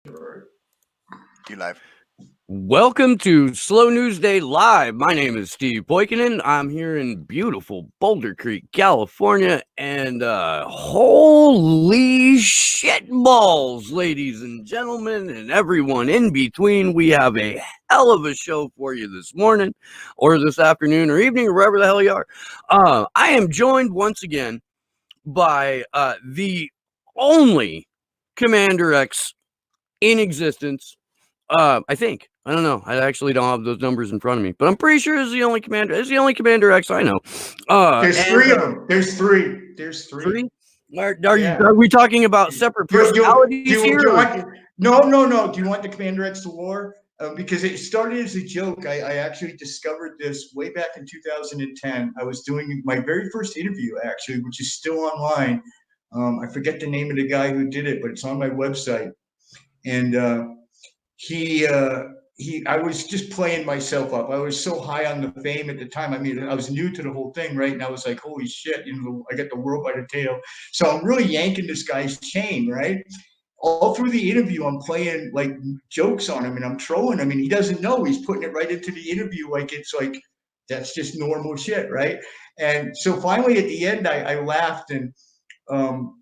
You live. Welcome to Slow News Day Live. My name is Steve Poikonen. I'm here in beautiful Boulder Creek, California, and holy shit balls, ladies and gentlemen, and everyone in between. We have a hell of a show for you this morning, or this afternoon, or evening, or wherever the hell you are. I am joined once again by the only Commander X in existence. I think. I don't know. I actually don't have those numbers in front of me, but I'm pretty sure it's the only Commander. It's the only Commander X I know. There's three of them. There's three. Three? Are we talking about separate personalities here? No. Do you want the Commander X lore? Because it started as a joke. I actually discovered this way back in 2010. I was doing my very first interview, actually, which is still online. I forget the name of the guy who did it, but it's on my website. And I was just playing myself up. I was so high on the fame at the time. I mean, I was new to the whole thing, right? And I was like, holy shit, I got the world by the tail. So I'm really yanking this guy's chain, right? All through the interview, I'm playing like jokes on him and I'm trolling him, and he doesn't know. He's putting it right into the interview like it's like, that's just normal shit, right? And so finally at the end, I laughed, and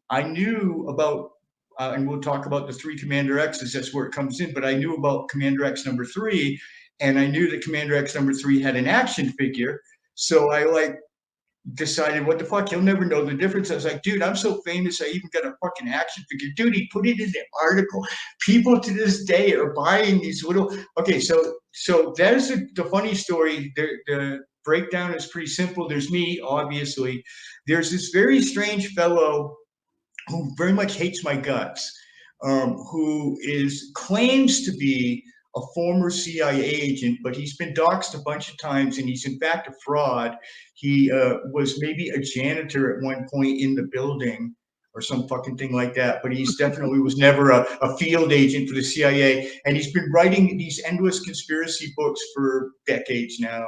I knew about and we'll talk about the three Commander X's, that's where it comes in, but I knew about Commander X number 3, and I knew that Commander X number 3 had an action figure. So I decided, what the fuck, he'll never know the difference. I was like, dude, I'm so famous, I even got a fucking action figure. Dude, he put it in the article. People to this day are buying these little, okay, so that is the funny story. The breakdown is pretty simple. There's me, obviously. There's this very strange fellow who very much hates my guts, who claims to be a former CIA agent, but he's been doxxed a bunch of times, and he's in fact a fraud. He was maybe a janitor at one point in the building or some fucking thing like that, but he's definitely was never a field agent for the CIA, and he's been writing these endless conspiracy books for decades now.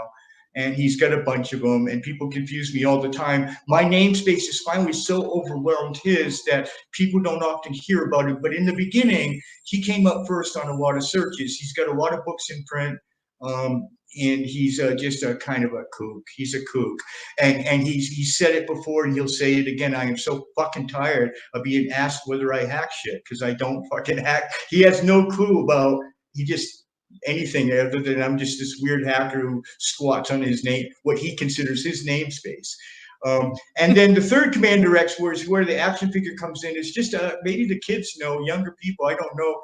And he's got a bunch of them, and people confuse me all the time. My namespace is finally so overwhelmed his that people don't often hear about it. But in the beginning, he came up first on a lot of searches. He's got a lot of books in print, and he's just a kind of a kook. He's a kook. And he's said it before, and he'll say it again. I am so fucking tired of being asked whether I hack shit, because I don't fucking hack. He has no clue about, anything other than I'm just this weird hacker who squats on his name, what he considers his namespace. And then the third Commander X, where the action figure comes in, is just maybe the kids know, younger people, I don't know,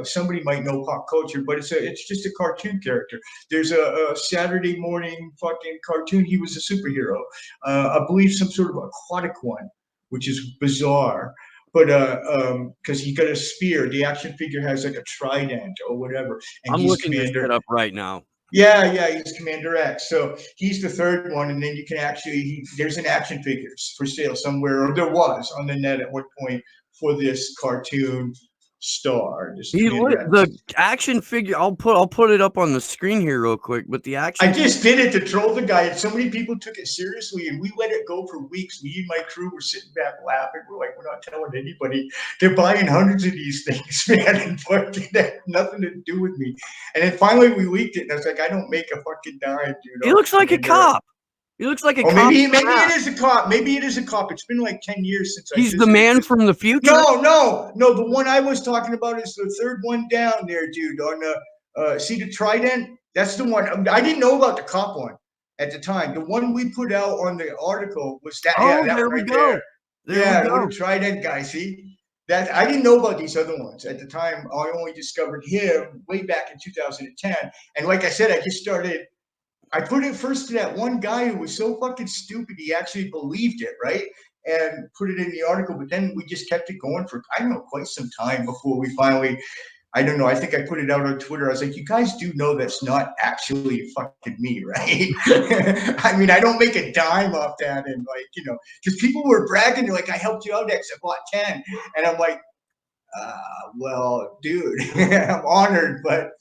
somebody might know pop culture, but it's just a cartoon character. There's a Saturday morning fucking cartoon. He was a superhero, I believe some sort of aquatic one, which is bizarre. But because he got a spear, the action figure has like a trident or whatever. And I'm looking this shit up right now. Yeah, he's Commander X. So he's the third one, and then you can there's an action figures for sale somewhere, or there was on the net at one point for this cartoon star. The action figure, I'll put it up on the screen here real quick. But the action, I just did it to troll the guy, and so many people took it seriously, and we let it go for weeks. Me and my crew were sitting back laughing. We're like, we're not telling anybody. They're buying hundreds of these things, man, and fucking that had nothing to do with me. And then finally we leaked it, and I was like, I don't make a fucking dime, dude. He looks like a cop. He looks like a cop. Maybe it is a cop. Maybe it is a cop. It's been like 10 years since he's the man from the future. No. The one I was talking about is the third one down there, dude. On the see the trident. That's the one. I didn't know about the cop one at the time. The one we put out on the article was that. Oh, yeah, that there right we go. There we go. The trident guy. See that? I didn't know about these other ones at the time. I only discovered him way back in 2010. And like I said, I put it first to that one guy who was so fucking stupid, he actually believed it, right? And put it in the article, but then we just kept it going for, I don't know, quite some time before we finally, I don't know, I think I put it out on Twitter. I was like, you guys do know that's not actually fucking me, right? I mean, I don't make a dime off that. And because people were bragging, they're like, I helped you out, X, I bought 10. And I'm like, well, dude, I'm honored, but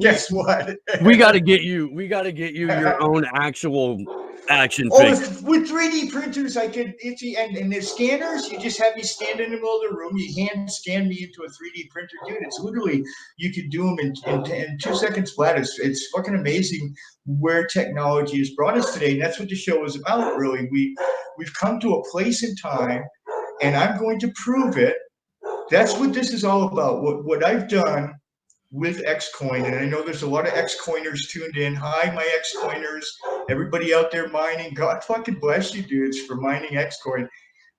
guess what? We got to get you your own actual Action Oh, figure. with 3D printers, I could, and the scanners, you just have me stand in the middle of the room, you hand scan me into a 3D printer. Dude, it's literally, you could do them in 2 seconds flat. It's fucking amazing where technology has brought us today. And that's what the show is about, really. We've come to a place in time, and I'm going to prove it. That's what this is all about. What I've done with XCoin, and I know there's a lot of XCoiners tuned in. Hi, my XCoiners, everybody out there mining. God fucking bless you, dudes, for mining XCoin.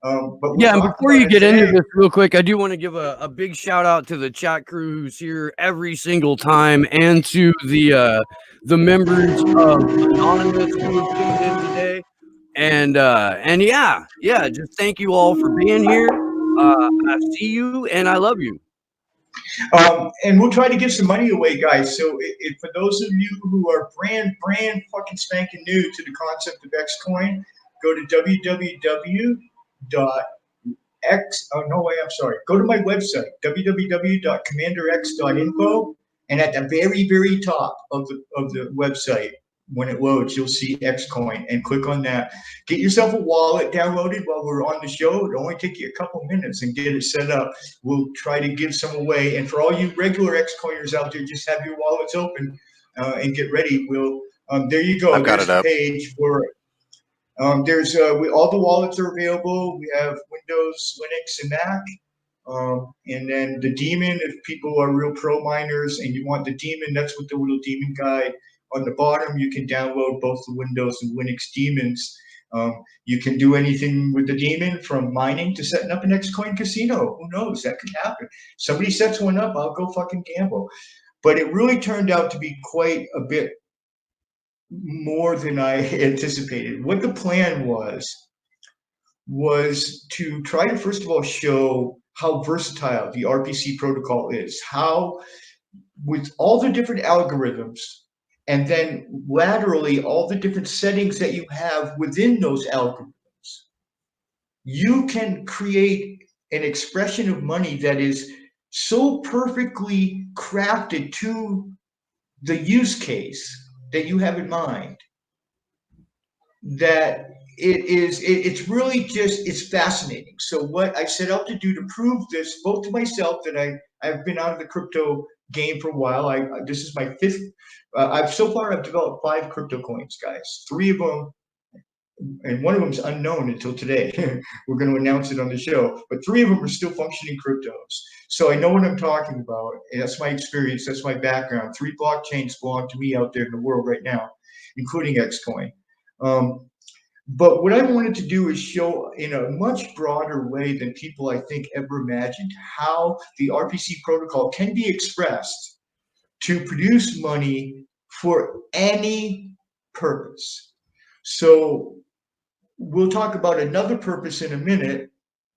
But we'll And talk before about you it get into today. this real quick, I do want to give a big shout out to the chat crew who's here every single time, and to the members of Anonymous who have tuned in today. And yeah, just thank you all for being here. I see you and I love you. And we'll try to give some money away, guys. So if for those of you who are brand fucking spanking new to the concept of XCoin, go to go to my website, www.commanderx.info, and at the very, very top of the website, when it loads, you'll see XCoin, and click on that. Get yourself a wallet downloaded while we're on the show. It'll only take you a couple minutes and get it set up. We'll try to give some away. And for all you regular XCoiners out there, just have your wallets open and get ready. There you go. I've got There's it the up. page for it. There's all the wallets are available. We have Windows, Linux, and Mac. And then the daemon, if people are real pro miners and you want the daemon, that's what the little daemon guide on the bottom. You can download both the Windows and Linux daemons. You can do anything with the daemon, from mining to setting up an XCoin casino. Who knows? That could happen. Somebody sets one up, I'll go fucking gamble. But it really turned out to be quite a bit more than I anticipated. What the plan was to try to, first of all, show how versatile the RPC protocol is, how with all the different algorithms, and then laterally all the different settings that you have within those algorithms, you can create an expression of money that is so perfectly crafted to the use case that you have in mind, that it's really just, it's fascinating. So what I set out to do to prove this, both to myself, that I've been out of the crypto game for a while. This is my fifth. I've developed 5 crypto coins, guys. 3 of them, and one of them is unknown until today. We're going to announce it on the show, but 3 of them are still functioning cryptos. So I know what I'm talking about, and that's my experience. That's my background. 3 blockchains belong to me out there in the world right now, including XCoin. But what I wanted to do is show in a much broader way than people, I think, ever imagined, how the RPC protocol can be expressed to produce money for any purpose. So we'll talk about another purpose in a minute,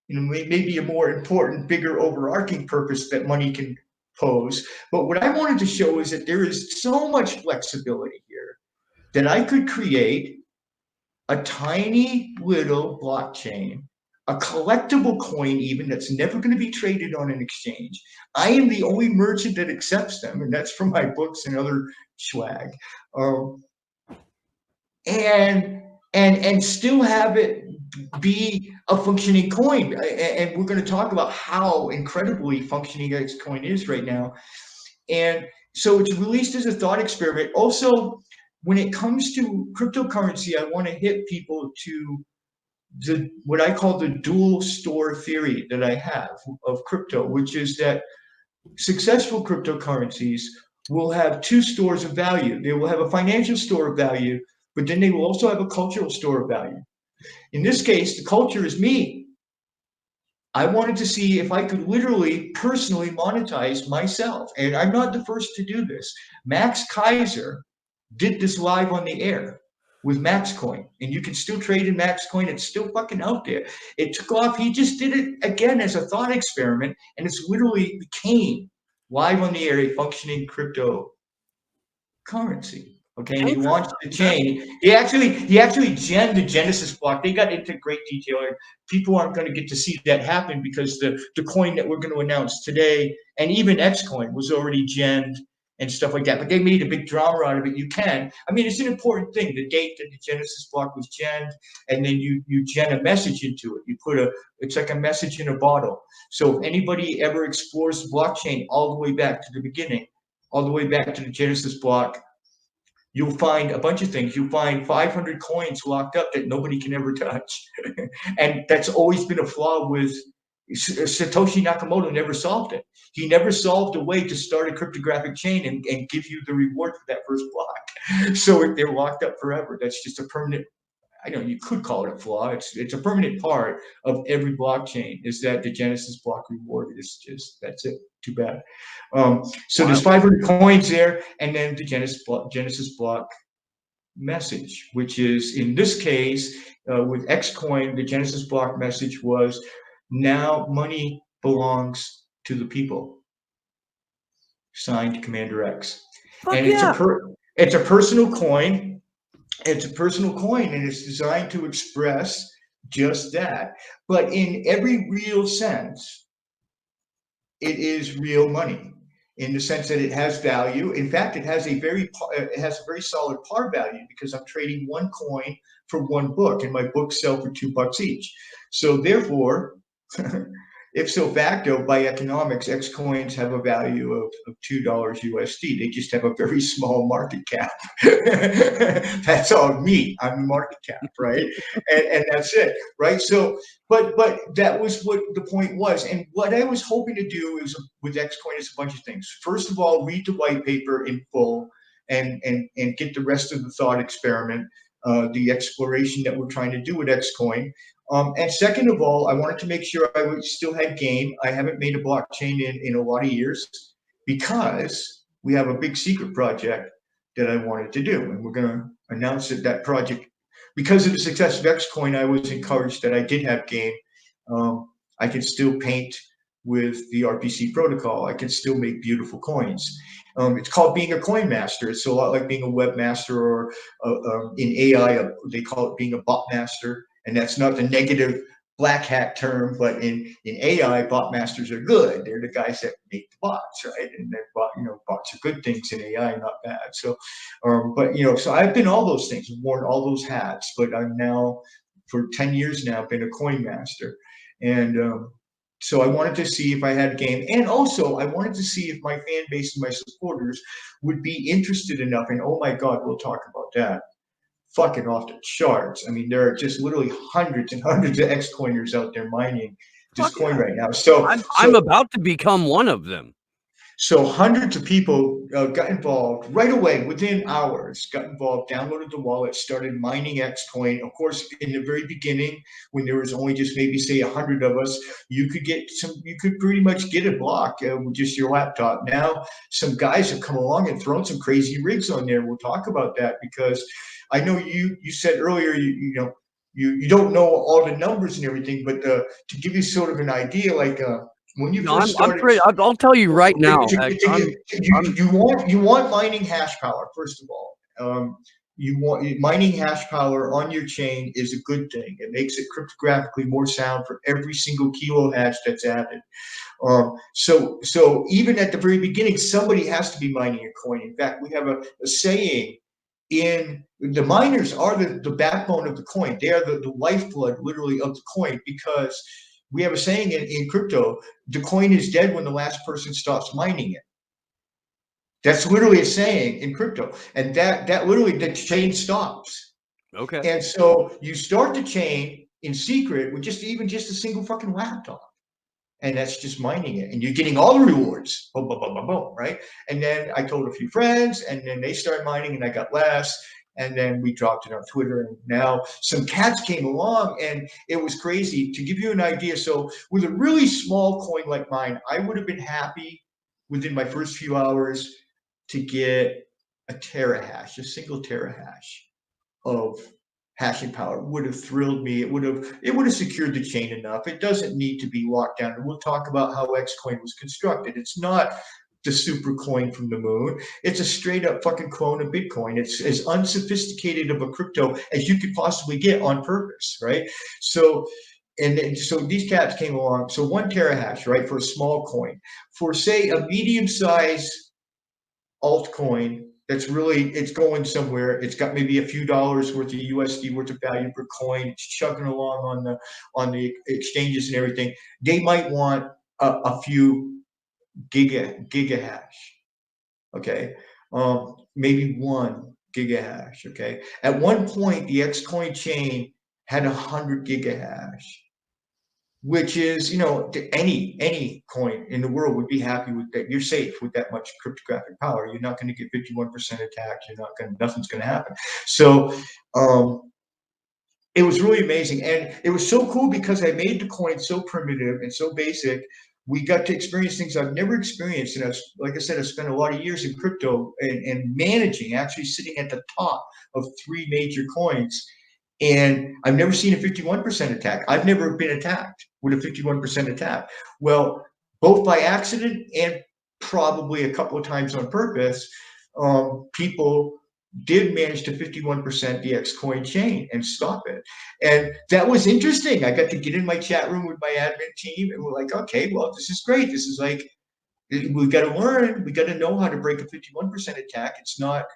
maybe a more important, bigger, overarching purpose that money can pose. But what I wanted to show is that there is so much flexibility here that I could create a tiny little blockchain, a collectible coin even, that's never going to be traded on an exchange. I am the only merchant that accepts them, and that's from my books and other swag. And still have it be a functioning coin. And we're going to talk about how incredibly functioning XCoin is right now. And so it's released as a thought experiment. Also, when it comes to cryptocurrency, I want to hit people to what I call the dual store theory that I have of crypto, which is that successful cryptocurrencies will have 2 stores of value. They will have a financial store of value, but then they will also have a cultural store of value. In this case, the culture is me. I wanted to see if I could literally personally monetize myself. And I'm not the first to do this. Max Kaiser did this live on the air with MaxCoin, and you can still trade in MaxCoin. It's still fucking out there. It took off. He just did it again as a thought experiment, and it's literally became live on the air a functioning cryptocurrency. Okay, and he launched the chain. He actually genned the Genesis block. They got into great detail, and people aren't going to get to see that happen because the coin that we're going to announce today, and even XCoin, was already genned and stuff like that. But they made a big drama out of it. You can. I mean, it's an important thing. The date that the Genesis block was genned, and then you gen a message into it. You put it's like a message in a bottle. So if anybody ever explores the blockchain all the way back to the beginning, all the way back to the Genesis block, you'll find a bunch of things. You'll find 500 coins locked up that nobody can ever touch. And that's always been a flaw with Satoshi Nakamoto. Never solved it. He never solved a way to start a cryptographic chain and give you the reward for that first block. So they're locked up forever. That's just a permanent, I know you could call it a flaw. It's a permanent part of every blockchain, is that the Genesis block reward is just, that's it. Too bad. So there's 500 coins there, and then the Genesis block message, which is, in this case, with XCoin, the Genesis block message was, now money belongs to the people. Signed, Commander X. And it's a personal coin. It's a personal coin, and it's designed to express just that. But in every real sense, it is real money, in the sense that it has value. In fact, it has a very solid par value, because I'm trading one coin for one book, and my books sell for $2 each. So therefore, ipso facto, by economics, X coins have a value of $2 USD. They just have a very small market cap. That's all me. I'm the market cap, right? And that's it, right? So, but that was what the point was. And what I was hoping to do is with X coin is a bunch of things. First of all, read the white paper in full and get the rest of the thought experiment, the exploration that we're trying to do with X coin. And second of all, I wanted to make sure I still had game. I haven't made a blockchain in a lot of years, because we have a big secret project that I wanted to do. And we're going to announce that project. Because of the success of XCoin, I was encouraged that I did have game. I could still paint with the RPC protocol. I could still make beautiful coins. It's called being a coin master. It's a lot like being a webmaster, or in AI, they call it being a bot master. And that's not the negative black hat term, but in AI, bot masters are good. They're the guys that make the bots, right? And bots are good things in AI, not bad. So, so I've been all those things, worn all those hats, but I'm now, for 10 years now, been a coin master. And so I wanted to see if I had game. And also I wanted to see if my fan base and my supporters would be interested enough. And oh my God, we'll talk about that. Fucking off the charts. I mean, there are just literally hundreds and hundreds of X-coiners out there mining this coin right now. So I'm about to become one of them. So hundreds of people got involved right away, within hours, got involved, downloaded the wallet, started mining XCoin. Of course, in the very beginning, when there was only just maybe say 100 of us, you could pretty much get a block with just your laptop. Now, some guys have come along and thrown some crazy rigs on there. We'll talk about that, because I know you said earlier, you don't know all the numbers and everything, but to give you sort of an idea, like when you first started, I'll tell you right now. You want mining hash power, first of all. You want mining hash power on your chain is a good thing. It makes it cryptographically more sound for every single kilo hash that's added. So even at the very beginning, somebody has to be mining a coin. In fact, we have a saying. The miners are the backbone of the coin. They are the lifeblood, literally, of the coin, because we have a saying in crypto: the coin is dead when the last person stops mining it. That's literally a saying in crypto, and that literally, the chain stops. Okay. And so you start the chain in secret with just a single fucking laptop. And that's just mining it, and you're getting all the rewards, boom, boom, boom, boom, boom, right? And then I told a few friends, and then they started mining, and I got less, and then we dropped it on Twitter, and now some cats came along, and it was crazy. To give you an idea, so with a really small coin like mine, I would have been happy within my first few hours to get a terahash, a single terahash of hashing power. Would have thrilled me. It would have secured the chain enough. It doesn't need to be locked down. And we'll talk about how XCoin was constructed. It's not the super coin from the moon. It's a straight up fucking clone of Bitcoin. It's as unsophisticated of a crypto as you could possibly get on purpose, right? So these cats came along. So 1 terahash, right, for a small coin. For say a medium size altcoin that's really, it's going somewhere. It's got maybe a few dollars worth of USD worth of value per coin. It's chugging along on the exchanges and everything. They might want a few gigahash. Okay, maybe 1 gigahash. Okay, at one point the XCoin chain had 100 gigahash, which is, you know, any coin in the world would be happy with that. You're safe with that much cryptographic power. You're not going to get 51% attacked. You're not going, nothing's going to happen. So it was really amazing, and it was so cool because I made the coin so primitive and so basic. We got to experience things I've never experienced, and like I said, I spent a lot of years in crypto and managing, actually sitting at the top of 3 major coins. And I've never seen a 51% attack. I've never been attacked with a 51% attack. Well, both by accident and probably a couple of times on purpose, people did manage to 51% the XCoin chain and stop it. And that was interesting. I got to get in my chat room with my admin team, and we're like, okay, well, this is great. This is like, we've got to learn. We got to know how to break a 51% attack. It's not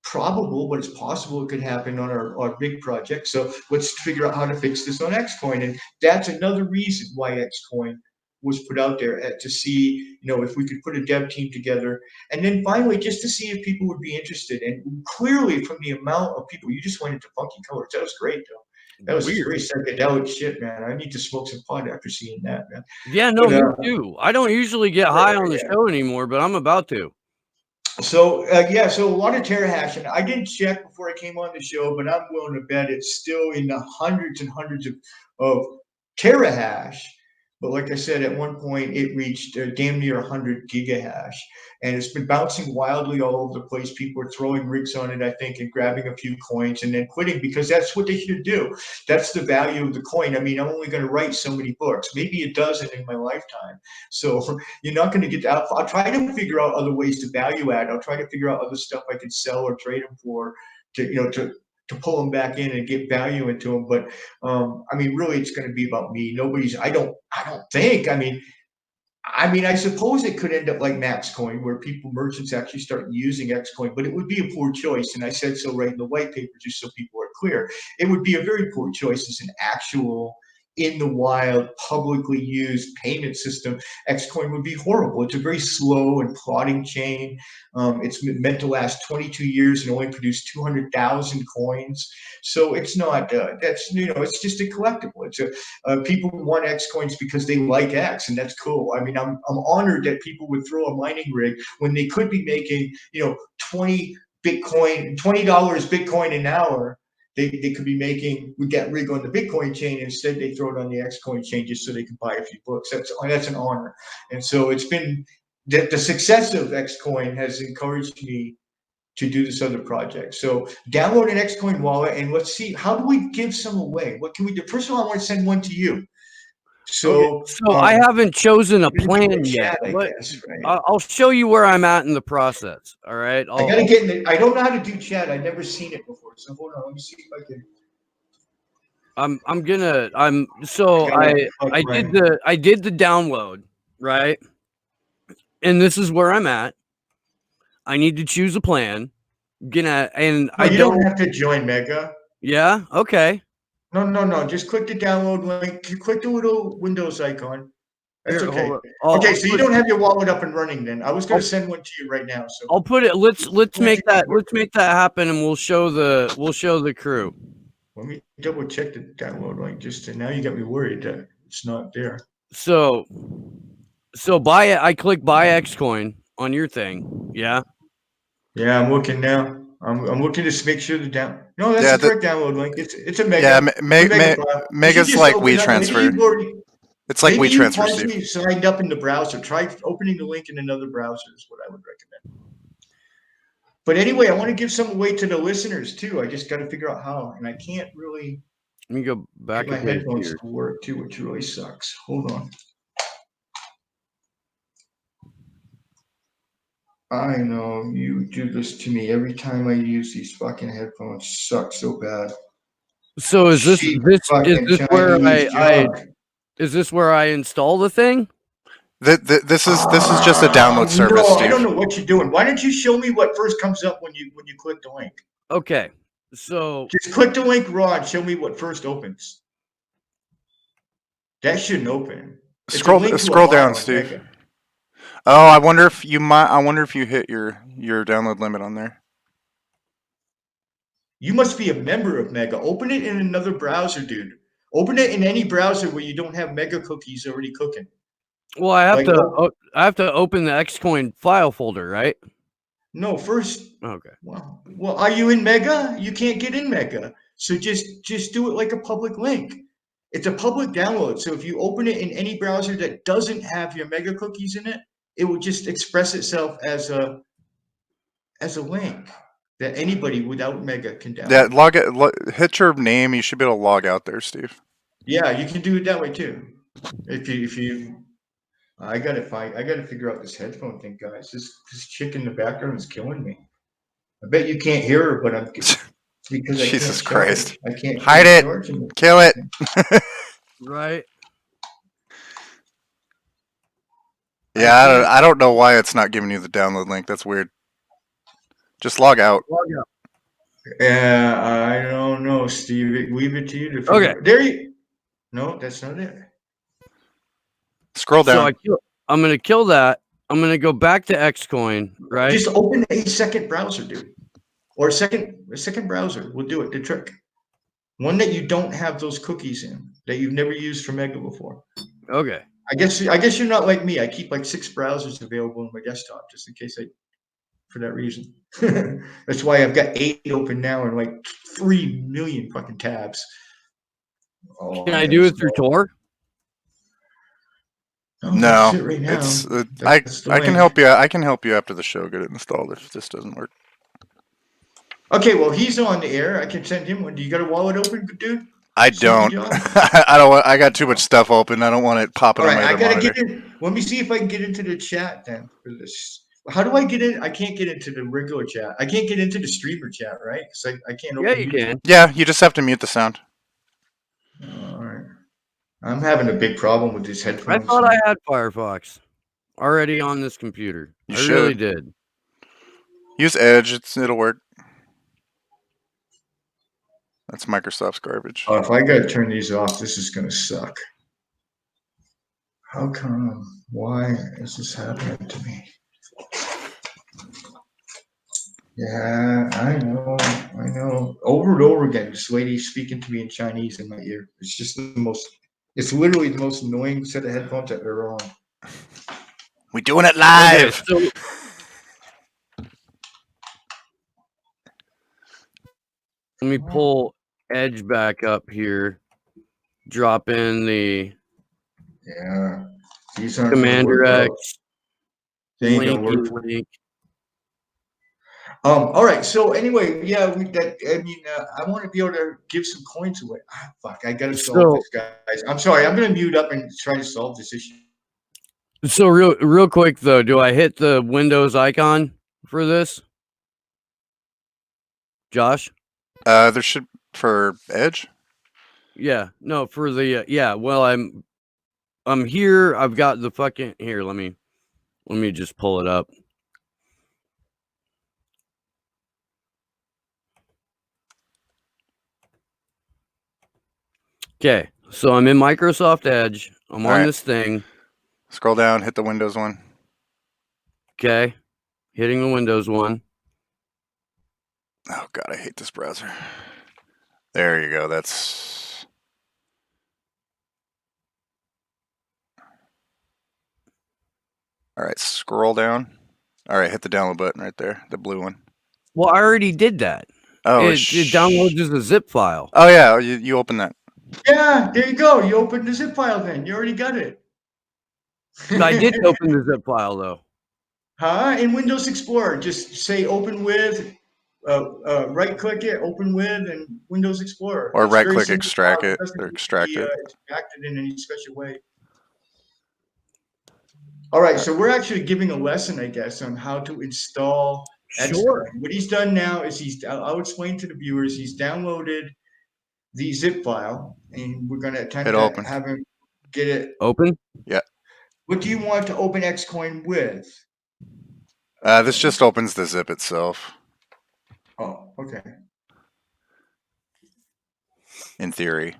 probable, but it's possible it could happen on our big project. So let's figure out how to fix this on XCoin. And that's another reason why XCoin was put out there, to see, you know, if we could put a dev team together. And then finally, just to see if people would be interested. And clearly from the amount of people, you just went into funky colors. That was great, though. That was Weird. very psychedelic shit, man. I need to smoke some pot after seeing that, man. Yeah, no, me too. I don't usually get high on the show anymore, but I'm about to. So yeah, so a lot of terahash, and I didn't check before I came on the show, but I'm willing to bet it's still in the hundreds and hundreds of terahash. But like I said, at one point it reached damn near 100 gigahash, and it's been bouncing wildly all over the place. People are throwing rigs on it, I think, and grabbing a few coins and then quitting, because that's what they should do. That's the value of the coin. I mean, I'm only going to write so many books, maybe a dozen in my lifetime. So you're not going to get that. I'll try to figure out other ways to value add. I'll try to figure out other stuff I can sell or trade them for, to, you know, to pull them back in and get value into them. But I mean, really, it's going to be about me. Nobody's, I don't think, I mean, I suppose it could end up like MaxCoin, where merchants actually start using XCoin, but it would be a poor choice. And I said so right in the white paper, just so people are clear. It would be a very poor choice as an actual, in the wild, publicly used payment system. XCoin would be horrible. It's a very slow and plodding chain. It's meant to last 22 years and only produce 200,000 coins. So it's not, that's, you know, it's just a collectible. It's people want XCoins because they like X, and that's cool. I mean, I'm honored that people would throw a mining rig when they could be making, you know, $20 Bitcoin an hour. They could be making with that rig on the Bitcoin chain. Instead, they throw it on the XCoin chain just so they can buy a few books. That's an honor. And so it's been that the success of XCoin has encouraged me to do this other project. So download an XCoin wallet, and let's see, how do we give some away? What can we do? First of all, I want to send one to you. So, okay. So I haven't chosen a plan yet. Guess, right? I'll show you where I'm at in the process. All right. I gotta get in it. I don't know how to do chat. I've never seen it before. So hold on. Let me see if I can. I did the download, right? And this is where I'm at. I need to choose a plan. You don't have to join Mega. Yeah. Okay. No. Just click the download link. You click the little Windows icon. That's okay. Okay, so you don't have your wallet up and running then. I was going to send one to you right now. So I'll put it. Let's make that happen, and we'll show the crew. Let me double check the download link just to, now you got me worried that it's not there. So buy it. I click buy XCoin on your thing. Yeah. Yeah, I'm looking now. I'm looking to make sure the No, that's the correct download link. It's a Mega. Yeah, Mega's like WeTransfer. It's like WeTransfer. Maybe you signed up in the browser. Try opening the link in another browser is what I would recommend. But anyway, I want to give some away to the listeners too. I just got to figure out how, and I can't really. Let me go back. Get my headphones to work too, which really sucks. Hold on. I know you do this to me every time I use these fucking headphones. Suck so bad. So is this where I install the thing? This is just a download service, No, Steve. I don't know what you're doing. Why don't you show me what first comes up when you click the link? Okay, so just click the link, Rod. Show me what first opens. That shouldn't open. Scroll down, Steve. Mega. Oh, I wonder if you hit your download limit on there. You must be a member of Mega. Open it in another browser, dude. Open it in any browser where you don't have Mega cookies already cooking. Well, I have to open the XCoin file folder, right? No, first. Okay. Well, are you in Mega? You can't get in Mega, so just do it like a public link. It's a public download, so if you open it in any browser that doesn't have your Mega cookies in it, it will just express itself as a link that anybody without Mega can download. Yeah, hit your name. You should be able to log out there, Steve. Yeah, you can do it that way too. If you, I gotta figure out this headphone thing, guys. This chick in the background is killing me. I bet you can't hear her, but I'm because I Jesus can't Christ! I can't hide it. Kill it. Right. Yeah, I don't know why it's not giving you the download link. That's weird. Just log out. Log out. Yeah, I don't know, Steve. Leave it to you to figure Okay. out. There you. No, that's not it. Scroll down. So I'm going to kill that. I'm going to go back to XCoin, right? Just open a second browser, dude. Or a second browser will do it. The trick. One that you don't have those cookies in, that you've never used for Mega before. Okay. I guess you're not like me. I keep like 6 browsers available on my desktop just in case for that reason. That's why I've got 8 open now and like 3 million fucking tabs. Oh, can I do it through Tor? No, it's I can help you. I can help you after the show get it installed if this doesn't work. Okay, well he's on the air. I can send him one. Do you got a wallet open, dude? I don't. I don't. I got too much stuff open. I don't want it popping on my other monitor. Get in. Let me see if I can get into the chat then for this. How do I get in? I can't get into the regular chat. I can't get into the streamer chat, right? Because I can't open. Yeah, you can. Yeah, you just have to mute the sound. All right. I'm having a big problem with these headphones. I thought I had Firefox already on this computer. I really did. Use Edge. It'll work. That's Microsoft's garbage. Oh, if I gotta turn these off, this is gonna suck. How come? Why is this happening to me? Yeah, I know. Over and over again, this lady speaking to me in Chinese in my ear. It's just it's literally the most annoying set of headphones I've ever owned. We're doing it live. Okay, so let me pull Edge back up here. Drop in the CommanderX link. All right. So anyway, yeah, I want to be able to give some coins away. Fuck, I gotta solve this, guys. I'm sorry. I'm gonna mute up and try to solve this issue. So real quick though, do I hit the Windows icon for this, Josh? There should for Edge. Yeah, no, for the Well, I'm here. I've got the fucking here. Let me just pull it up. Okay, so I'm in Microsoft Edge. I'm on this thing. Scroll down, hit the Windows one. Okay, hitting the Windows one. Oh God, I hate this browser. There you go. That's all right. Scroll down. All right, hit the download button right there, the blue one. Well, I already did that. Oh, it downloads as a zip file. Oh yeah, you open that. Yeah, there you go. You opened the zip file then. You already got it. I did open the zip file though. In Windows Explorer, just say open with, right click it, open with, and Windows Explorer. Or right click extract it or extract it. Extracted in any special way. All right, so we're actually giving a lesson, I guess, on how to install XCoin. What he's done now is I'll explain to the viewers, he's downloaded the zip file, and we're going to attempt to have him get it open. Yeah. What do you want to open XCoin with? This just opens the zip itself, Oh, okay. in theory.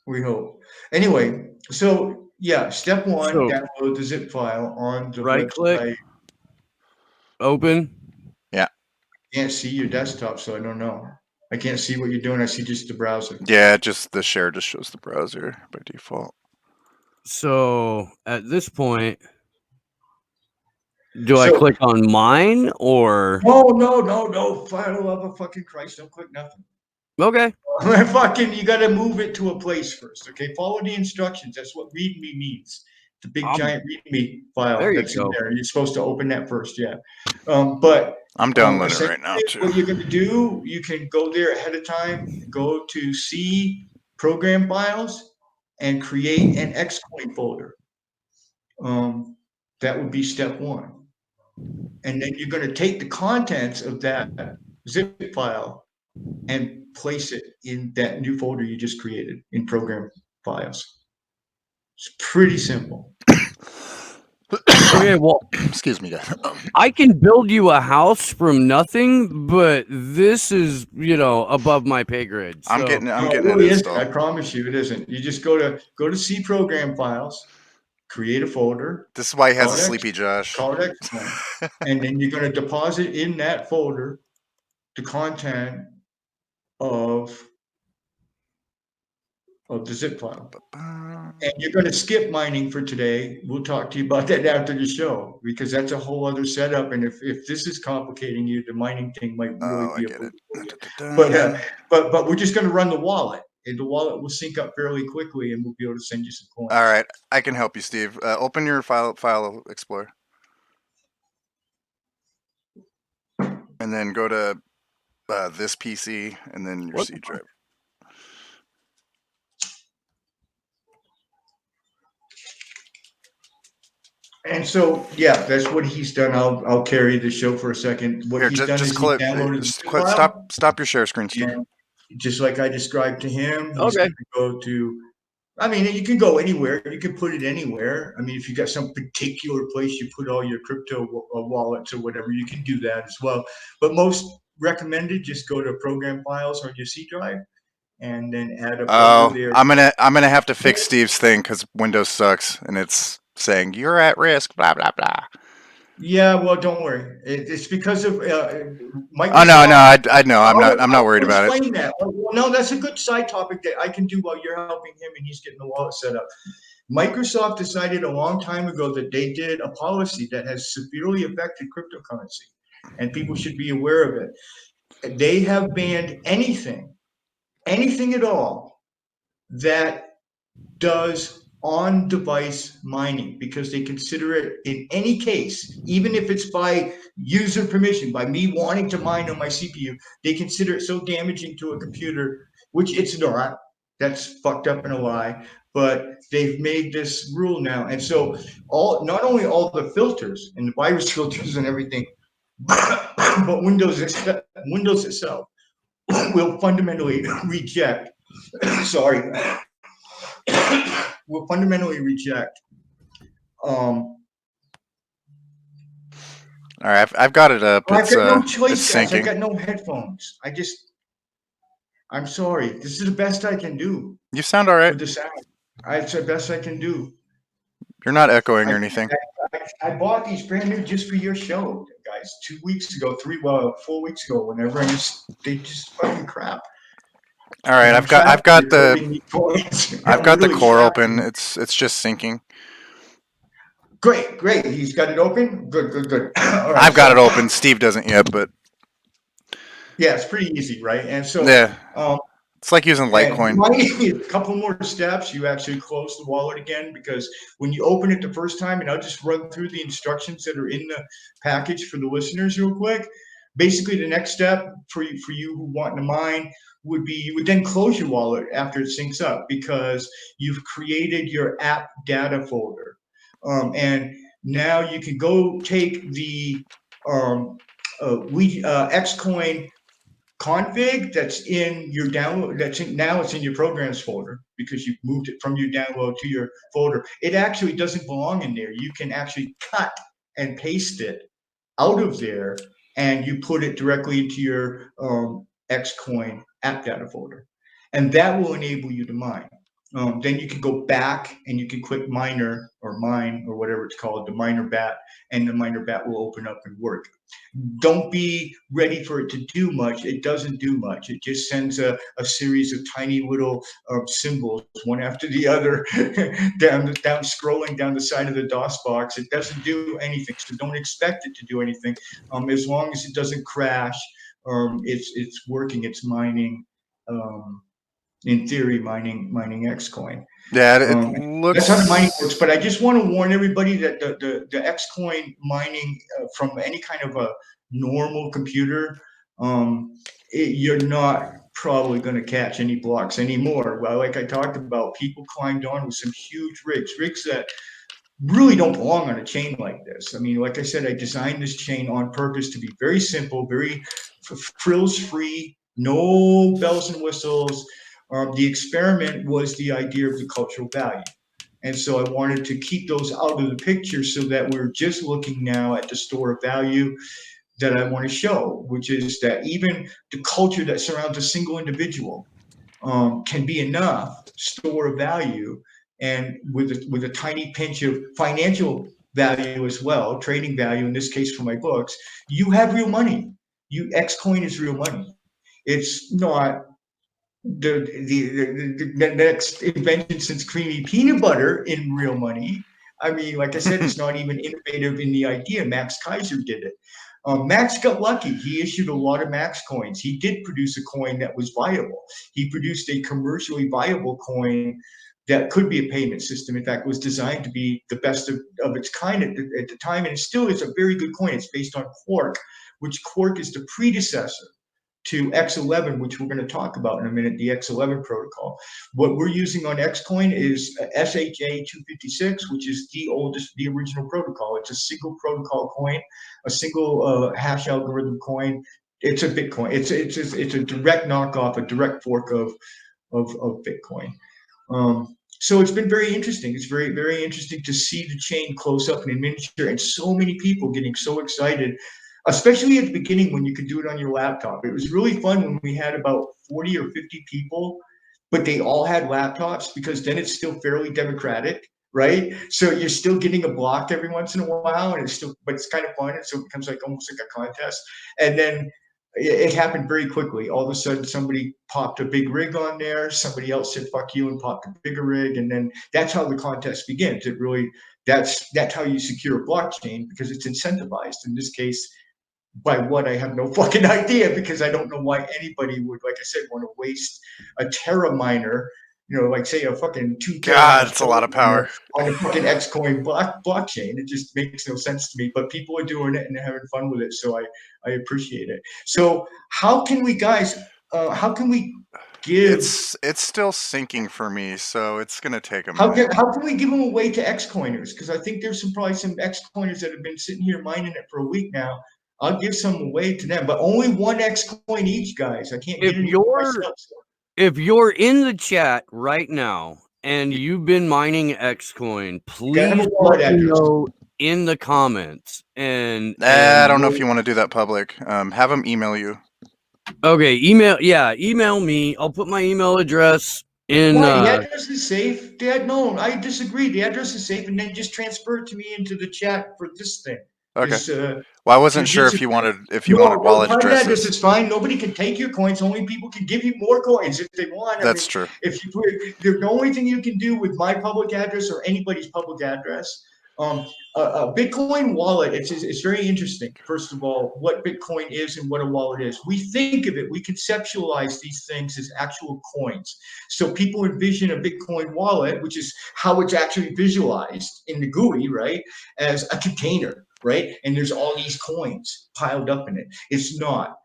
We hope. Anyway, so yeah, step one, So- download the zip file on the Right click. website. Open. Can't see your desktop, so I don't know. I can't see what you're doing. I see just the browser. Yeah, just the share just shows the browser by default. So at this point, do I So- click on mine or No. File love of fucking Christ. Don't click nothing. okay? Fucking, you got to move it to a place first, okay? Follow the instructions. That's what README means. The big giant README file There you that's in go. there. You're supposed to open that first, yeah. But I'm downloading it right now essentially too. what you're going to do, you can go there ahead of time, go to C program files, and create an XCoin folder. That would be step one. And then you're going to take the contents of that zip file and place it in that new folder you just created in program files. It's pretty simple. Okay, well, Excuse me, guys. I can build you a house from nothing, but this is, above my pay grade. So. I'm getting No, it really isn't. installed. I promise you, it isn't. You just go to C program files, create a folder, This is why he has a Call it sleepy Josh. call it XCoin, and then you're going to deposit in that folder the content of the zip file. And you're going to skip mining for today. We'll talk to you about that after the show, because that's a whole other setup. And if this is complicating you, the mining thing might really Oh, I be a get it. but we're just going to run the wallet, and the wallet will sync up fairly quickly, and we'll be able to send you some coins. All right, I can help you, Steve. Open your file explorer, and then go to this PC, and then your C drive. And so, yeah, that's what he's done. I'll carry the show for a second. What Here, he's done just is click. he downloaded the Quit, file, stop your share screen, Steve. and just like I described to him, he's Okay. going to go to. I mean, you can go anywhere. You can put it anywhere. I mean, if you got some particular place you put all your crypto wallets or whatever, you can do that as well. But most recommended, just go to program files on your C drive, and then add a folder there. I'm gonna have to fix Steve's thing because Windows sucks, and it's saying you're at risk. Blah blah blah. Yeah, well, don't worry. It's because of Microsoft. Oh no, I know. I'm not worried about it. Explain that. Well, no, that's a good side topic that I can do while you're helping him and he's getting the wallet set up. Microsoft decided a long time ago that they did a policy that has severely affected cryptocurrency, and people should be aware of it. They have banned anything at all that does on-device mining, because they consider it, in any case, even if it's by user permission, by me wanting to mine on my CPU, they consider it so damaging to a computer, which it's not. That's fucked up and a lie. But they've made this rule now, and so not only all the filters and the virus filters and everything, but Windows itself will fundamentally reject. Sorry. Will fundamentally reject. All right, I've got it up. I've got no It's choice, guys. I've syncing. got no headphones. I'm sorry. This is the best I can do You sound all right. with the sound. It's the best I can do. You're not echoing or anything. I bought these brand new just for your show, guys. 2 weeks ago, 4 weeks ago. Whenever they just fucking crap. All right, I've got the core core open. It's just syncing. Great. He's got it open. Good. All right, I've got it open. Steve doesn't yet, but yeah, it's pretty easy, right? And so yeah, it's like using Litecoin. A couple more steps, you actually close the wallet again, because when you open it the first time, and I'll just run through the instructions that are in the package for the listeners real quick. Basically, the next step for you who want to mine would be, you would then close your wallet after it syncs up, because you've created your app data folder. And now you can go take the XCoin config that's in your download, now it's in your programs folder because you've moved it from your download to your folder. It actually doesn't belong in there. You can actually cut and paste it out of there, and you put it directly into your XCoin app data folder, and that will enable you to mine. Then you can go back and you can click miner or mine or whatever it's called, the miner bat, and the miner bat will open up and work. Don't be ready for it to do much. It doesn't do much. It just sends a series of tiny little symbols, one after the other, down scrolling down the side of the DOS box. It doesn't do anything, so don't expect it to do anything. As long as it doesn't crash, it's working. It's mining. In theory, mining XCoin. Yeah, it looks. That's how the mining works. But I just want to warn everybody that the XCoin mining from any kind of a normal computer, you're not probably going to catch any blocks anymore. Well, like I talked about, people climbed on with some huge rigs that really don't belong on a chain like this. I mean, like I said, I designed this chain on purpose to be very simple, very frills-free, no bells and whistles. The experiment was the idea of the cultural value. And so I wanted to keep those out of the picture so that we're just looking now at the store of value that I want to show, which is that even the culture that surrounds a single individual can be enough store of value, and with a tiny pinch of financial value as well, trading value, in this case for my books, you have real money. XCoin is real money. It's not the next invention since creamy peanut butter in real money. I mean, like I said, it's not even innovative in the idea. Max Kaiser did it. Max got lucky. He issued a lot of Max coins. He did produce a coin that was viable. He produced a commercially viable coin that could be a payment system. In fact, it was designed to be the best of its kind at the time, and it still is a very good coin. It's based on Quark, which Quark is the predecessor to X11, which we're going to talk about in a minute, the X11 protocol. What we're using on XCoin is SHA-256, which is the original protocol. It's a single protocol coin, a single hash algorithm coin. It's a Bitcoin. It's a direct knockoff, a direct fork of Bitcoin. So it's been very interesting. It's very, very interesting to see the chain close up and in miniature, and so many people getting so excited, especially at the beginning when you could do it on your laptop. It was really fun when we had about 40 or 50 people, but they all had laptops, because then it's still fairly democratic, right? So you're still getting a block every once in a while, and but it's kind of fun. And so it becomes like almost like a contest. And then it happened very quickly. All of a sudden, somebody popped a big rig on there. Somebody else said "fuck you" and popped a bigger rig, and then that's how the contest begins. It really that's how you secure a blockchain, because it's incentivized. In this case, by what, I have no fucking idea, because I don't know why anybody would, like I said, want to waste a Terra miner, like say a fucking 2 God, it's a lot of power on a fucking XCoin blockchain. It just makes no sense to me, but people are doing it and they're having fun with it, so I appreciate it. So how can we, guys? How can we give? It's still syncing for me, so it's gonna take a minute. How can we give them away to XCoiners? Because I think there's probably some XCoiners that have been sitting here mining it for a week now. I'll give some away to them, but only one XCoin each, guys. I can't get any myself. If you're in the chat right now and you've been mining XCoin, please let me know in the comments. And I don't know if you want to do that public. Have them email you. Okay, email me. I'll put my email address in. The address is safe. No, I disagree. The address is safe, and then just transfer it to me into the chat for this thing. Okay. Well, I wasn't sure if you wanted wallet addresses. Address is fine. Nobody can take your coins. Only people can give you more coins if they want. That's true. If you the only thing you can do with my public address or anybody's public address, a Bitcoin wallet. It's very interesting. First of all, what Bitcoin is and what a wallet is. We think of it. We conceptualize these things as actual coins. So people envision a Bitcoin wallet, which is how it's actually visualized in the GUI, right, as a container. Right, and there's all these coins piled up in it. It's not.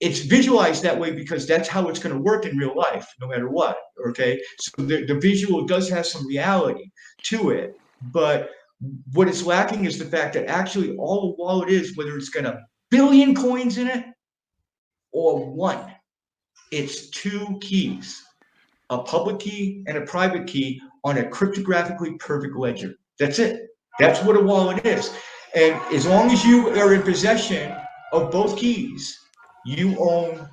It's visualized that way because that's how it's going to work in real life, no matter what. Okay, so the visual does have some reality to it, but what it's lacking is the fact that actually all a wallet is, whether it's got 1 billion coins in it or one. It's two keys, a public key and a private key on a cryptographically perfect ledger. That's it. That's what a wallet is. And as long as you are in possession of both keys, you own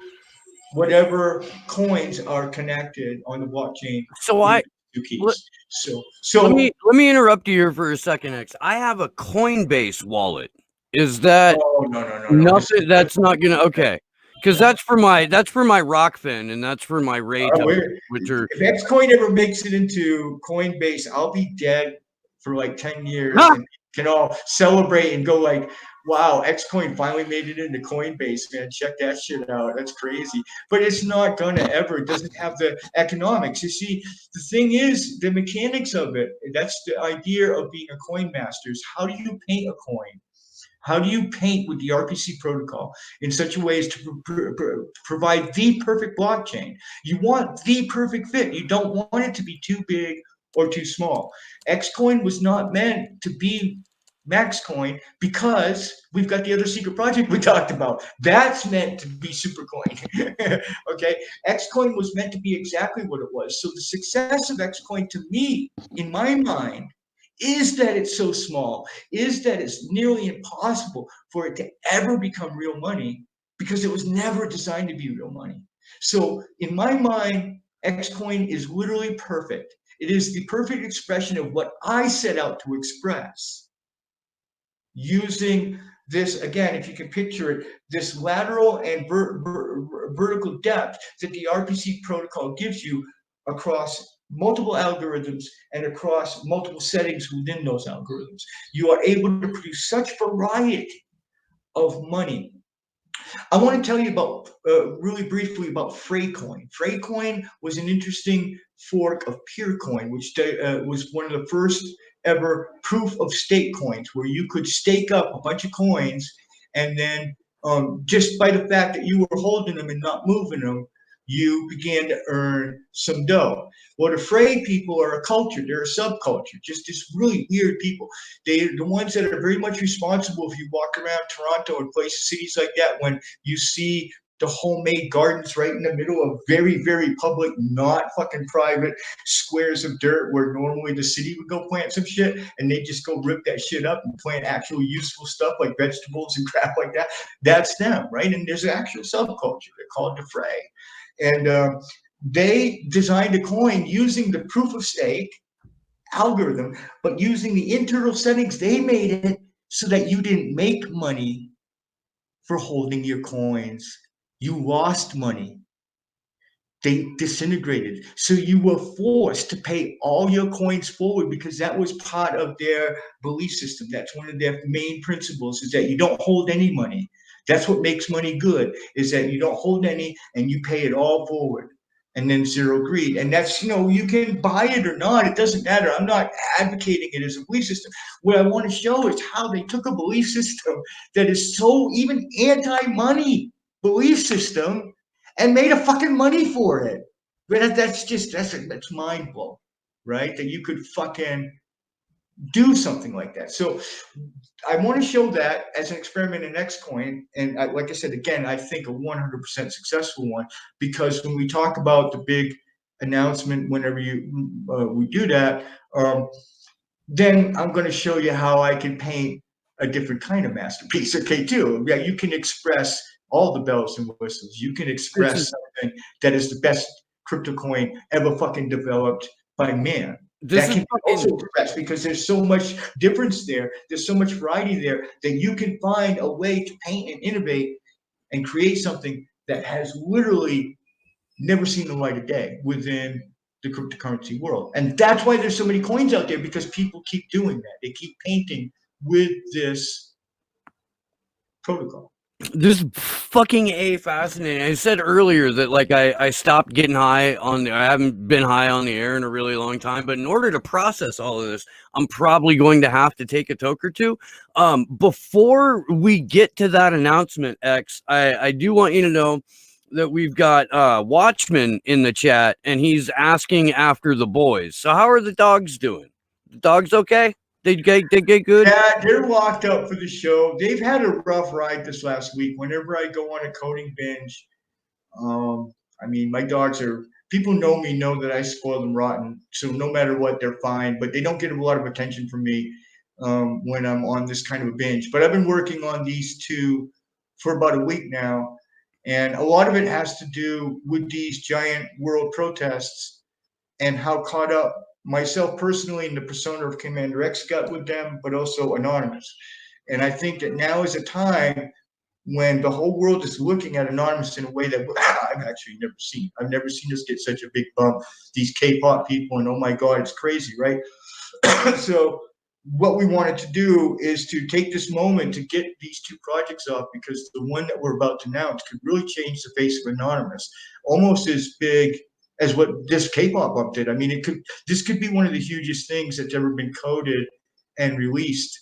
whatever coins are connected on the blockchain. So two keys. Let me interrupt you here for a second, X. I have a Coinbase wallet. Is that no. nothing? That's not gonna okay. Because that's for my Rockfin and that's for my RAE tokens, which are if XCoin ever makes it into Coinbase, I'll be dead for like 10 years and can all celebrate and go like, wow, XCoin finally made it into Coinbase, man. Check that shit out. That's crazy. But it's not gonna ever. It doesn't have the economics. You see, the thing is, the mechanics of it, that's the idea of being a coin master, is how do you paint a coin? How do you paint with the RPC protocol in such a way as to provide the perfect blockchain? You want the perfect fit. You don't want it to be too big or too small. XCoin was not meant to be MaxCoin because we've got the other secret project we talked about. That's meant to be Supercoin. Okay? XCoin was meant to be exactly what it was. So the success of XCoin to me, in my mind, is that it's so small, is that it's nearly impossible for it to ever become real money because it was never designed to be real money. So in my mind, XCoin is literally perfect. It is the perfect expression of what I set out to express using this, again, if you can picture it, this lateral and vertical depth that the RPC protocol gives you across multiple algorithms and across multiple settings within those algorithms. You are able to produce such variety of money. I want to tell you about, really briefly, about Freecoin. Freecoin was an interesting fork of Peercoin, which was one of the first ever proof of stake coins, where you could stake up a bunch of coins, and then just by the fact that you were holding them and not moving them, you began to earn some dough. Well, the Frey people are a culture. They're a subculture, just this really weird people. They're the ones that are very much responsible if you walk around Toronto and places, cities like that, when you see the homemade gardens right in the middle of very, very public, not fucking private squares of dirt where normally the city would go plant some shit, and they just go rip that shit up and plant actual useful stuff like vegetables and crap like that. That's them, right? And there's an actual subculture. They're called the Frey. And they designed a coin using the proof of stake algorithm, but using the internal settings, they made it so that you didn't make money for holding your coins. You lost money. They disintegrated. So you were forced to pay all your coins forward because that was part of their belief system. That's one of their main principles, is that you don't hold any money. That's what makes money good, is that you don't hold any and you pay it all forward, and then zero greed. And that's, you can buy it or not. It doesn't matter. I'm not advocating it as a belief system. What I want to show is how they took a belief system that is so even anti-money belief system and made a fucking money for it. But that's mind blowing, right? That you could fucking do something like that. So I want to show that as an experiment in XCoin. And like I said, again, I think a 100% successful one, because when we talk about the big announcement, whenever we do that, then I'm going to show you how I can paint a different kind of masterpiece. Okay, too. Yeah, you can express all the bells and whistles. You can express something that is the best crypto coin ever fucking developed by man. That can also express, because there's so much difference there. There's so much variety there that you can find a way to paint and innovate and create something that has literally never seen the light of day within the cryptocurrency world. And that's why there's so many coins out there, because people keep doing that. They keep painting with this protocol. This is fucking fascinating. I said earlier that I stopped getting high on I haven't been high on the air in a really long time, but in order to process all of this, I'm probably going to have to take a toke or two. Before we get to that announcement, X, I do want you to know that we've got Watchman in the chat, and he's asking after the boys. So how are the dogs doing? The dogs okay? They get good? Yeah, they're locked up for the show. They've had a rough ride this last week. Whenever I go on a coding binge, I mean, my dogs are, people know me, know that I spoil them rotten. So no matter what, they're fine, but they don't get a lot of attention from me when I'm on this kind of a binge. But I've been working on these two for about a week now. And a lot of it has to do with these giant world protests and how caught up myself personally in the persona of Commander X got with them, but also Anonymous. And I think that now is a time when the whole world is looking at Anonymous in a way that I've actually never seen. I've never seen us get such a big bump. These K-pop people, and oh my God, it's crazy, right? So what we wanted to do is to take this moment to get these two projects off, because the one that we're about to announce could really change the face of Anonymous, almost as big as what this K-pop bump did. I mean, this could be one of the hugest things that's ever been coded and released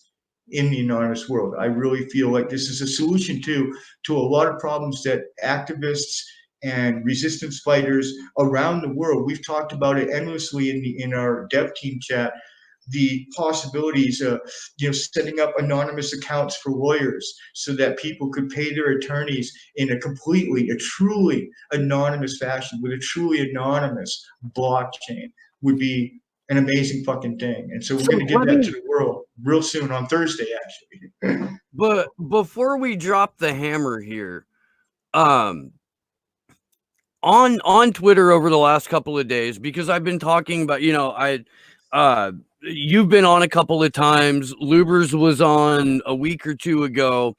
in the anonymous world. I really feel like this is a solution to a lot of problems that activists and resistance fighters around the world, we've talked about it endlessly in our dev team chat, the possibilities of setting up anonymous accounts for lawyers so that people could pay their attorneys in a truly anonymous fashion with a truly anonymous blockchain would be an amazing fucking thing. And so we're going to give that to the world real soon on Thursday, actually. But before we drop the hammer here, on Twitter over the last couple of days, because I've been talking about, you've been on a couple of times. Lubers was on a week or two ago.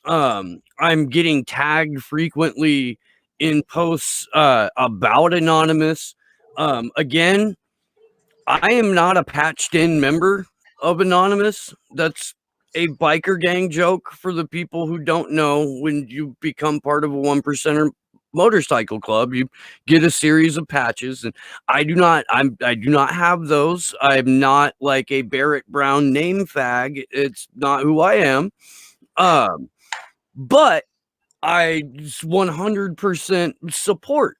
I'm getting tagged frequently in posts about Anonymous. Again, I am not a patched in member of Anonymous. That's a biker gang joke for the people who don't know. When you become part of a 1%er motorcycle club, you get a series of patches, and I do not have those. I'm not like a Barrett Brown name fag. It's not who I am. But I 100% support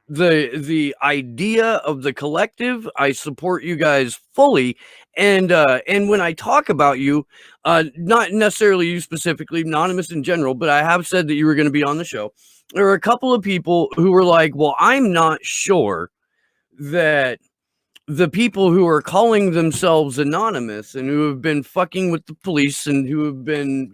the idea of the collective. I support you guys fully, and when I talk about you, not necessarily you specifically, Anonymous in general, but I have said that you were going to be on the show. There are a couple of people who were like, well, I'm not sure that the people who are calling themselves anonymous and who have been fucking with the police and who have been,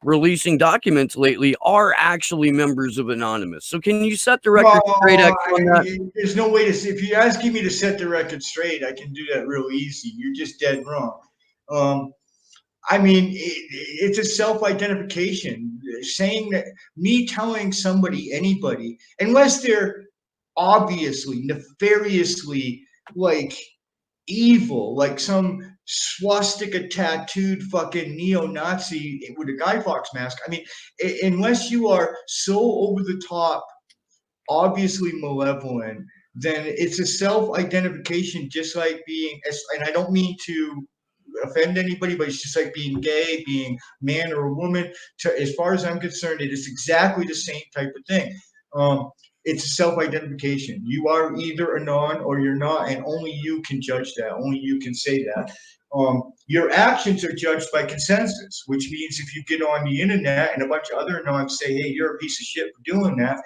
releasing documents lately are actually members of Anonymous. So can you set the record straight on that? There's no way to see. If you're asking me to set the record straight, I can do that real easy. You're just dead wrong. I mean, it's a self-identification. Saying that, me telling somebody, anybody, unless they're obviously, nefariously, like evil, like some swastika tattooed fucking neo-Nazi with a Guy Fawkes mask. I mean, unless you are so over the top, obviously malevolent, then it's a self-identification, just like being, and I don't mean to offend anybody, but it's just like being gay, being man or a woman. As far as I'm concerned, it is exactly the same type of thing. It's a self-identification. You are either anon or you're not, and only you can judge that. Only you can say that. Your actions are judged by consensus, which means if you get on the internet and a bunch of other anons say, hey, you're a piece of shit for doing that,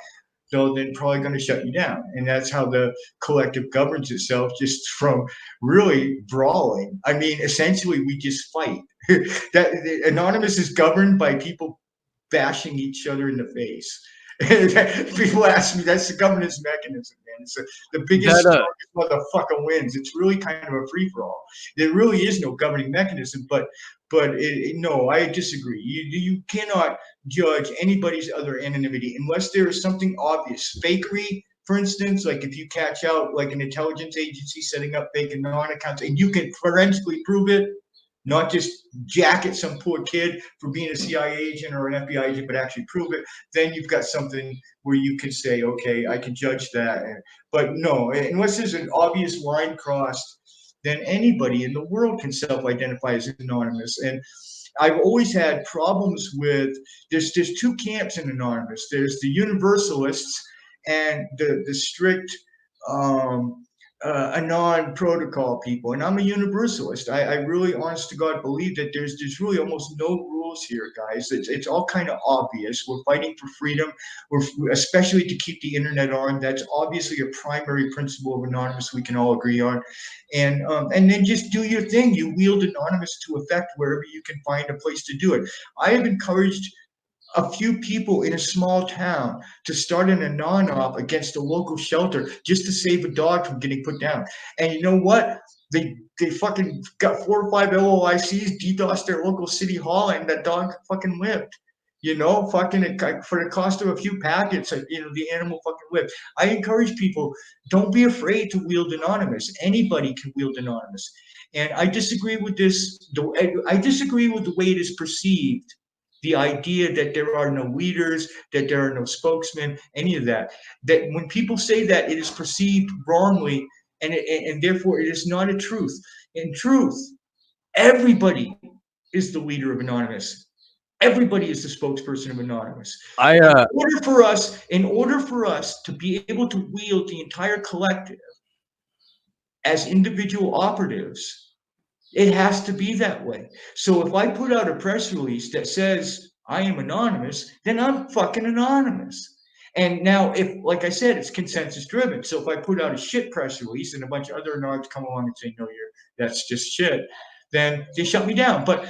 so they're probably going to shut you down. And that's how the collective governs itself, just from really brawling. I mean, essentially, we just fight. That Anonymous is governed by people bashing each other in the face. People ask me, that's the governance mechanism, man. It's the biggest, strongest motherfucker wins. It's really kind of a free-for-all. There really is no governing mechanism, but no, I disagree. You cannot judge anybody's other anonymity unless there is something obvious. Fakery, for instance, like if you catch out like an intelligence agency setting up fake anon accounts and you can forensically prove it, not just jacket some poor kid for being a CIA agent or an FBI agent, but actually prove it, then you've got something where you can say, okay, I can judge that. But no, unless there's an obvious line crossed, then anybody in the world can self-identify as anonymous. And I've always had problems with, there's two camps in Anonymous. There's the Universalists and the strict Anon protocol people, and I'm a universalist. I really, honest to God, believe that there's really almost no rules here, guys. It's all kind of obvious. We're fighting for freedom, especially to keep the internet on. That's obviously a primary principle of Anonymous we can all agree on. And then just do your thing. You wield Anonymous to effect wherever you can find a place to do it. I have encouraged a few people in a small town to start an Anon op against a local shelter just to save a dog from getting put down. And you know what? They fucking got 4 or 5 LOICs, DDoSed their local city hall, and that dog fucking lived. You know, fucking for the cost of a few packets, you know, the animal fucking lived. I encourage people, don't be afraid to wield Anonymous. Anybody can wield Anonymous. And I disagree with this. I disagree with the way it is perceived. The idea that there are no leaders, that there are no spokesmen, any of that. That when people say that, it is perceived wrongly, and therefore it is not a truth. In truth, everybody is the leader of Anonymous. Everybody is the spokesperson of Anonymous. In order for us to be able to wield the entire collective as individual operatives, it has to be that way. So if I put out a press release that says I am anonymous, then I'm fucking anonymous. And now, if, like I said, it's consensus driven. So if I put out a shit press release and a bunch of other anonymous come along and say, no, that's just shit, then they shut me down. But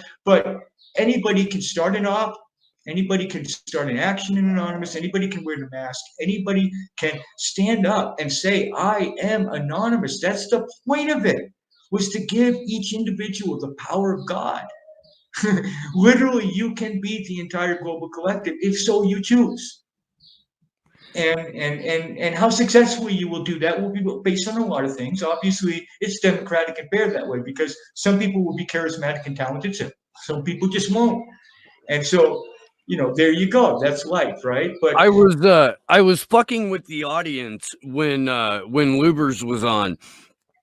anybody can start an op. Anybody can start an action in Anonymous. Anybody can wear the mask. Anybody can stand up and say, I am anonymous. That's the point of it, was to give each individual the power of God. Literally, you can beat the entire global collective if so you choose. And how successfully you will do that will be based on a lot of things. Obviously, it's democratic and fair that way, because some people will be charismatic and talented, some people just won't. And so, you know, there you go. That's life, right? But I was fucking with the audience when Lubers was on.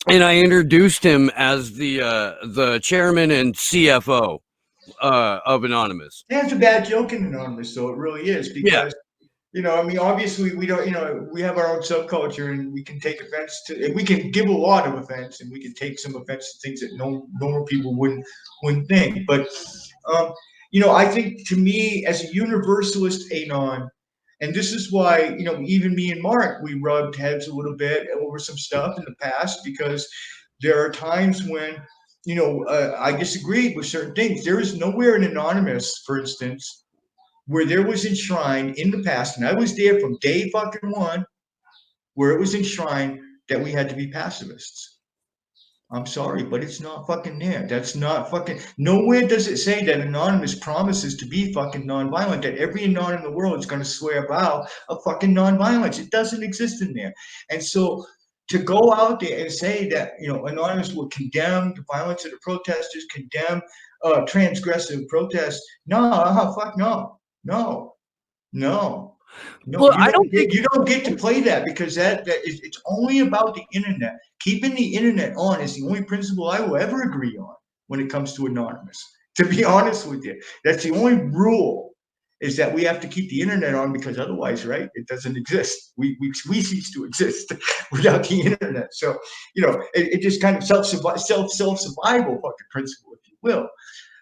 And I introduced him as the chairman and CFO of Anonymous. That's a bad joke in Anonymous, though. It really is, because, you know, I mean, obviously we don't, you know, we have our own subculture, and we can take offense to, we can give a lot of offense, and we can take some offense to things that normal people wouldn't think. But, you know, I think, to me, as a Universalist Eitan, and this is why, you know, even me and Mark, we rubbed heads a little bit over some stuff in the past, because there are times when, you know, I disagreed with certain things. There is nowhere in Anonymous, for instance, where there was enshrined in the past, and I was there from day fucking one, where it was enshrined that we had to be pacifists. I'm sorry, but it's not fucking there. That's not fucking, nowhere does it say that Anonymous promises to be fucking nonviolent, that every Anon in the world is going to swear a vow of fucking nonviolence. It doesn't exist in there. And so to go out there and say that, you know, Anonymous will condemn the violence of the protesters, condemn transgressive protests, fuck no. Well, You don't get to play that, because it's only about the internet. Keeping the internet on is the only principle I will ever agree on when it comes to Anonymous. To be honest with you, that's the only rule, is that we have to keep the internet on, because otherwise, right, it doesn't exist. We cease to exist without the internet. So, you know, it just kind of self-survival fucking principle, if you will.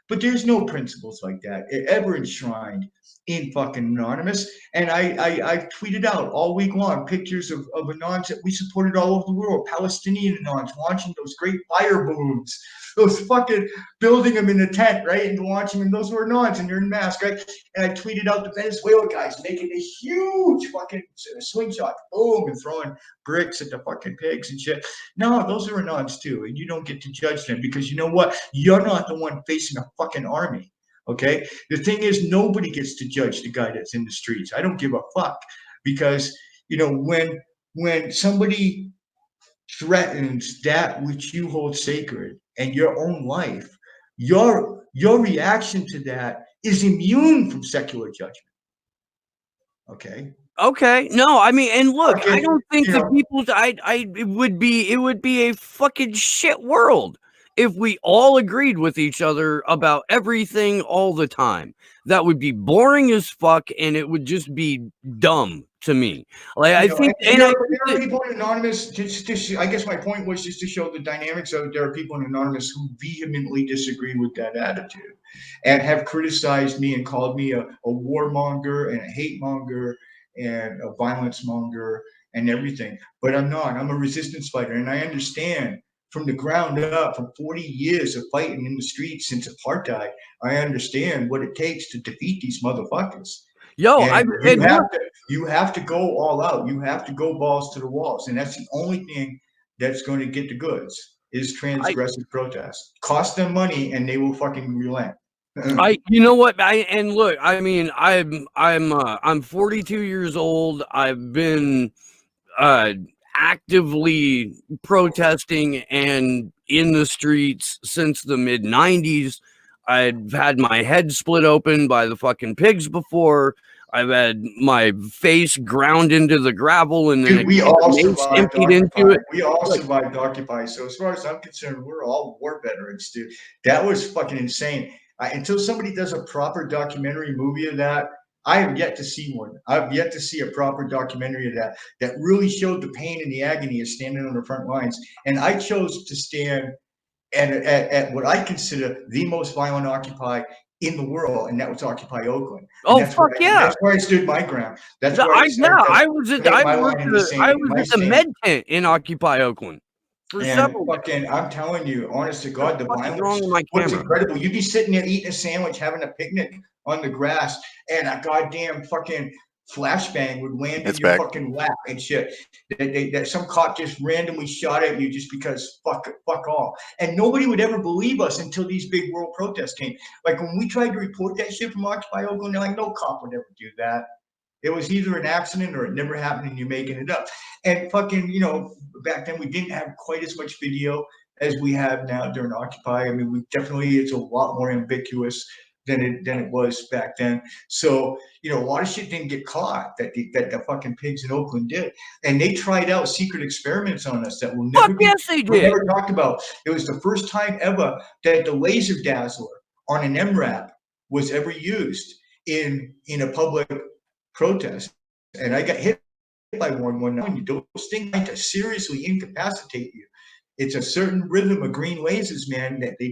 But there's no principles like that ever enshrined in fucking Anonymous. And I tweeted out all week long pictures of Anons that we supported all over the world, Palestinian Anons launching those great fire balloons, those fucking building them in a tent, right, and launching them. Those were Anons, and they're in masks, right? And I tweeted out the Venezuela guys making a huge fucking slingshot, boom, and throwing bricks at the fucking pigs and shit. No, those are Anons too, and you don't get to judge them, because you know what? You're not the one facing a fucking army. Okay, the thing is, nobody gets to judge the guy that's in the streets. I don't give a fuck, because, you know, when somebody threatens that which you hold sacred and your own life, your reaction to that is immune from secular judgment. Okay. No, I mean, and look, Okay, I don't think you the know, people, it would be a fucking shit world if we all agreed with each other about everything all the time. That would be boring as fuck, and it would just be dumb to me. Like, I You know, think, and and there, I are, think there are that, people in Anonymous. I guess my point was just to show the dynamics of there are people in Anonymous who vehemently disagree with that attitude, and have criticized me and called me a warmonger and a hate monger and a violence monger and everything. But I'm not. I'm a resistance fighter, and I understand from the ground up, from 40 years of fighting in the streets since apartheid, I understand what it takes to defeat these motherfuckers. yo, And and look, you have to go all out. You have to go balls to the walls, and that's the only thing that's going to get the goods is transgressive protest. Cost them money, and they will fucking relent. you know what, and look, I mean, I'm 42 years old. I've been actively protesting and in the streets since the mid 90s. I've had my head split open by the fucking pigs before. I've had my face ground into the gravel and then Dude, we all mace survived emptied into Occupy. it. We all Like, survived Occupy. So as far as I'm concerned, we're all war veterans, dude. That was fucking insane. Until somebody does a proper documentary movie of that, I have yet to see one. I've yet to see a proper documentary of that really showed the pain and the agony of standing on the front lines. And I chose to stand at what I consider the most violent Occupy in the world, and that was Occupy Oakland. And oh fuck yeah! that's where I stood my ground. That's where I was at my line in the sand. I was at the med tent in Occupy Oakland for And several. fucking, I'm telling you, honest to God, the What's wrong violence with my was camera? incredible. You'd be sitting there eating a sandwich, having a picnic on the grass, and a goddamn fucking flashbang would land in your fucking lap and shit. That some cop just randomly shot at you just because fuck off. And nobody would ever believe us until these big world protests came. Like when we tried to report that shit from Occupy Oakland, they're like, no cop would ever do that. It was either an accident or it never happened and you're making it up. And fucking, you know, back then we didn't have quite as much video as we have now during Occupy. I mean, we definitely, it's a lot more ambiguous than it was back then. So, you know, a lot of shit didn't get caught that the fucking pigs in Oakland did. And they tried out secret experiments on us that will never be never talked about. It was the first time ever that the laser dazzler on an MRAP was ever used in a public protest. And I got hit by one night. Those things like to seriously incapacitate you. It's a certain rhythm of green lasers, man, that they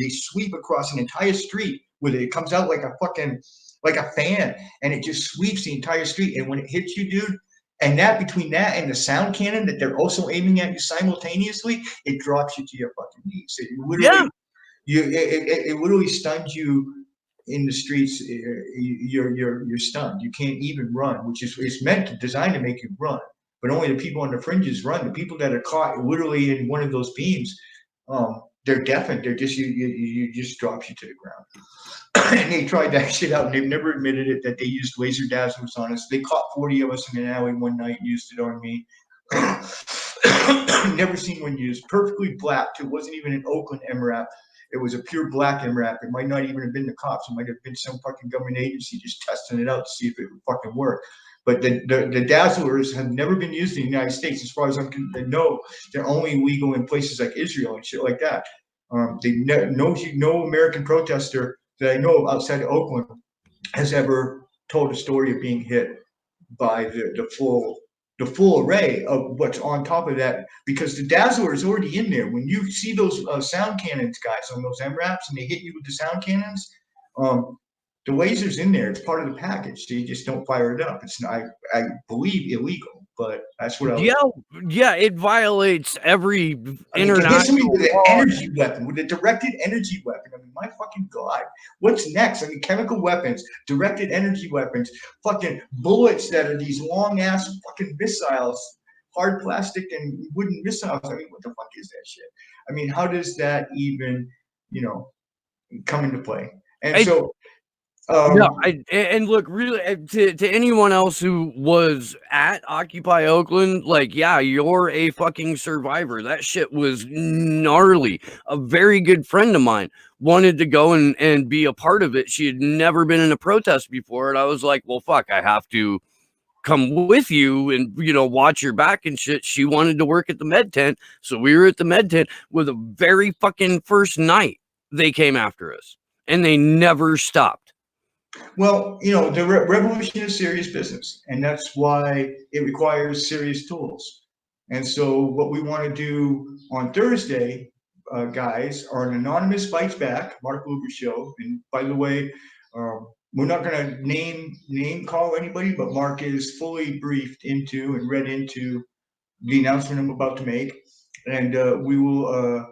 sweep across an entire street with it. It comes out like a fan, and it just sweeps the entire street. And when it hits you, dude, and that between that and the sound cannon that they're also aiming at you simultaneously, it drops you to your fucking knees. It literally, it literally stuns you in the streets. You're stunned. You can't even run, which is it's meant to design to make you run. But only the people on the fringes run. The people that are caught literally in one of those beams, they're deafened. They're just you just drops you to the ground. And they tried that shit out, and they've never admitted it that they used laser dazzlers on us. They caught 40 of us in an alley one night and used it on me. Never seen one used. Perfectly black too. It wasn't even an Oakland MRAP. It was a pure black MRAP. It might not even have been the cops. It might have been some fucking government agency just testing it out to see if it would fucking work. But the dazzlers have never been used in the United States, as far as I know. They're only legal in places like Israel and shit like that. No American protester that I know of outside of Oakland has ever told a story of being hit by the full array of what's on top of that, because the dazzler is already in there. When you see those sound cannons, guys, on those MRAPs, and they hit you with the sound cannons, the laser's in there. It's part of the package. So you just don't fire it up. It's not, I believe, illegal, but that's what I was. Yeah, it violates every international with an energy weapon, with a directed energy weapon. I mean, my fucking God, what's next? I mean, chemical weapons, directed energy weapons, fucking bullets that are these long ass fucking missiles, hard plastic and wooden missiles. I mean, what the fuck is that shit? I mean, how does that even, come into play? And so. And look, really, to anyone else who was at Occupy Oakland, like, yeah, you're a fucking survivor. That shit was gnarly. A very good friend of mine wanted to go and be a part of it. She had never been in a protest before, and I was like, well, fuck, I have to come with you and, watch your back and shit. She wanted to work at the med tent, so we were at the med tent. With the very fucking first night, they came after us, and they never stopped. Well, you know, the revolution is serious business, and that's why it requires serious tools. And so, what we want to do on Thursday, guys, are an Anonymous Bites Back, Mark Luger show. And by the way, we're not going to name call anybody, but Mark is fully briefed into and read into the announcement I'm about to make, and we will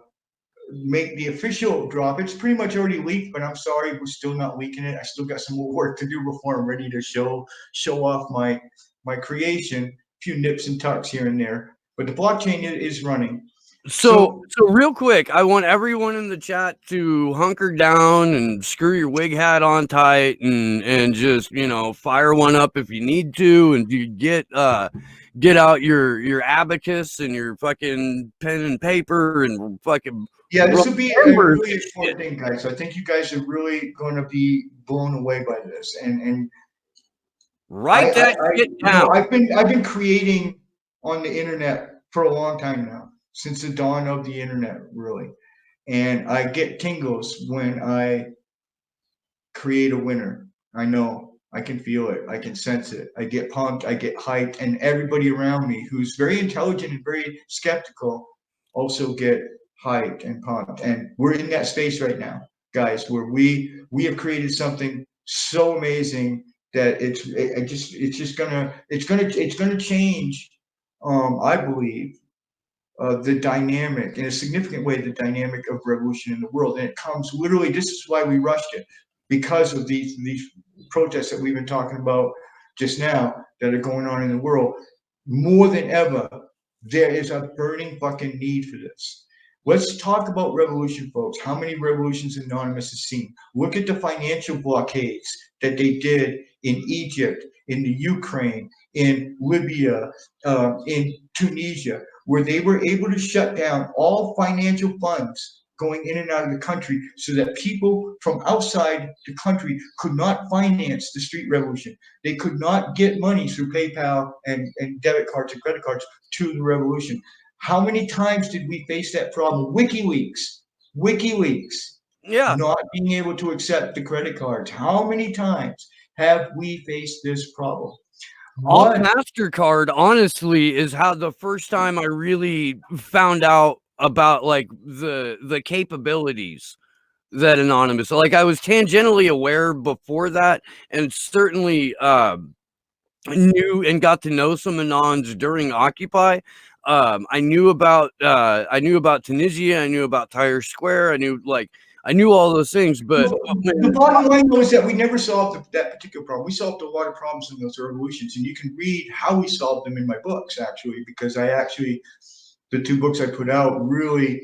make the official drop. It's pretty much already leaked, but I'm sorry, we're still not leaking it. I still got some more work to do before I'm ready to show off my creation. A few nips and tucks here and there, but the blockchain is running. So real quick, I want everyone in the chat to hunker down and screw your wig hat on tight and just, you know, fire one up if you need to, and you get out your abacus and your fucking pen and paper and fucking this will be a really important thing, guys. I think you guys are really going to be blown away by this, and write that shit down. You know, I've been creating on the internet for a long time now, since the dawn of the internet, really. And I get tingles when I create a winner. I know, I can feel it, I can sense it. I get pumped, I get hyped, and everybody around me who's very intelligent and very skeptical also get hyped and pumped. And we're in that space right now, guys, where we have created something so amazing that it's gonna change, I believe, the dynamic, in a significant way, the dynamic of revolution in the world. And it comes literally, this is why we rushed it, because of these protests that we've been talking about just now that are going on in the world. More than ever, there is a burning fucking need for this. Let's talk about revolution, folks. How many revolutions Anonymous has seen? Look at the financial blockades that they did in Egypt, in the Ukraine, in Libya, in Tunisia, where they were able to shut down all financial funds going in and out of the country so that people from outside the country could not finance the street revolution. They could not get money through PayPal and debit cards and credit cards to the revolution. How many times did we face that problem? WikiLeaks, yeah, not being able to accept the credit cards. How many times have we faced this problem? All MasterCard, honestly, is how the first time I really found out about like the capabilities that Anonymous, like I was tangentially aware before that, and certainly knew and got to know some Anons during Occupy. I knew about Tunisia, I knew about Tahrir Square, I knew all those things, but the bottom line was that we never solved that particular problem. We solved a lot of problems in those revolutions, and you can read how we solved them in my books, actually, because the two books I put out really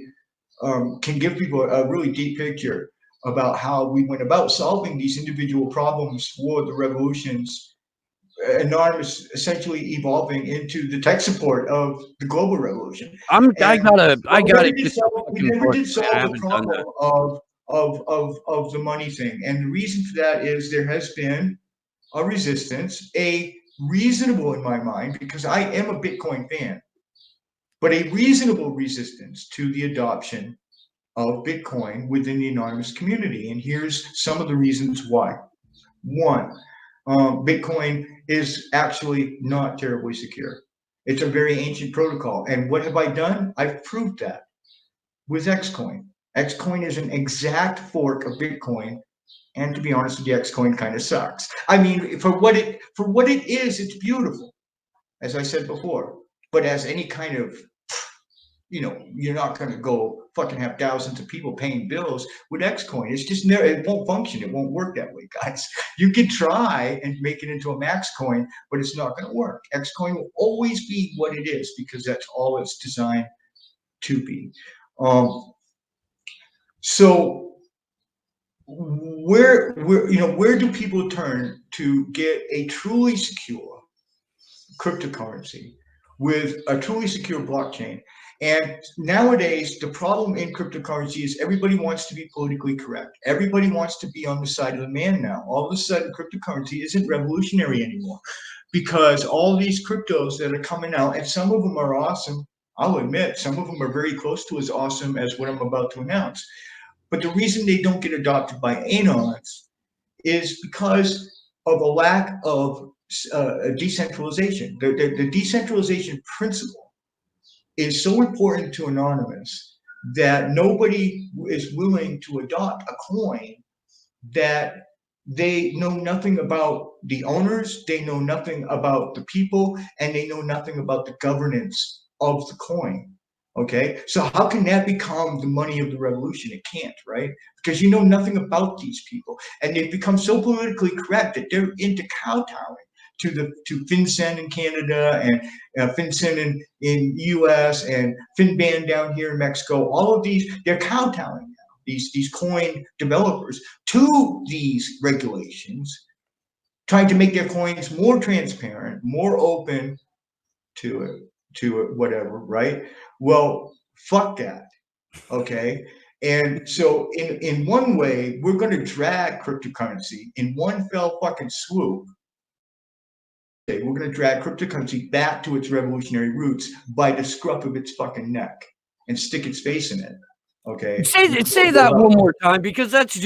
can give people a really deep picture about how we went about solving these individual problems for the revolutions. Anonymous essentially evolving into the tech support of the global revolution. I gotta. We never did solve the problem of the money thing, and the reason for that is there has been a resistance, a reasonable, in my mind, because I am a Bitcoin fan, but a reasonable resistance to the adoption of Bitcoin within the Anonymous community. And here's some of the reasons why. One, Bitcoin is actually not terribly secure. It's a very ancient protocol. And what have I done? I've proved that with XCoin. XCoin is an exact fork of Bitcoin. And to be honest with you, XCoin kind of sucks. I mean, for what it is, it's beautiful, as I said before. But as any kind of, you know, you're not going to go fucking have thousands of people paying bills with XCoin. It's just never, it won't function. It won't work that way, guys. You can try and make it into a max coin, but it's not going to work. XCoin will always be what it is because that's all it's designed to be. So where do people turn to get a truly secure cryptocurrency with a truly secure blockchain? And nowadays, the problem in cryptocurrency is everybody wants to be politically correct. Everybody wants to be on the side of the man now. All of a sudden, cryptocurrency isn't revolutionary anymore because all these cryptos that are coming out, and some of them are awesome, I'll admit, some of them are very close to as awesome as what I'm about to announce. But the reason they don't get adopted by anons is because of a lack of decentralization. The decentralization principle is so important to Anonymous that nobody is willing to adopt a coin that they know nothing about the owners, they know nothing about the people, and they know nothing about the governance of the coin. Okay, so how can that become the money of the revolution? It can't, right? Because you know nothing about these people, and they've become so politically correct that they're into kowtowing to FinCEN in Canada and FinCEN in US and FinBan down here in Mexico. All of these, they're kowtowing now. These coin developers to these regulations, trying to make their coins more transparent, more open to it, whatever, right? Well, fuck that, okay? And so in one way, we're going to drag cryptocurrency in one fell fucking swoop. We're going to drag cryptocurrency back to its revolutionary roots by the scruff of its fucking neck and stick its face in it. Okay. Say that one more time, because that's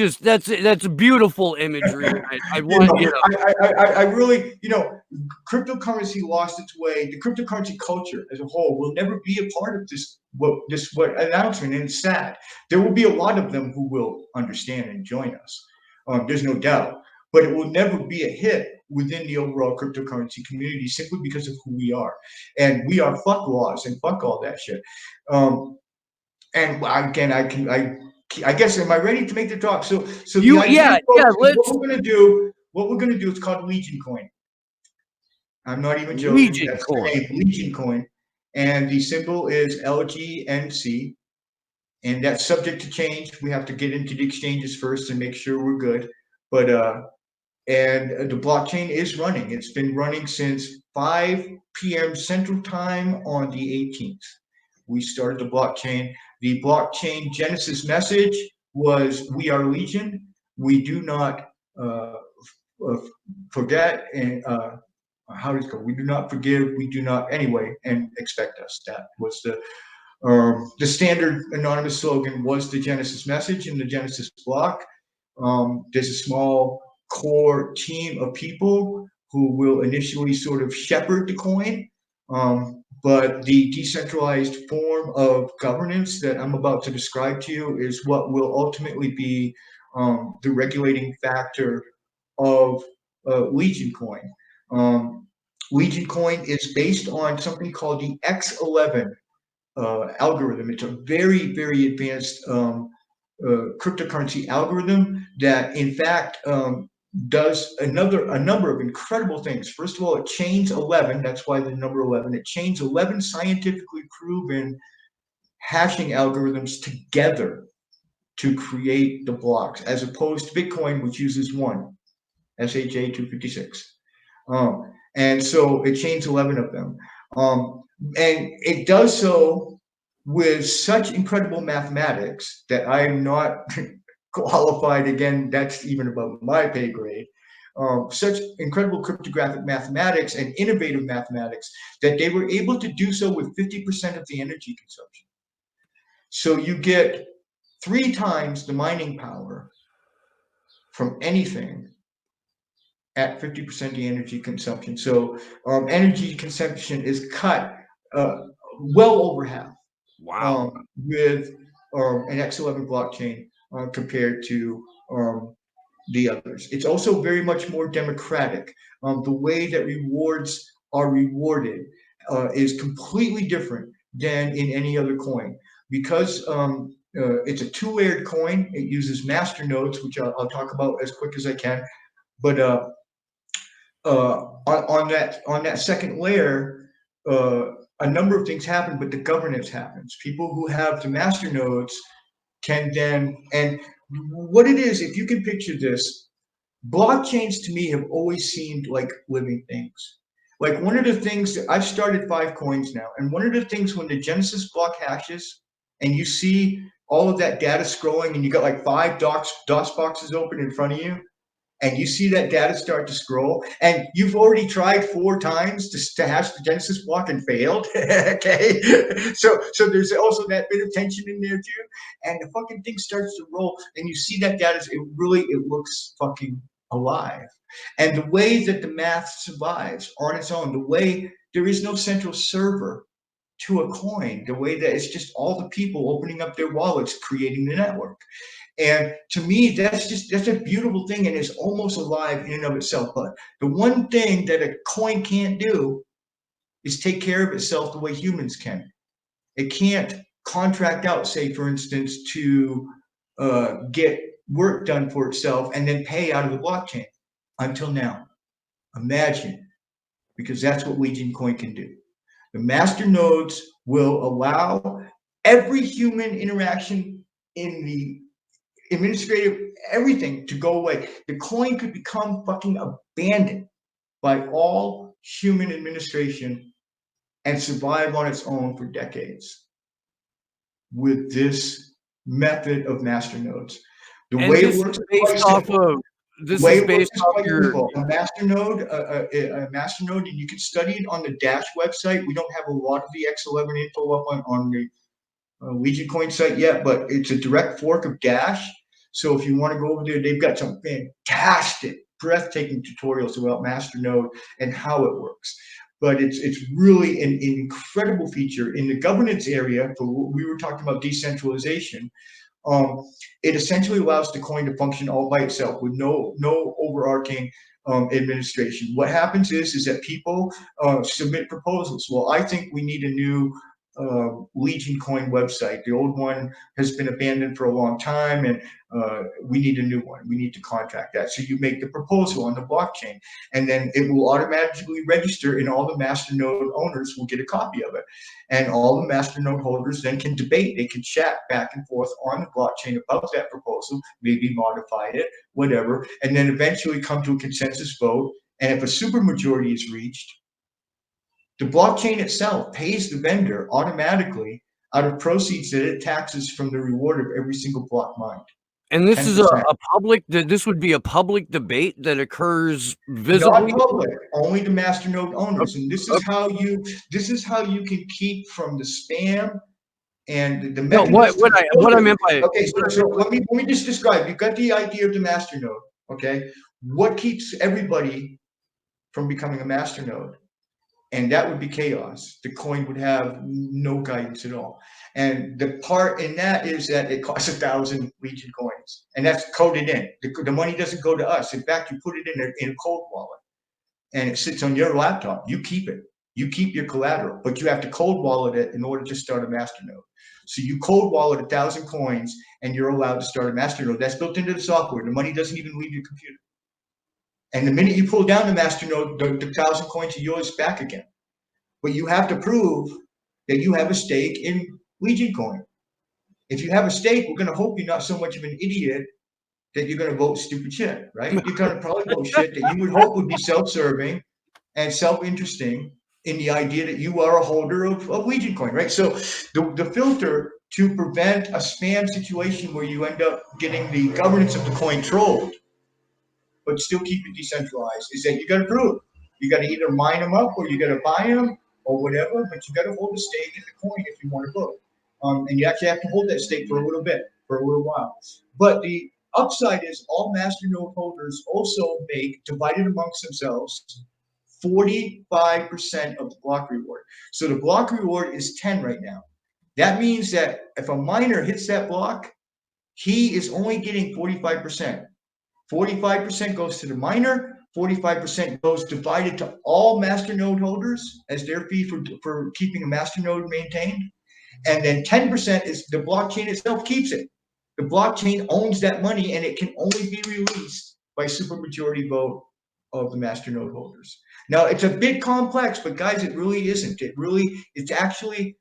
beautiful imagery. I want I really, cryptocurrency lost its way. The cryptocurrency culture as a whole will never be a part of this announcement, and it's sad. There will be a lot of them who will understand and join us. There's no doubt, but it will never be a hit within the overall cryptocurrency community simply because of who we are, and we are fuck laws and fuck all that shit. And again, I guess, am I ready to make the talk? So the idea, folks, what we're gonna do is called Legion+Coin. I'm not even joking. That's the name, Legion+Coin, and the symbol is LGNC, and that's subject to change. We have to get into the exchanges first and make sure we're good. But and the blockchain is running. It's been running since 5 p.m. Central Time on the 18th. We started the blockchain. The blockchain genesis message was, "We are Legion. We do not forget, and how does it go? We do not forgive. We do not anyway, and expect us." That was the standard anonymous slogan. Was the genesis message in the genesis block. There's a small core team of people who will initially sort of shepherd the coin. But the decentralized form of governance that I'm about to describe to you is what will ultimately be the regulating factor of Legion+Coin. Legion+Coin is based on something called the X11 algorithm. It's a very, very advanced cryptocurrency algorithm that, in fact, does a number of incredible things. First of all, it chains 11. That's why the number 11. It chains 11 scientifically proven hashing algorithms together to create the blocks, as opposed to Bitcoin, which uses one, SHA-256. And so it chains 11 of them. And it does so with such incredible mathematics that I am not qualified. Again, that's even above my pay grade. Such incredible cryptographic mathematics and innovative mathematics that they were able to do so with 50% of the energy consumption. So you get 3 times the mining power from anything at 50% of the energy consumption. So energy consumption is cut well over half. Wow. With an X11 blockchain compared to the others. It's also very much more democratic. The way that rewards are rewarded is completely different than in any other coin. Because it's a 2-layered coin, it uses master nodes, which I'll talk about as quick as I can. But on that second layer, a number of things happen, but the governance happens. People who have the master nodes can then, and what it is, if you can picture this, blockchains to me have always seemed like living things. Like, one of the things that I've started 5 coins now, and one of the things when the Genesis block hashes and you see all of that data scrolling and you got like 5 DOS boxes open in front of you, and you see that data start to scroll, and you've already tried 4 times to hash the Genesis block and failed. Okay, so there's also that bit of tension in there too, and the fucking thing starts to roll, and you see that data. It looks fucking alive. And the way that the math survives on its own, the way there is no central server to a coin, the way that it's just all the people opening up their wallets, creating the network. And to me, that's a beautiful thing, and it's almost alive in and of itself. But the one thing that a coin can't do is take care of itself the way humans can. It can't contract out, say, for instance, to get work done for itself and then pay out of the blockchain until now. Imagine, because that's what Legion+Coin can do. The master nodes will allow every human interaction in the administrative, everything to go away. The coin could become fucking abandoned by all human administration and survive on its own for decades with this method of master nodes. The way it works is based off of this is based off your a master node, and you can study it on the Dash website. We don't have a lot of the X11 info up on the Legion+Coin site yet, but it's a direct fork of Dash. So if you want to go over there, they've got some fantastic, breathtaking tutorials about Masternode and how it works. But it's really an incredible feature in the governance area. For what we were talking about decentralization, it essentially allows the coin to function all by itself with no overarching administration. What happens is that people submit proposals. Well, I think we need a new Legion+Coin website. The old one has been abandoned for a long time, and we need a new one. We need to contract that. So you make the proposal on the blockchain, and then it will automatically register, and all the masternode owners will get a copy of it. And all the masternode holders then can debate. They can chat back and forth on the blockchain about that proposal, maybe modify it, whatever, and then eventually come to a consensus vote. And if a supermajority is reached, the blockchain itself pays the vendor automatically out of proceeds that it taxes from the reward of every single block mined. And this 10%. Is a public, this would be a public debate that occurs visibly? Not public, only the masternode owners. And this is how you can keep from the spam and the no, what I meant by okay, so let me just describe. You've got the idea of the masternode, okay? What keeps everybody from becoming a masternode? And that would be chaos. The coin would have no guidance at all. And the part in that is that it costs 1,000 Legion coins, and that's coded in. The money doesn't go to us. In fact, you put it in a cold wallet, and it sits on your laptop. You keep it. You keep your collateral, but you have to cold wallet it in order to start a masternode. So you cold wallet 1,000 coins, and you're allowed to start a masternode. That's built into the software. The money doesn't even leave your computer. And the minute you pull down the masternode, the 1,000 coins are yours back again. But you have to prove that you have a stake in Legion+Coin. If you have a stake, we're going to hope you're not so much of an idiot that you're going to vote stupid shit, right? You're going to probably vote shit that you would hope would be self-serving and self-interesting in the idea that you are a holder of Legion+Coin, right? So the filter to prevent a spam situation where you end up getting the governance of the coin trolled, but still keep it decentralized, is that you got to prove. You got to either mine them up or you got to buy them or whatever, but you got to hold a stake in the coin if you want to vote. And you actually have to hold that stake for a little bit, for a little while. But the upside is all masternode holders also make, divided amongst themselves, 45% of the block reward. So the block reward is 10 right now. That means that if a miner hits that block, he is only getting 45%. 45% goes to the miner, 45% goes divided to all masternode holders as their fee for keeping a masternode maintained. And then 10% is the blockchain itself keeps it. The blockchain owns that money, and it can only be released by supermajority vote of the masternode holders. Now, it's a bit complex, but guys, it really isn't. It's actually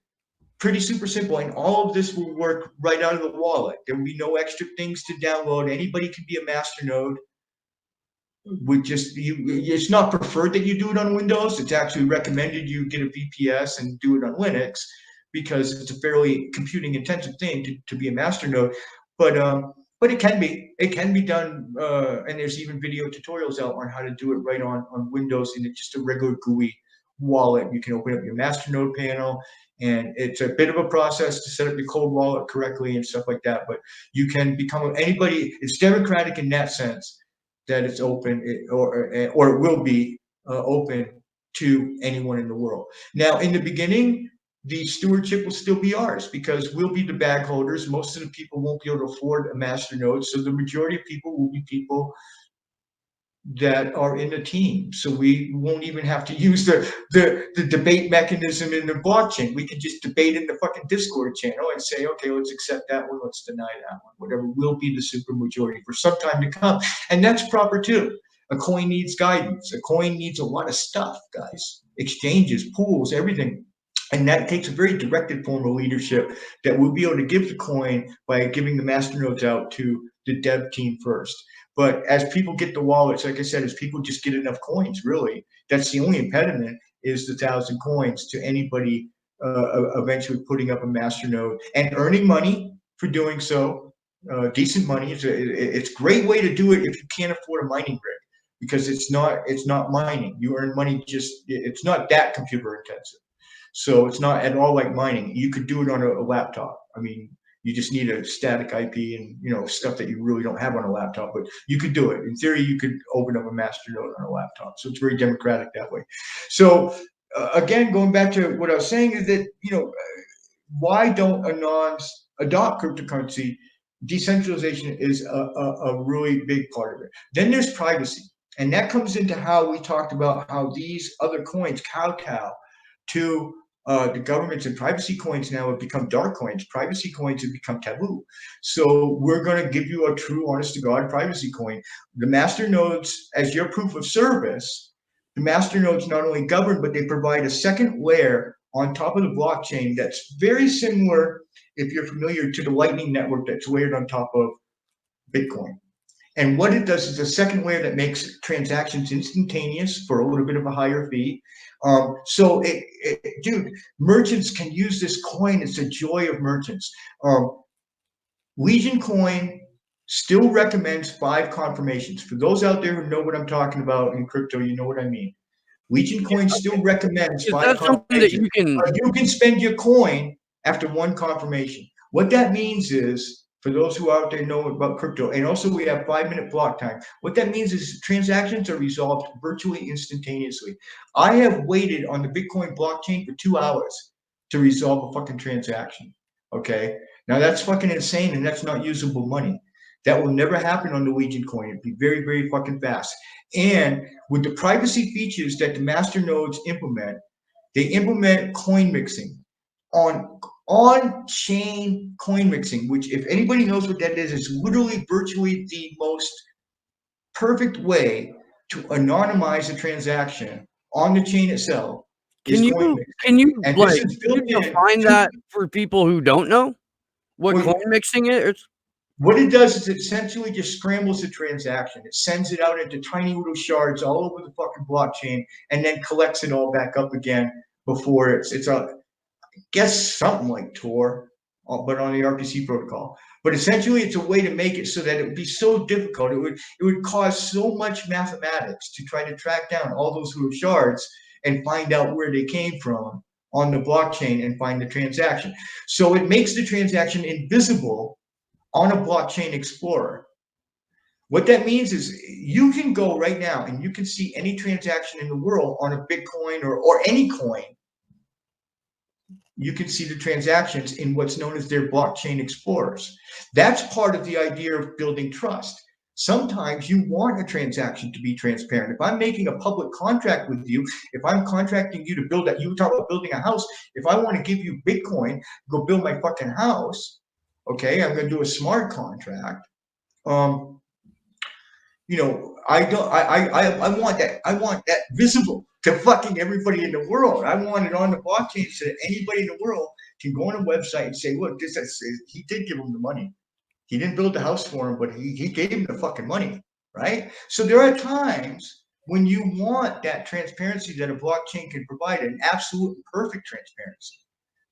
pretty super simple, and all of this will work right out of the wallet. There will be no extra things to download. Anybody can be a masternode. It's not preferred that you do it on Windows. It's actually recommended you get a VPS and do it on Linux because it's a fairly computing intensive thing to be a masternode. But it can be done, and there's even video tutorials out on how to do it right on Windows in just a regular GUI wallet. You can open up your masternode panel, and it's a bit of a process to set up your cold wallet correctly and stuff like that. But you can become anybody. It's democratic in that sense, that it's open or it will be open to anyone in the world. Now, in the beginning, the stewardship will still be ours because we'll be the bag holders. Most of the people won't be able to afford a masternode. So the majority of people will be people that are in the team. So we won't even have to use the debate mechanism in the blockchain. We can just debate in the fucking Discord channel and say, okay, let's accept that one, let's deny that one. Whatever will be the super majority for some time to come. And that's proper too. A coin needs guidance. A coin needs a lot of stuff, guys. Exchanges, pools, everything. And that takes a very directed form of leadership that we'll be able to give the coin by giving the masternodes out to the dev team first. But as people get the wallets, like I said, as people just get enough coins, really, that's the only impediment is the 1,000 coins to anybody eventually putting up a masternode and earning money for doing so, decent money. It's a great way to do it if you can't afford a mining rig because it's not mining. You earn money it's not that computer intensive. So it's not at all like mining. You could do it on a laptop. I mean, you just need a static IP and stuff that you really don't have on a laptop, but you could do it. In theory, you could open up a masternode on a laptop. So it's very democratic that way. So again, going back to what I was saying is that why don't Anons adopt cryptocurrency? Decentralization is a really big part of it. Then there's privacy, and that comes into how we talked about how these other coins kowtow to the governments, and privacy coins now have become dark coins. Privacy coins have become taboo. So we're going to give you a true, honest to God privacy coin. The master nodes, as your proof of service, the master nodes not only govern, but they provide a second layer on top of the blockchain that's very similar, if you're familiar, to the Lightning Network that's layered on top of Bitcoin. And what it does is a second layer that makes transactions instantaneous for a little bit of a higher fee. So, dude, merchants can use this coin. It's a joy of merchants. Legion+Coin still recommends 5 confirmations. For those out there who know what I'm talking about in crypto, you know what I mean. Legion+Coin still recommends 5 confirmations. You can spend your coin after 1 confirmation. What that means is, for those who out there know about crypto, and also we have 5-minute block time. What that means is transactions are resolved virtually instantaneously. I have waited on the Bitcoin blockchain for 2 hours to resolve a fucking transaction. Okay, now that's fucking insane, and that's not usable money. That will never happen on the Legion+Coin. It'd be very, very fucking fast. And with the privacy features that the master nodes implement, they implement coin mixing on-chain coin mixing, which if anybody knows what that is literally virtually the most perfect way to anonymize a transaction on the chain itself. Can you define that for people who don't know what coin mixing is? What it does is it essentially just scrambles the transaction. It sends it out into tiny little shards all over the fucking blockchain and then collects it all back up again before it's guess something like Tor, but on the RPC protocol. But essentially, it's a way to make it so that it would be so difficult. It would cause so much mathematics to try to track down all those little shards and find out where they came from on the blockchain and find the transaction. So it makes the transaction invisible on a blockchain explorer. What that means is you can go right now and you can see any transaction in the world on a Bitcoin or any coin. You can see the transactions in what's known as their blockchain explorers. That's part of the idea of building trust. Sometimes you want a transaction to be transparent. If I'm making a public contract with you, if I'm contracting you to build that, you talk about building a house. If I want to give you Bitcoin, go build my fucking house. Okay, I'm going to do a smart contract. I want that visible to fucking everybody in the world. I want it on the blockchain so that anybody in the world can go on a website and say, look, he did give him the money. He didn't build the house for him, but he gave him the fucking money, right? So there are times when you want that transparency that a blockchain can provide, an absolute and perfect transparency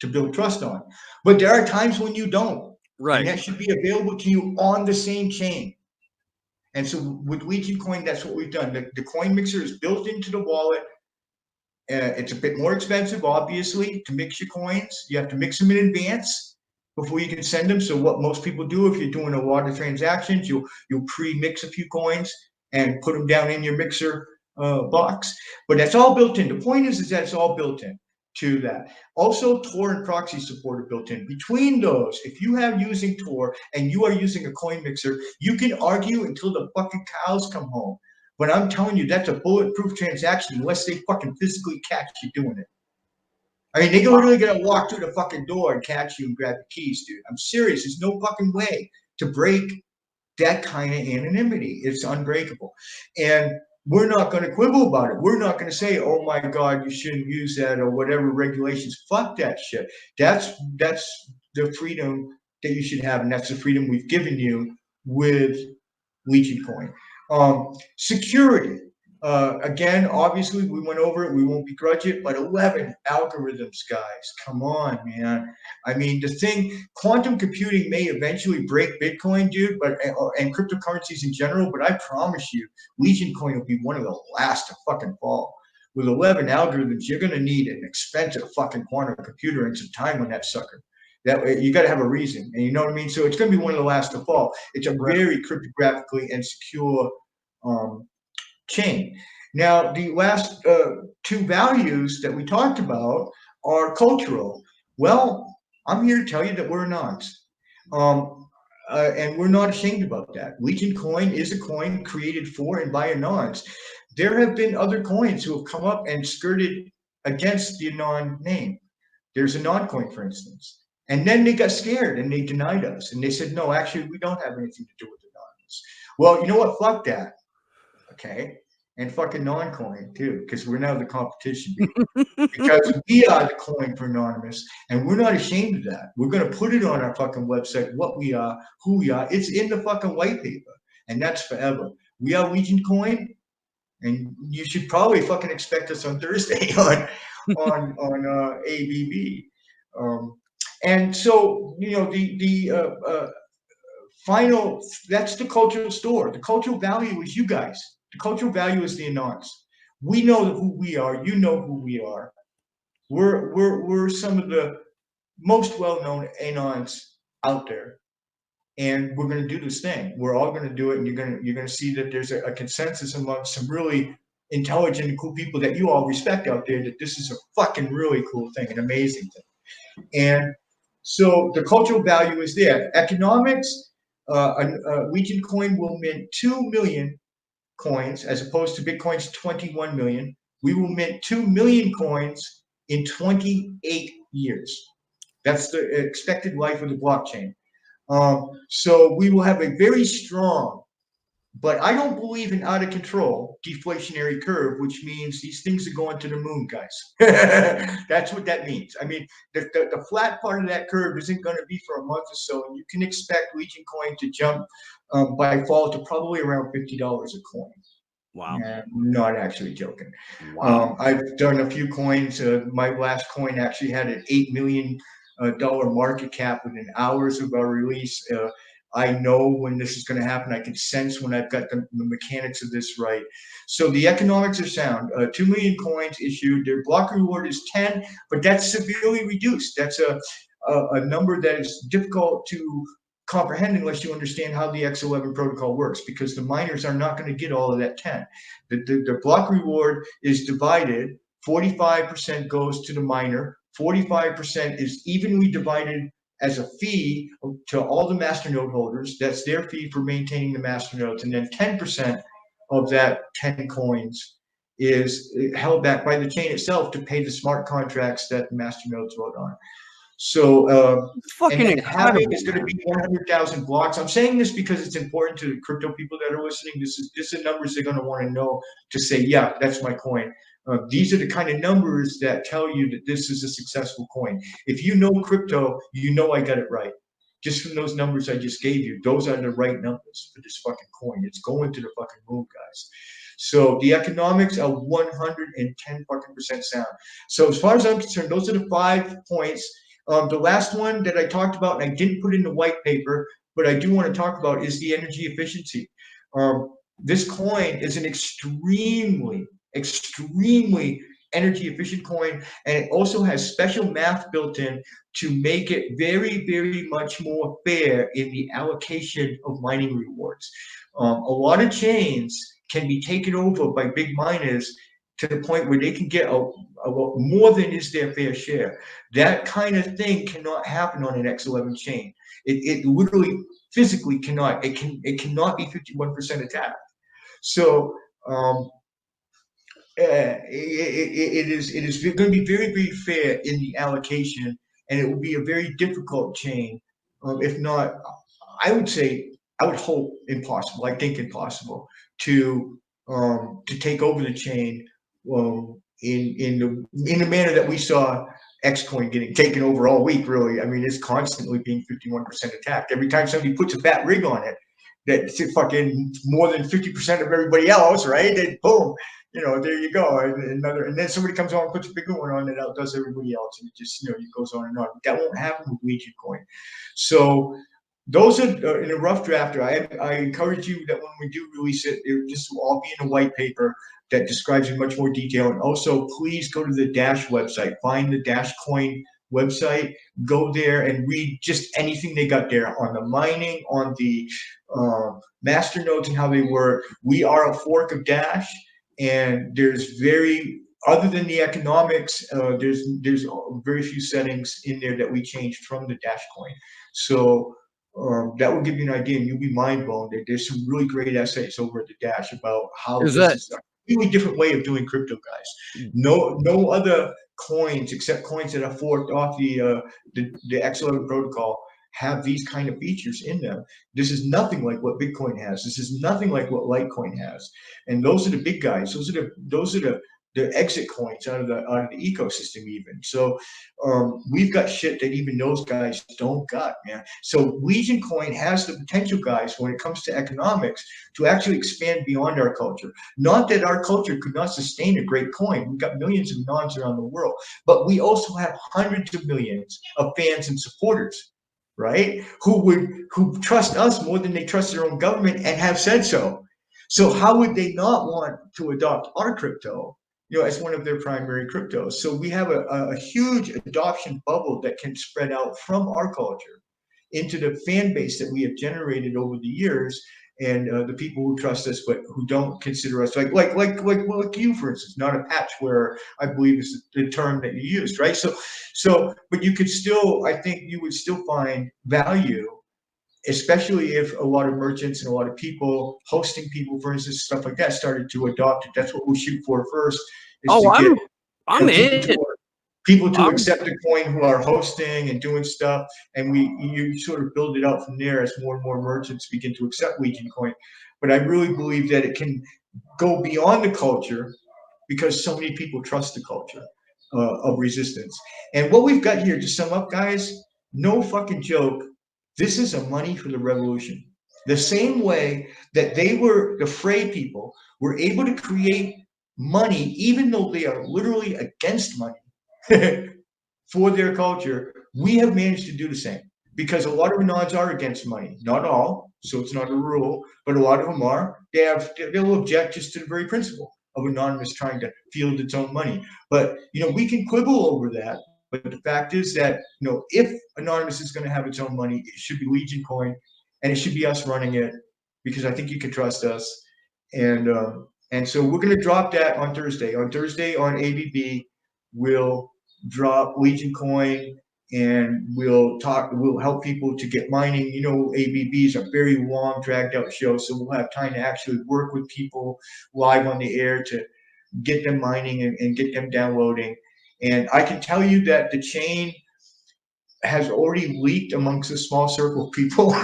to build trust on. But there are times when you don't. Right. And that should be available to you on the same chain. And so with Legion+Coin, that's what we've done. The coin mixer is built into the wallet. It's a bit more expensive, obviously, to mix your coins. You have to mix them in advance before you can send them. So what most people do, if you're doing a lot of transactions, you'll pre-mix a few coins and put them down in your mixer box. But that's all built in. The point is that it's all built in to that. Also, Tor and proxy support are built in. Between those, if you have using Tor and you are using a coin mixer, you can argue until the fucking cows come home. But I'm telling you, that's a bulletproof transaction unless they fucking physically catch you doing it. I mean, they can literally get to walk through the fucking door and catch you and grab the keys, dude. I'm serious. There's no fucking way to break that kind of anonymity. It's unbreakable. And we're not going to quibble about it. We're not going to say, oh my God, you shouldn't use that or whatever regulations. Fuck that shit. That's the freedom that you should have. And that's the freedom we've given you with Legion+Coin. Security. Again, obviously, we went over it. We won't begrudge it, but 11 algorithms, guys. Come on, man. I mean, the thing, quantum computing may eventually break Bitcoin, dude, and cryptocurrencies in general, but I promise you, Legion+Coin will be one of the last to fucking fall. With 11 algorithms, you're going to need an expensive fucking quantum computer and some time on that sucker. That you got to have a reason, and you know what I mean? So it's going to be one of the last to fall. It's a very cryptographically and secure chain. Now, the last two values that we talked about are cultural. Well, I'm here to tell you that we're not. And we're not ashamed about that. Legion+Coin is a coin created for and by Anons. There have been other coins who have come up and skirted against the Anon name. There's a non-coin, for instance. And then they got scared and they denied us. And they said, no, actually, we don't have anything to do with Anonymous. Well, you know what? Fuck that. Okay, and fucking non-coin too, because we're now the competition. Because we are the coin for Anonymous, and we're not ashamed of that. We're gonna put it on our fucking website, what we are, who we are. It's in the fucking white paper, and that's forever. We are Legion+Coin, and you should probably fucking expect us on Thursday on ABB. And so, you know, the final, that's the cultural store. The cultural value is you guys. The cultural value is the Anons. We know who we are. You know who we are. We're some of the most well-known Anons out there, and we're going to do this thing. We're all going to do it, and you're going to see that there's a consensus among some really intelligent and cool people that you all respect out there that this is a fucking really cool thing, an amazing thing. And so the cultural value is there. Economics, Legion+Coin will mint 2 million coins as opposed to Bitcoin's 21 million. We will mint 2 million coins in 28 years. That's the expected life of the blockchain. So we will have a very strong, but I don't believe in out of control deflationary curve, which means these things are going to the moon, guys. That's what that means. I mean, the flat part of that curve isn't going to be for a month or so, and you can expect Legion+Coin to jump by fall to probably around $50 a coin. Wow. I'm not actually joking. Wow. I've done a few coins. My last coin actually had an $8 million market cap within hours of our release. I know when this is going to happen. I can sense when I've got the mechanics of this right. So the economics are sound. 2 million coins issued. Their block reward is 10, but that's severely reduced. That's a number that is difficult to comprehend unless you understand how the X11 protocol works, because the miners are not going to get all of that 10. The block reward is divided. 45% goes to the miner. 45% is evenly divided as a fee to all the masternode holders. That's their fee for maintaining the masternodes. And then 10% of that 10 coins is held back by the chain itself to pay the smart contracts that the masternodes vote on. So, fucking and incredible. it's going to be 100,000 blocks. I'm saying this because it's important to the crypto people that are listening. This are numbers they're going to want to know to say, yeah, that's my coin. These are the kind of numbers that tell you that this is a successful coin. If you know crypto, you know I got it right. Just from those numbers I just gave you, those are the right numbers for this fucking coin. It's going to the fucking moon, guys. So the economics are 110% sound. So as far as I'm concerned, those are the 5 points. The last one that I talked about, and I didn't put in the white paper, but I do want to talk about, is the energy efficiency. This coin is an extremely energy efficient coin, and it also has special math built in to make it very, very much more fair in the allocation of mining rewards. A lot of chains can be taken over by big miners to the point where they can get more than is their fair share. That kind of thing cannot happen on an X11 chain. It literally physically cannot. It cannot be 51% attacked. So it is going to be very, very fair in the allocation, and it will be a very difficult chain, if not, I would say, I would hope impossible. I think impossible to take over the chain in the manner that we saw XCoin getting taken over all week. Really, I mean, it's constantly being 51% attacked. Every time somebody puts a fat rig on it, that's fucking more than 50% of everybody else, right? And boom, there you go. And then somebody comes on and puts a bigger one on and outdoes everybody else, and it just it goes on and on. That won't happen with Legion Coin. So those are in a rough draft. I encourage you that when we do release it, this will all be in a white paper that describes in much more detail. And also, please go to the Dash website, find the Dash+Coin website, go there and read just anything they got there on the mining, on the master nodes and how they work. We are a fork of Dash, and there's other than the economics, there's very few settings in there that we changed from the Dash coin. So that will give you an idea, and you'll be mind blown. There's some really great essays over at the Dash about how this is a really different way of doing crypto, guys. No other coins except coins that are forked off the X11 protocol have these kind of features in them. This is nothing like what Bitcoin has. This is nothing like what Litecoin has. And those are the big guys. Those are the exit coins out of the ecosystem even. So we've got shit that even those guys don't got, man. So Legion Coin has the potential, guys, when it comes to economics, to actually expand beyond our culture. Not that our culture could not sustain a great coin. We've got millions of nons around the world, but we also have hundreds of millions of fans and supporters, right? Who trust us more than they trust their own government and have said so. So how would they not want to adopt our crypto, as one of their primary cryptos? So we have a huge adoption bubble that can spread out from our culture into the fan base that we have generated over the years, and the people who trust us but who don't consider us like you, for instance, not a patch wearer, I believe is the term that you used, right? So but you could still, I think you would still find value, especially if a lot of merchants and a lot of people, hosting people, for instance, stuff like that, started to adopt it. That's what we shoot for first. I'm in. People to accept the coin who are hosting and doing stuff, and you sort of build it out from there as more and more merchants begin to accept Legion Coin. But I really believe that it can go beyond the culture because so many people trust the culture of resistance. And what we've got here, to sum up, guys, no fucking joke, this is a money for the revolution. The same way that the Fray people were able to create money, even though they are literally against money for their culture, we have managed to do the same. Because a lot of nods are against money. Not all, so it's not a rule, but a lot of them are. They'll object just to the very principle of Anonymous trying to field its own money. But we can quibble over that. But the fact is that if Anonymous is going to have its own money, it should be Legion Coin, and it should be us running it, because I think you can trust us. And so we're going to drop that on Thursday. On Thursday on ABB, we'll drop Legion Coin, and we'll help people to get mining. ABB is a very long, dragged out show, so we'll have time to actually work with people live on the air to get them mining and get them downloading. And I can tell you that the chain has already leaked amongst a small circle of people.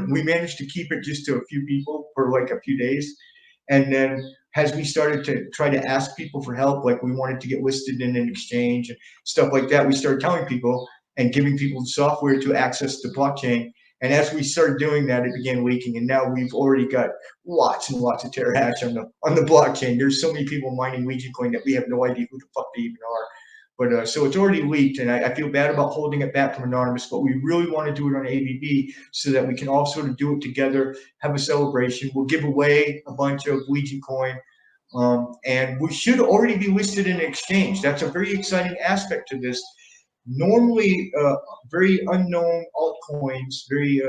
We managed to keep it just to a few people for like a few days. And then as we started to try to ask people for help, like we wanted to get listed in an exchange and stuff like that, we started telling people and giving people the software to access the blockchain. And as we started doing that, it began leaking. And now we've already got lots and lots of terahash on the blockchain. There's so many people mining Legion Coin that we have no idea who the fuck they even are. But so it's already leaked, and I feel bad about holding it back from Anonymous, but we really want to do it on ABB so that we can all sort of do it together, have a celebration. We'll give away a bunch of Legion Coin, and we should already be listed in an exchange. That's a very exciting aspect to this. normally very unknown altcoins, very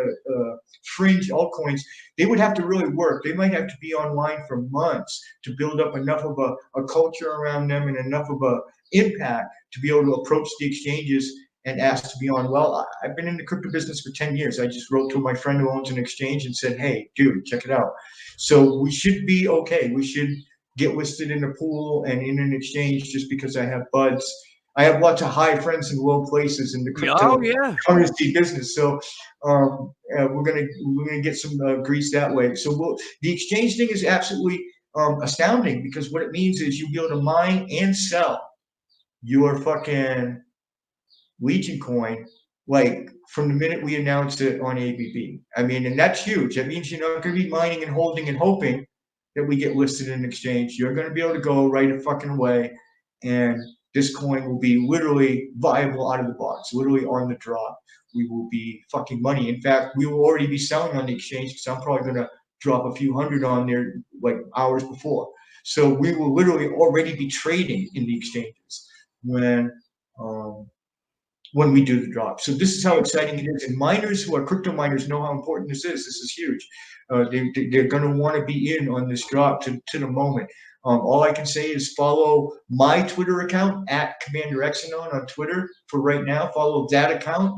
fringe altcoins, they would have to really work. They might have to be online for months to build up enough of a culture around them and enough of a impact to be able to approach the exchanges and ask to be on. Well, I've been in the crypto business for 10 years. I just wrote to my friend who owns an exchange and said, hey, dude, check it out. So we should be okay. We should get listed in a pool and in an exchange just because I have buds. I have lots of high friends in low places in the cryptocurrency business. So we're gonna get some grease that way. So the exchange thing is absolutely astounding, because what it means is you'll be able to mine and sell your fucking Legion coin, like from the minute we announced it on ABB. I mean, and that's huge. That means you're not going to be mining and holding and hoping that we get listed in an exchange. You're going to be able to go right a fucking away, and this coin will be literally viable out of the box, literally on the drop. We will be fucking money. In fact, we will already be selling on the exchange, because I'm probably going to drop a few hundred on there like hours before. So we will literally already be trading in the exchanges when we do the drop. So this is how exciting it is. And miners who are crypto miners know how important this is. This is huge. They're going to want to be in on this drop to the moment. All I can say is follow my Twitter account at CommanderXAnon on Twitter for right now. Follow that account.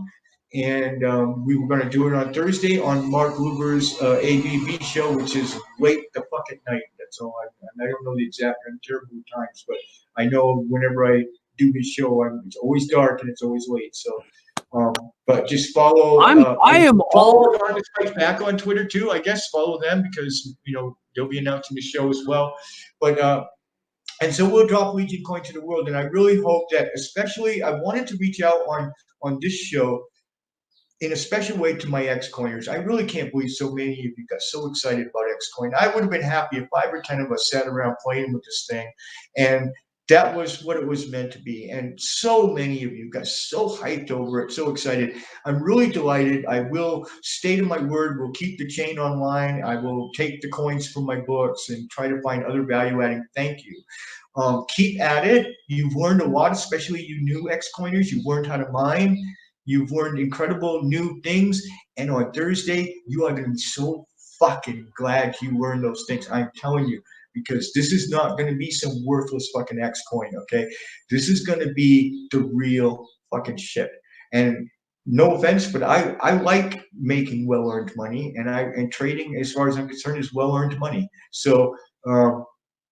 And we were going to do it on Thursday on Mark Luber's ABB show, which is late the fucking night. That's all I don't know the exact, I'm terrible with times, but I know whenever I do this show, it's always dark and it's always late. So, but just follow. I am all Anonymous+Bites+Back on Twitter too. I guess follow them, because they'll be announcing the show as well. But and so we'll drop Legion coin to the world, and I really hope that, especially, I wanted to reach out on this show in a special way to my XCoiners. I really can't believe so many of you got so excited about XCoin. I would have been happy if 5 or 10 of us sat around playing with this thing, and that was what it was meant to be. And so many of you got so hyped over it, so excited. I'm really delighted. I will stay to my word. We'll keep the chain online. I will take the coins from my books and try to find other value adding. Thank you. Keep at it. You've learned a lot, especially you new XCoiners. You've learned how to mine. You've learned incredible new things. And on Thursday, you are going to be so fucking glad you learned those things. I'm telling you, because this is not going to be some worthless fucking XCoin, okay? This is going to be the real fucking shit. And no offense, but I like making well-earned money, and trading, as far as I'm concerned, is well-earned money. So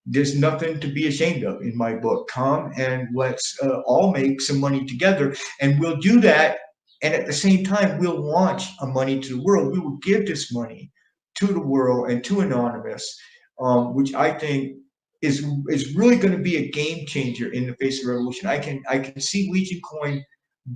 there's nothing to be ashamed of in my book. Come and let's all make some money together, and we'll do that. And at the same time, we'll launch a money to the world. We will give this money to the world and to Anonymous, which I think is really going to be a game changer in the face of revolution. I can see Legion coin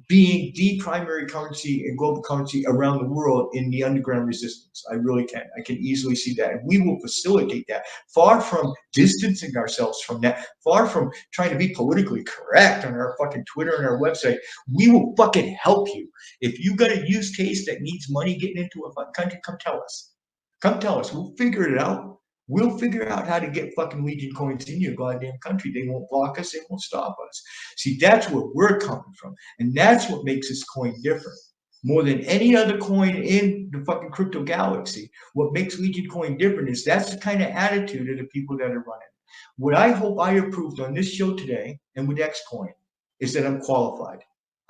being the primary currency and global currency around the world in the underground resistance. I really can. I can easily see that. And we will facilitate that. Far from distancing ourselves from that, far from trying to be politically correct on our fucking Twitter and our website, we will fucking help you. If you got a use case that needs money getting into a fucking country, come tell us. Come tell us. We'll figure it out. We'll figure out how to get fucking Legion coins in your goddamn country. They won't block us. They won't stop us. See, that's where we're coming from. And that's what makes this coin different. More than any other coin in the fucking crypto galaxy, what makes Legion coin different is that's the kind of attitude of the people that are running. What I hope I approved on this show today and with XCoin is that I'm qualified.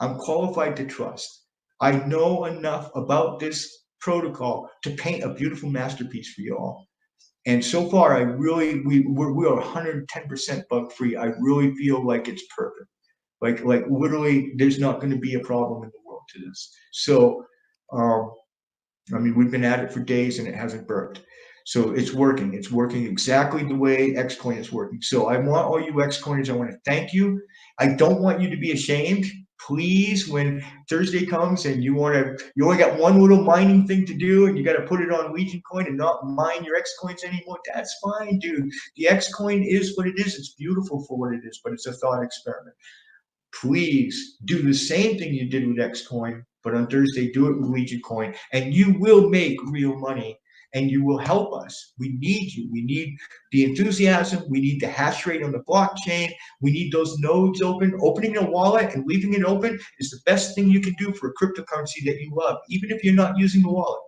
I'm qualified to trust. I know enough about this protocol to paint a beautiful masterpiece for you all. And so far, I really, we are 110% bug free. I really feel like it's perfect. Like literally, there's not going to be a problem in the world to this. So, I mean, we've been at it for days and it hasn't burped. So it's working. It's working exactly the way XCoin is working. So I want all you XCoiners, I want to thank you. I don't want you to be ashamed. Please, when Thursday comes and you only got one little mining thing to do and you got to put it on Legion coin and not mine your XCoins anymore, that's fine, dude. The XCoin is what it is. It's beautiful for what it is, but it's a thought experiment. Please do the same thing you did with XCoin, but on Thursday, do it with Legion coin, and you will make real money. and you will help us. We need you. We need the enthusiasm. We need the hash rate on the blockchain. We need those nodes open. Opening a wallet and leaving it open is the best thing you can do for a cryptocurrency that you love, even if you're not using the wallet.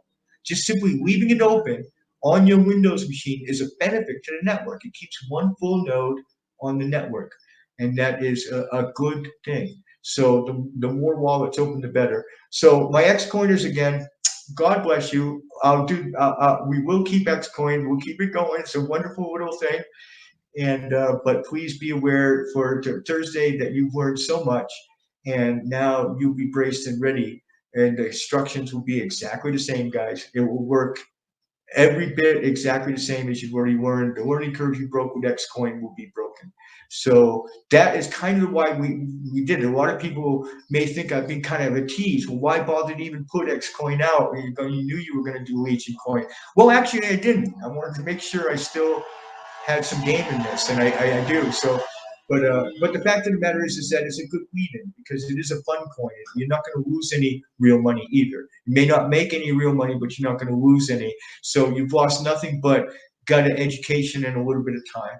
Just simply leaving it open on your Windows machine is a benefit to the network. It keeps one full node on the network, and that is a good thing. So the more wallets open, the better. So my XCoiners, again, God bless you. We will keep XCoin. We'll keep it going. It's a wonderful little thing. And but please be aware for Thursday that you've learned so much, and now you'll be braced and ready. And the instructions will be exactly the same, guys. It will work every bit exactly the same as you've already learned. The learning curve you broke with XCoin will be broken. So that is kind of why we did it. A lot of people may think I've been kind of a tease. Well, why bother to even put XCoin out? You knew you were going to do Legion coin. Well, actually, I didn't. I wanted to make sure I still had some game in this, and I do. So, but the fact of the matter is that it's a good lead-in because it is a fun coin. You're not going to lose any real money either. You may not make any real money, but you're not going to lose any. So you've lost nothing but got an education and a little bit of time.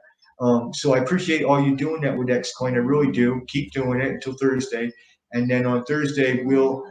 So I appreciate all you doing that with XCoin. I really do. Keep doing it until Thursday, and then on Thursday we'll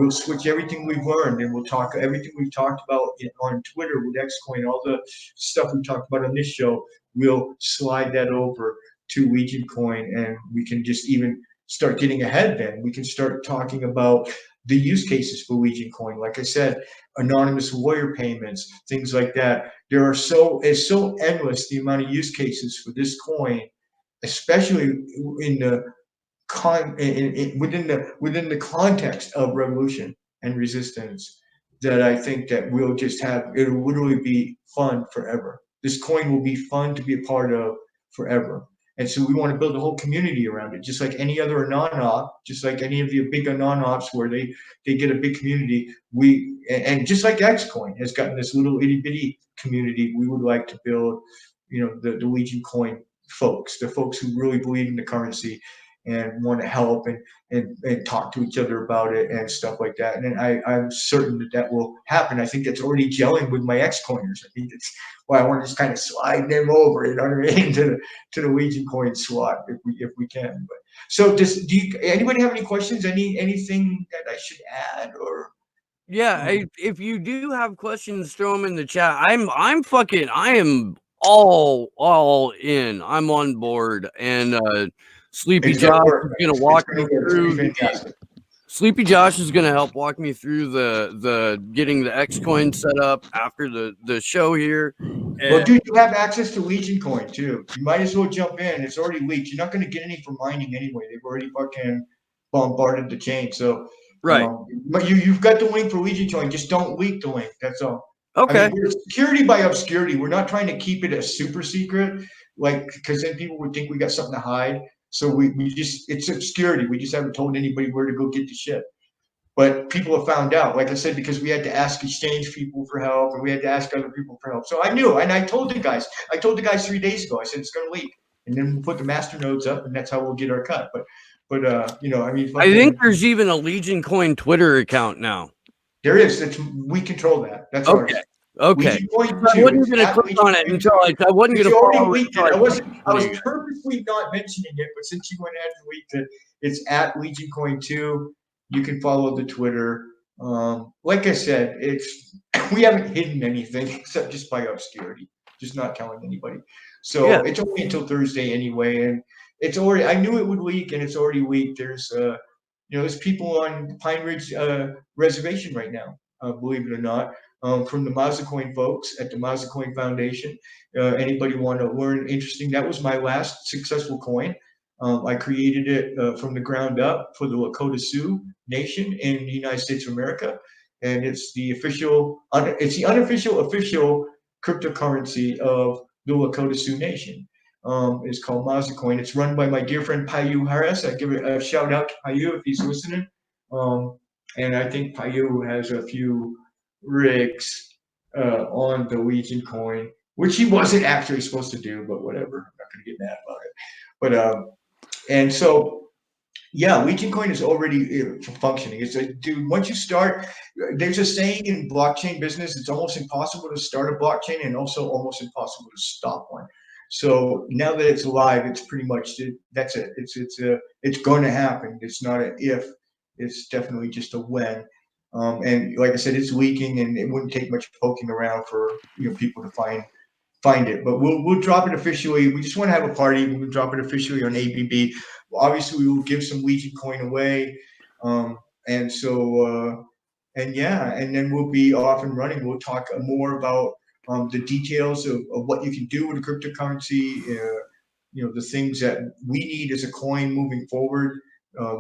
switch everything we've learned, and we'll talk everything we've talked about on Twitter with XCoin, all the stuff we talked about on this show. We'll slide that over to Legion Coin, and we can just even start getting ahead. Then we can start talking about the use cases for Legion Coin. Like I said, anonymous lawyer payments, things like that. It's so endless the amount of use cases for this coin, especially in the within the context of revolution and resistance, that I think that we'll just have, it'll literally be fun forever. This coin will be fun to be a part of forever. And so we want to build a whole community around it, just like any other anon-op, just like any of the big anon-ops where they get a big community. And just like XCoin has gotten this little itty bitty community, we would like to build, the Legion coin folks, the folks who really believe in the currency and want to help and talk to each other about it and stuff like that. And I'm certain that will happen. I think that's already gelling with my XCoiners. I think that's why I want to just kind of slide them over, you know what I mean, to the Legion coin slot if we can. But so anybody have any questions? Anything that I should add or? Yeah, if you do have questions, throw them in the chat. I am all in. I'm on board, and Sleepy Josh is gonna walk me through. Sleepy Josh is gonna help walk me through the getting the XCoin set up after the show here. Well, dude, you have access to Legion Coin too. You might as well jump in. It's already leaked. You're not going to get any from mining anyway. They've already fucking bombarded the chain. So, right. But you've got the link for Legion Coin. Just don't leak the link. That's all. Okay. I mean, we're security by obscurity. We're not trying to keep it a super secret, because then people would think we got something to hide. So it's obscurity. We just haven't told anybody where to go get the shit. But people have found out, like I said, because we had to ask exchange people for help, and we had to ask other people for help. So I knew, and I told the guys 3 days ago. I said it's going to leak, and then we'll put the master nodes up, and that's how we'll get our cut. But I mean, I think there's even a Legion Coin Twitter account now. There is. We control that. That's okay. Ours. Okay. I wasn't going to click on it until I wasn't going to follow it. I was purposely not mentioning it, but since you went ahead and leaked it, it's at Legion Coin 2. You can follow the Twitter. Like I said, we haven't hidden anything except just by obscurity, just not telling anybody. So yeah. It's only until Thursday anyway, and it's already. I knew it would leak, and it's already leaked. There's there's people on Pine Ridge Reservation right now, believe it or not, from the Mazacoin folks at the Mazacoin Foundation. Anybody want to learn interesting? That was my last successful coin. I created it from the ground up for the Lakota Sioux Nation in the United States of America, and it's the unofficial official cryptocurrency of the Lakota Sioux Nation. It's called Mazacoin. It's run by my dear friend Payu Harris. I give a shout out to Payu if he's listening. And I think Payu has a few rigs on the Legion coin, which he wasn't actually supposed to do, but whatever. I'm not going to get mad about it. But and so Yeah, Legion+Coin is already functioning. It's a dude. Once you start, there's a saying in blockchain business: it's almost impossible to start a blockchain, and also almost impossible to stop one. So now that it's alive, it's pretty much that's it. It's going to happen. It's not an if. It's definitely just a when. And like I said, it's leaking, and it wouldn't take much poking around for people to find it. But we'll drop it officially. We just want to have a party. We'll drop it officially on ABB. Obviously, we will give some Legion+Coin away, and so and yeah, and then we'll be off and running. We'll talk more about the details of what you can do with a cryptocurrency. The things that we need as a coin moving forward.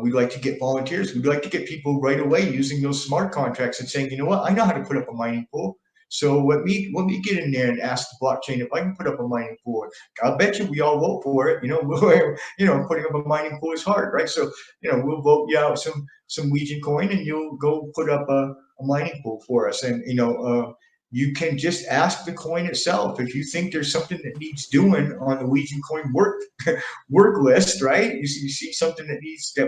We'd like to get volunteers. We'd like to get people right away using those smart contracts and saying, you know what, I know how to put up a mining pool. So let me get in there and ask the blockchain if I can put up a mining pool. I'll bet you we all vote for it. Putting up a mining pool is hard, right? So we'll vote you out some Legion+Coin, and you'll go put up a mining pool for us. And you can just ask the coin itself if you think there's something that needs doing on the Legion+Coin work list, right? You see something that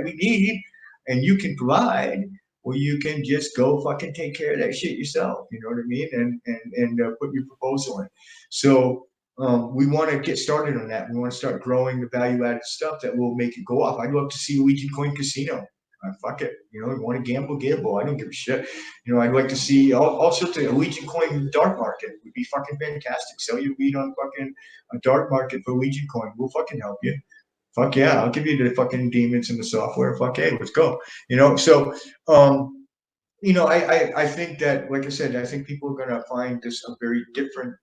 we need, and you can provide. Well, you can just go fucking take care of that shit yourself. You know what I mean? And put your proposal in. So we want to get started on that. We want to start growing the value-added stuff that will make it go off. I'd love to see a Legion+Coin casino. Fuck it. You want to gamble. I don't give a shit. I'd like to see all sorts of Legion+Coin dark market. It would be fucking fantastic. Sell your weed on fucking a dark market for Legion+Coin. We'll fucking help you. Fuck yeah, I'll give you the fucking demons and the software. Fuck hey, let's go. So I think that, like I said, I think people are gonna find this a very different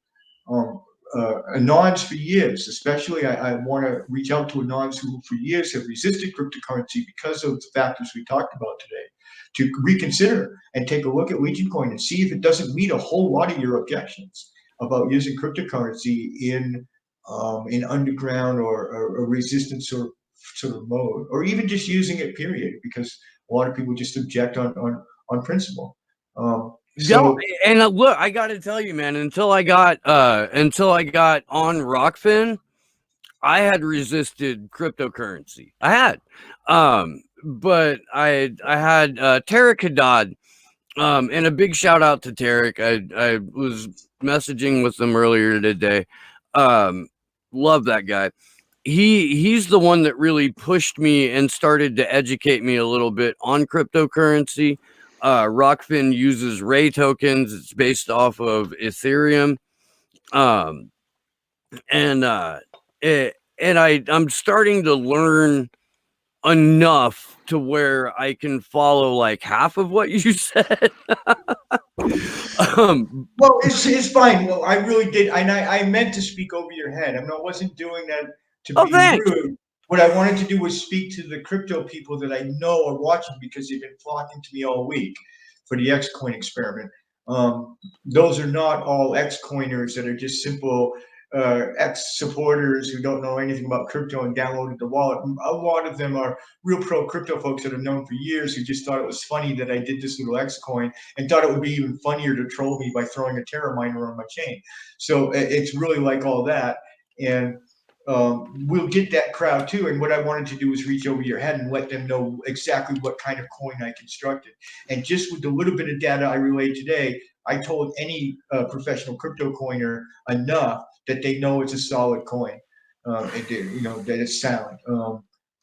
Anons for years. Especially I want to reach out to Anons who for years have resisted cryptocurrency because of the factors we talked about today, to reconsider and take a look at Legion+Coin and see if it doesn't meet a whole lot of your objections about using cryptocurrency in underground or a resistance sort of mode, or even just using it, period, because a lot of people just object on principle. And look, I got to tell you, man, until I got on Rockfin, I had resisted cryptocurrency. I had, but I had Tarek Haddad, and a big shout out to Tarek. I was messaging with him earlier today. Love that guy. He's the one that really pushed me and started to educate me a little bit on cryptocurrency. Rockfin uses RAE tokens. It's based off of Ethereum. I'm starting to learn enough to where I can follow like half of what you said. Well, it's fine. Well, I really did. I meant to speak over your head. I wasn't doing that to be rude. What I wanted to do was speak to the crypto people that I know are watching, because they've been flocking to me all week for the XCoin experiment. Those are not all XCoiners that are just simple X supporters who don't know anything about crypto and downloaded the wallet. A lot of them are real pro crypto folks that I've known for years, who just thought it was funny that I did this little XCoin and thought it would be even funnier to troll me by throwing a Terra miner on my chain. So it's really like all that. And we'll get that crowd too. And what I wanted to do was reach over your head and let them know exactly what kind of coin I constructed. And just with the little bit of data I relayed today, I told any professional crypto coiner enough that they know it's a solid coin, that it's sound.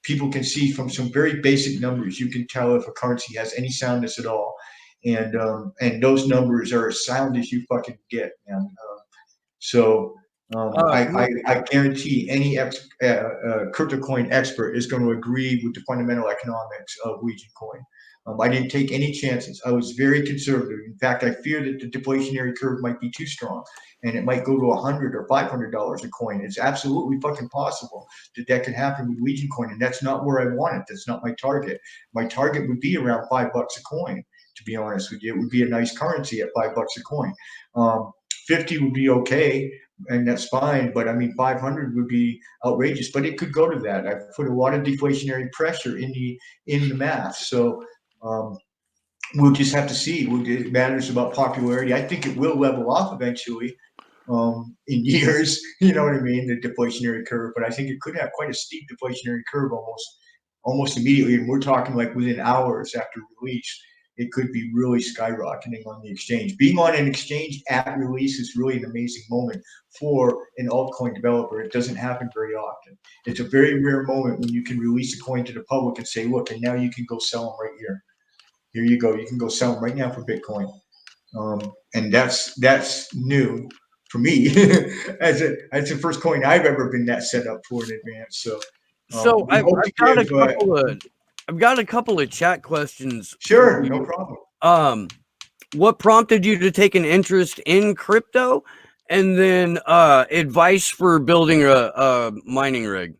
People can see from some very basic numbers, you can tell if a currency has any soundness at all. And those numbers are as sound as you fucking get, man. I guarantee any crypto coin expert is going to agree with the fundamental economics of Legion+Coin. I didn't take any chances. I was very conservative. In fact, I fear that the deflationary curve might be too strong, and it might go to $100 or $500 a coin. It's absolutely fucking possible that could happen with Legion+Coin, and that's not where I want it. That's not my target. My target would be around $5 a coin. To be honest with you, it would be a nice currency at $5 a coin. 50 would be okay, and that's fine. But I mean, 500 would be outrageous. But it could go to that. I've put a lot of deflationary pressure in the math. So we'll just have to see. It matters about popularity. I think it will level off eventually in years. You know what I mean? The deflationary curve. But I think it could have quite a steep deflationary curve almost almost immediately, and we're talking like within hours after release, it could be really skyrocketing on the exchange. Being on an exchange at release is really an amazing moment for an altcoin developer. It doesn't happen very often. It's a very rare moment when you can release a coin to the public and say, look, and now you can go sell them right here. Here you go. You can go sell them right now for Bitcoin. And that's new for me as the first coin I've ever been that set up for in advance. So I've got a couple of chat questions. Sure, no problem. What prompted you to take an interest in crypto, and then advice for building a mining rig?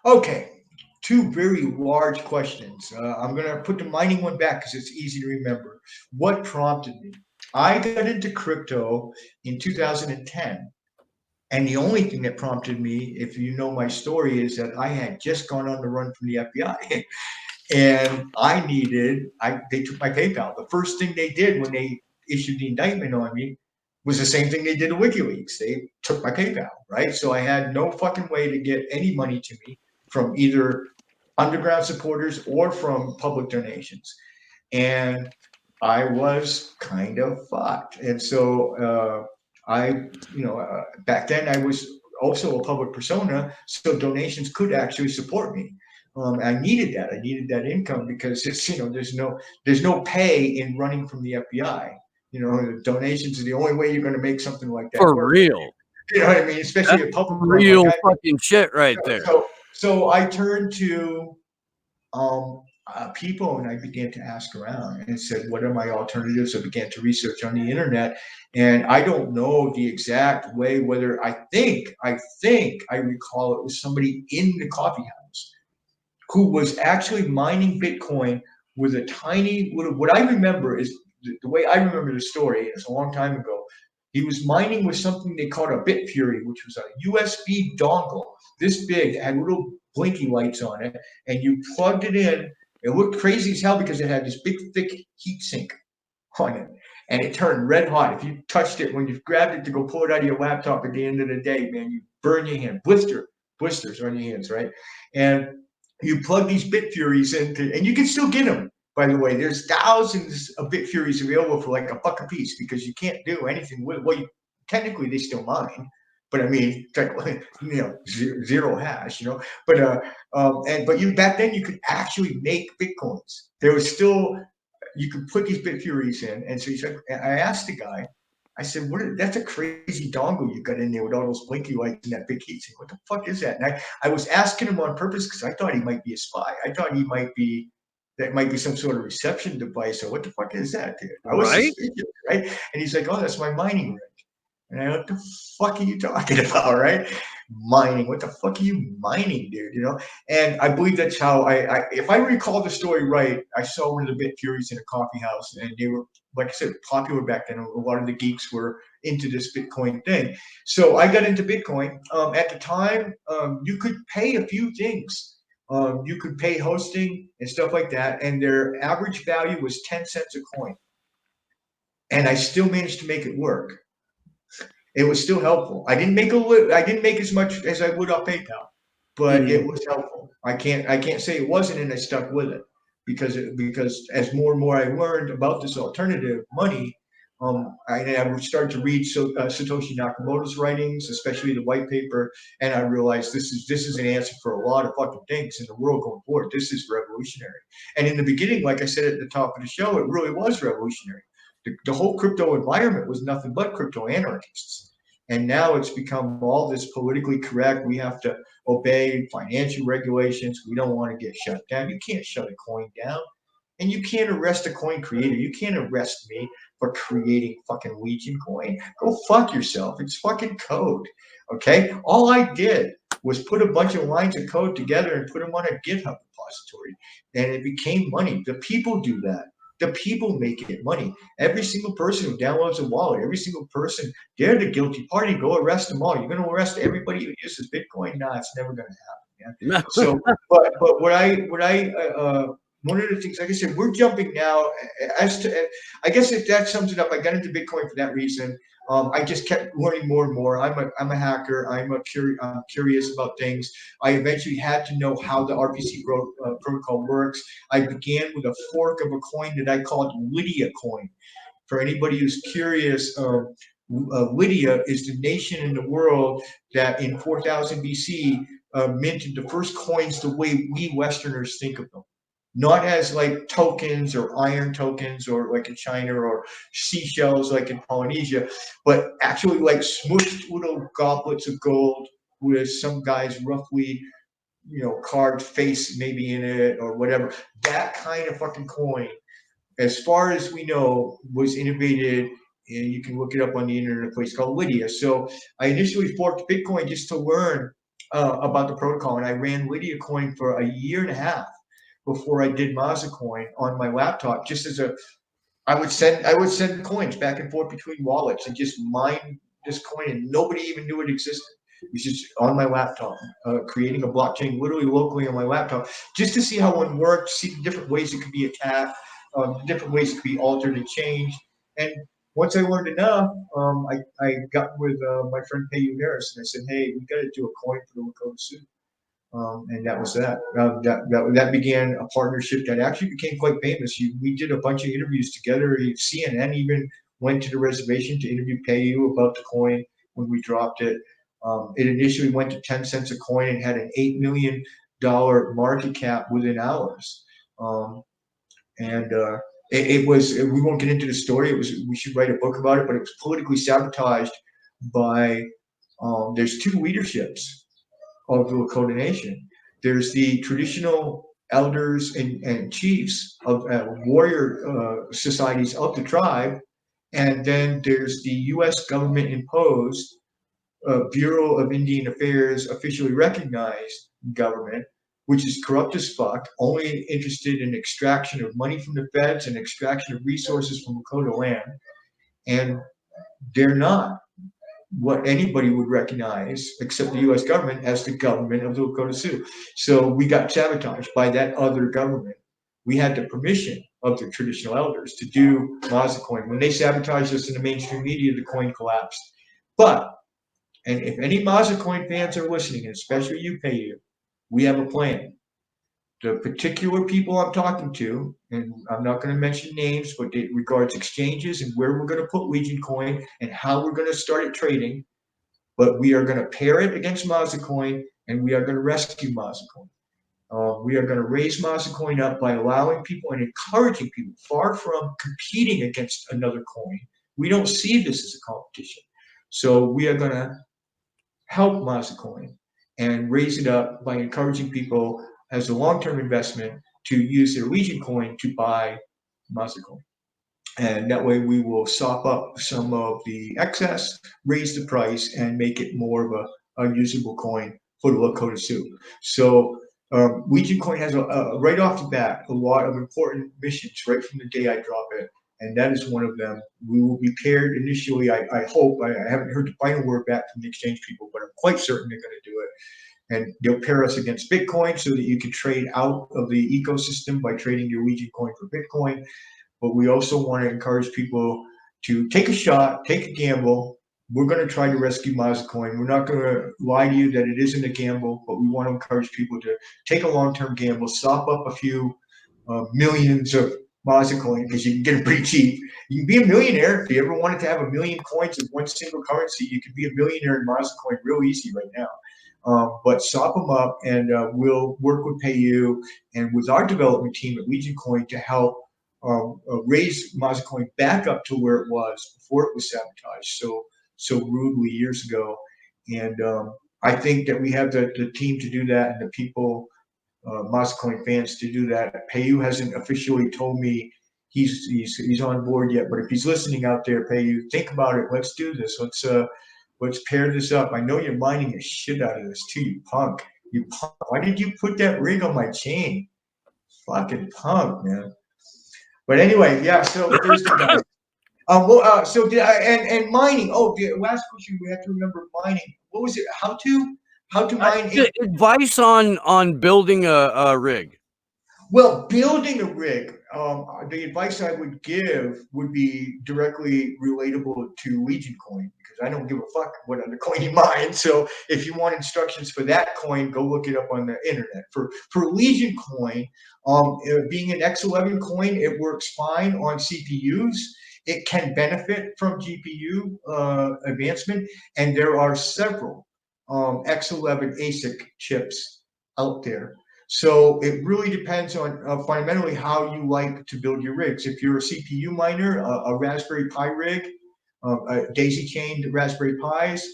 Okay, two very large questions. I'm going to put the mining one back because it's easy to remember. What prompted me? I got into crypto in 2010. And the only thing that prompted me, if you know my story, is that I had just gone on the run from the FBI. And they took my PayPal. The first thing they did when they issued the indictment on me was the same thing they did to WikiLeaks. They took my PayPal, right? So I had no fucking way to get any money to me from either underground supporters or from public donations. And I was kind of fucked. And so back then I was also a public persona, so donations could actually support me. I needed that. I needed that income because it's, there's no pay in running from the FBI. Donations are the only way you're going to make something like that for work. real. You know what I mean? Especially a public real fucking shit right there. So I turned to people and I began to ask around and said, what are my alternatives? I began to research on the internet, and I don't know the exact way, whether I think I recall it was somebody in the coffee house who was actually mining Bitcoin with a tiny little, what I remember is the way I remember the story, it's a long time ago. He was mining with something they called a Bitfury, which was a USB dongle this big, had little blinky lights on it, and you plugged it in. It looked crazy as hell because it had this big, thick heat sink on it, and it turned red hot. If you touched it, when you grabbed it to go pull it out of your laptop at the end of the day, man, you burn your hand, blisters on your hands, right? And you plug these Bitfuries into, and you can still get them. By the way, there's thousands of Bitfuries available for like $1 a piece because you can't do anything with. Well, technically they still mine, but I mean, zero hash, but you back then you could actually make Bitcoins. There was still, you could put these Bitfuries in, and so I asked the guy, I said, that's a crazy dongle you got in there with all those blinky lights and that big heat sink. What the fuck is that? And I was asking him on purpose because I thought he might be a spy. I thought that might be some sort of reception device, or what the fuck is that, dude? I was suspicious, right? And he's like, oh, that's my mining rig. And I, what the fuck are you talking about, right? Mining, what the fuck are you mining, dude? And I believe that's how if I recall the story right, I saw one of the Bitfuries in a coffee house, and they were, like I said, popular back then. A lot of the geeks were into this Bitcoin thing. So I got into Bitcoin. At the time, you could pay a few things. You could pay hosting and stuff like that, and their average value was 10 cents a coin. And I still managed to make it work. It was still helpful. I didn't make as much as I would off PayPal, but it was helpful. I can't say it wasn't, and I stuck with it because as more and more I learned about this alternative money, I started to read Satoshi Nakamoto's writings, especially the white paper, and I realized this is an answer for a lot of fucking things in the world going forward. This is revolutionary. And in the beginning, like I said at the top of the show, it really was revolutionary. The whole crypto environment was nothing but crypto anarchists. And now it's become all this politically correct. We have to obey financial regulations. We don't want to get shut down. You can't shut a coin down. And you can't arrest a coin creator. You can't arrest me for creating fucking Legion coin. Go fuck yourself. It's fucking code. Okay? All I did was put a bunch of lines of code together and put them on a GitHub repository. And it became money. The people do that. The people make it money. Every single person who downloads a wallet, every single person, they're the guilty party. Go arrest them all. You're going to arrest everybody who uses Bitcoin? Nah, it's never going to happen. Yeah? So, but one of the things, like I said, we're jumping now I guess if that sums it up, I got into Bitcoin for that reason. I just kept learning more and more. I'm a hacker. I'm curious about things. I eventually had to know how the RPC protocol works. I began with a fork of a coin that I called Lydia coin. For anybody who's curious, Lydia is the nation in the world that in 4000 BC minted the first coins the way we Westerners think of them. Not as like tokens or iron tokens or like in China or seashells like in Polynesia, but actually like smooshed little goblets of gold with some guy's roughly, carved face maybe in it or whatever. That kind of fucking coin, as far as we know, was innovated, and you can look it up on the internet, a place called Lydia. So I initially forked Bitcoin just to learn about the protocol, and I ran Lydia coin for a year and a half before I did Mazacoin on my laptop. Just as I would send coins back and forth between wallets and just mine this coin, and nobody even knew it existed. It was just on my laptop, creating a blockchain literally locally on my laptop, just to see how one worked, see the different ways it could be attacked, different ways it could be altered and changed. And once I learned enough, I got with my friend Payu Harris, and I said, hey, we got to do a coin for the Lakota Sioux. And that was that. That began a partnership that actually became quite famous. We did a bunch of interviews together. CNN even went to the reservation to interview Payu about the coin when we dropped it. It initially went to 10 cents a coin and had an $8 million market cap within hours. It was, we won't get into the story. We should write a book about it, but it was politically sabotaged by, there's two leaderships of the Lakota Nation. There's the traditional elders and chiefs of warrior societies of the tribe, and then there's the U.S. government imposed Bureau of Indian Affairs officially recognized government, which is corrupt as fuck, only interested in extraction of money from the feds and extraction of resources from Lakota land, and they're not what anybody would recognize, except the U.S. government, as the government of the Lakota Sioux. So we got sabotaged by that other government. We had the permission of the traditional elders to do Mazacoin. When they sabotaged us in the mainstream media, the coin collapsed. But, and if any Mazacoin fans are listening, and especially you, Payu, we have a plan. The particular people I'm talking to, and I'm not going to mention names, but it regards exchanges and where we're going to put Legion coin and how we're going to start it trading. But we are going to pair it against Mazacoin, and we are going to rescue Mazacoin. We are going to raise Mazacoin up by allowing people and encouraging people, far from competing against another coin. We don't see this as a competition. So we are going to help Mazacoin and raise it up by encouraging people as a long-term investment to use their Legion coin to buy Mazacoin. And that way we will sop up some of the excess, raise the price, and make it more of a usable coin for the Lakota Sioux. So Legion coin has, right off the bat, a lot of important missions right from the day I drop it. And that is one of them. We will be paired initially, I hope. I haven't heard the final word back from the exchange people, but I'm quite certain they're going to do it. And they'll pair us against Bitcoin so that you can trade out of the ecosystem by trading your Legion coin for Bitcoin. But we also want to encourage people to take a shot, take a gamble. We're going to try to rescue Mazacoin. We're not going to lie to you that it isn't a gamble, but we want to encourage people to take a long-term gamble, sop up a few millions of Mazacoin, because you can get it pretty cheap. You can be a millionaire. If you ever wanted to have a million coins of one single currency, you could be a millionaire in Mazacoin real easy right now. But sop them up, and we'll work with Payu and with our development team at Legion Coin to help raise Mazacoin back up to where it was before it was sabotaged so rudely years ago. And I think that we have the team to do that, and the people, Mazacoin fans, to do that. Payu hasn't officially told me he's on board yet, but if he's listening out there, Payu, think about it. Let's do this. Let's pair this up. I know you're mining the shit out of this too, you punk. You punk. Why did you put that rig on my chain? Fucking punk, man. But anyway, yeah, so Thursday night. So did I, and mining. Oh, the last question we have to remember mining. What was it? How to mine? Advice on building a rig. Well, building a rig, the advice I would give would be directly relatable to Legion Coin because I don't give a fuck what other coin you mine. So if you want instructions for that coin, go look it up on the internet. For Legion Coin, being an X11 coin, it works fine on CPUs. It can benefit from GPU advancement, and there are several X11 ASIC chips out there. So it really depends on fundamentally how you like to build your rigs. If you're a CPU miner, a Raspberry Pi rig, a daisy chained Raspberry Pis,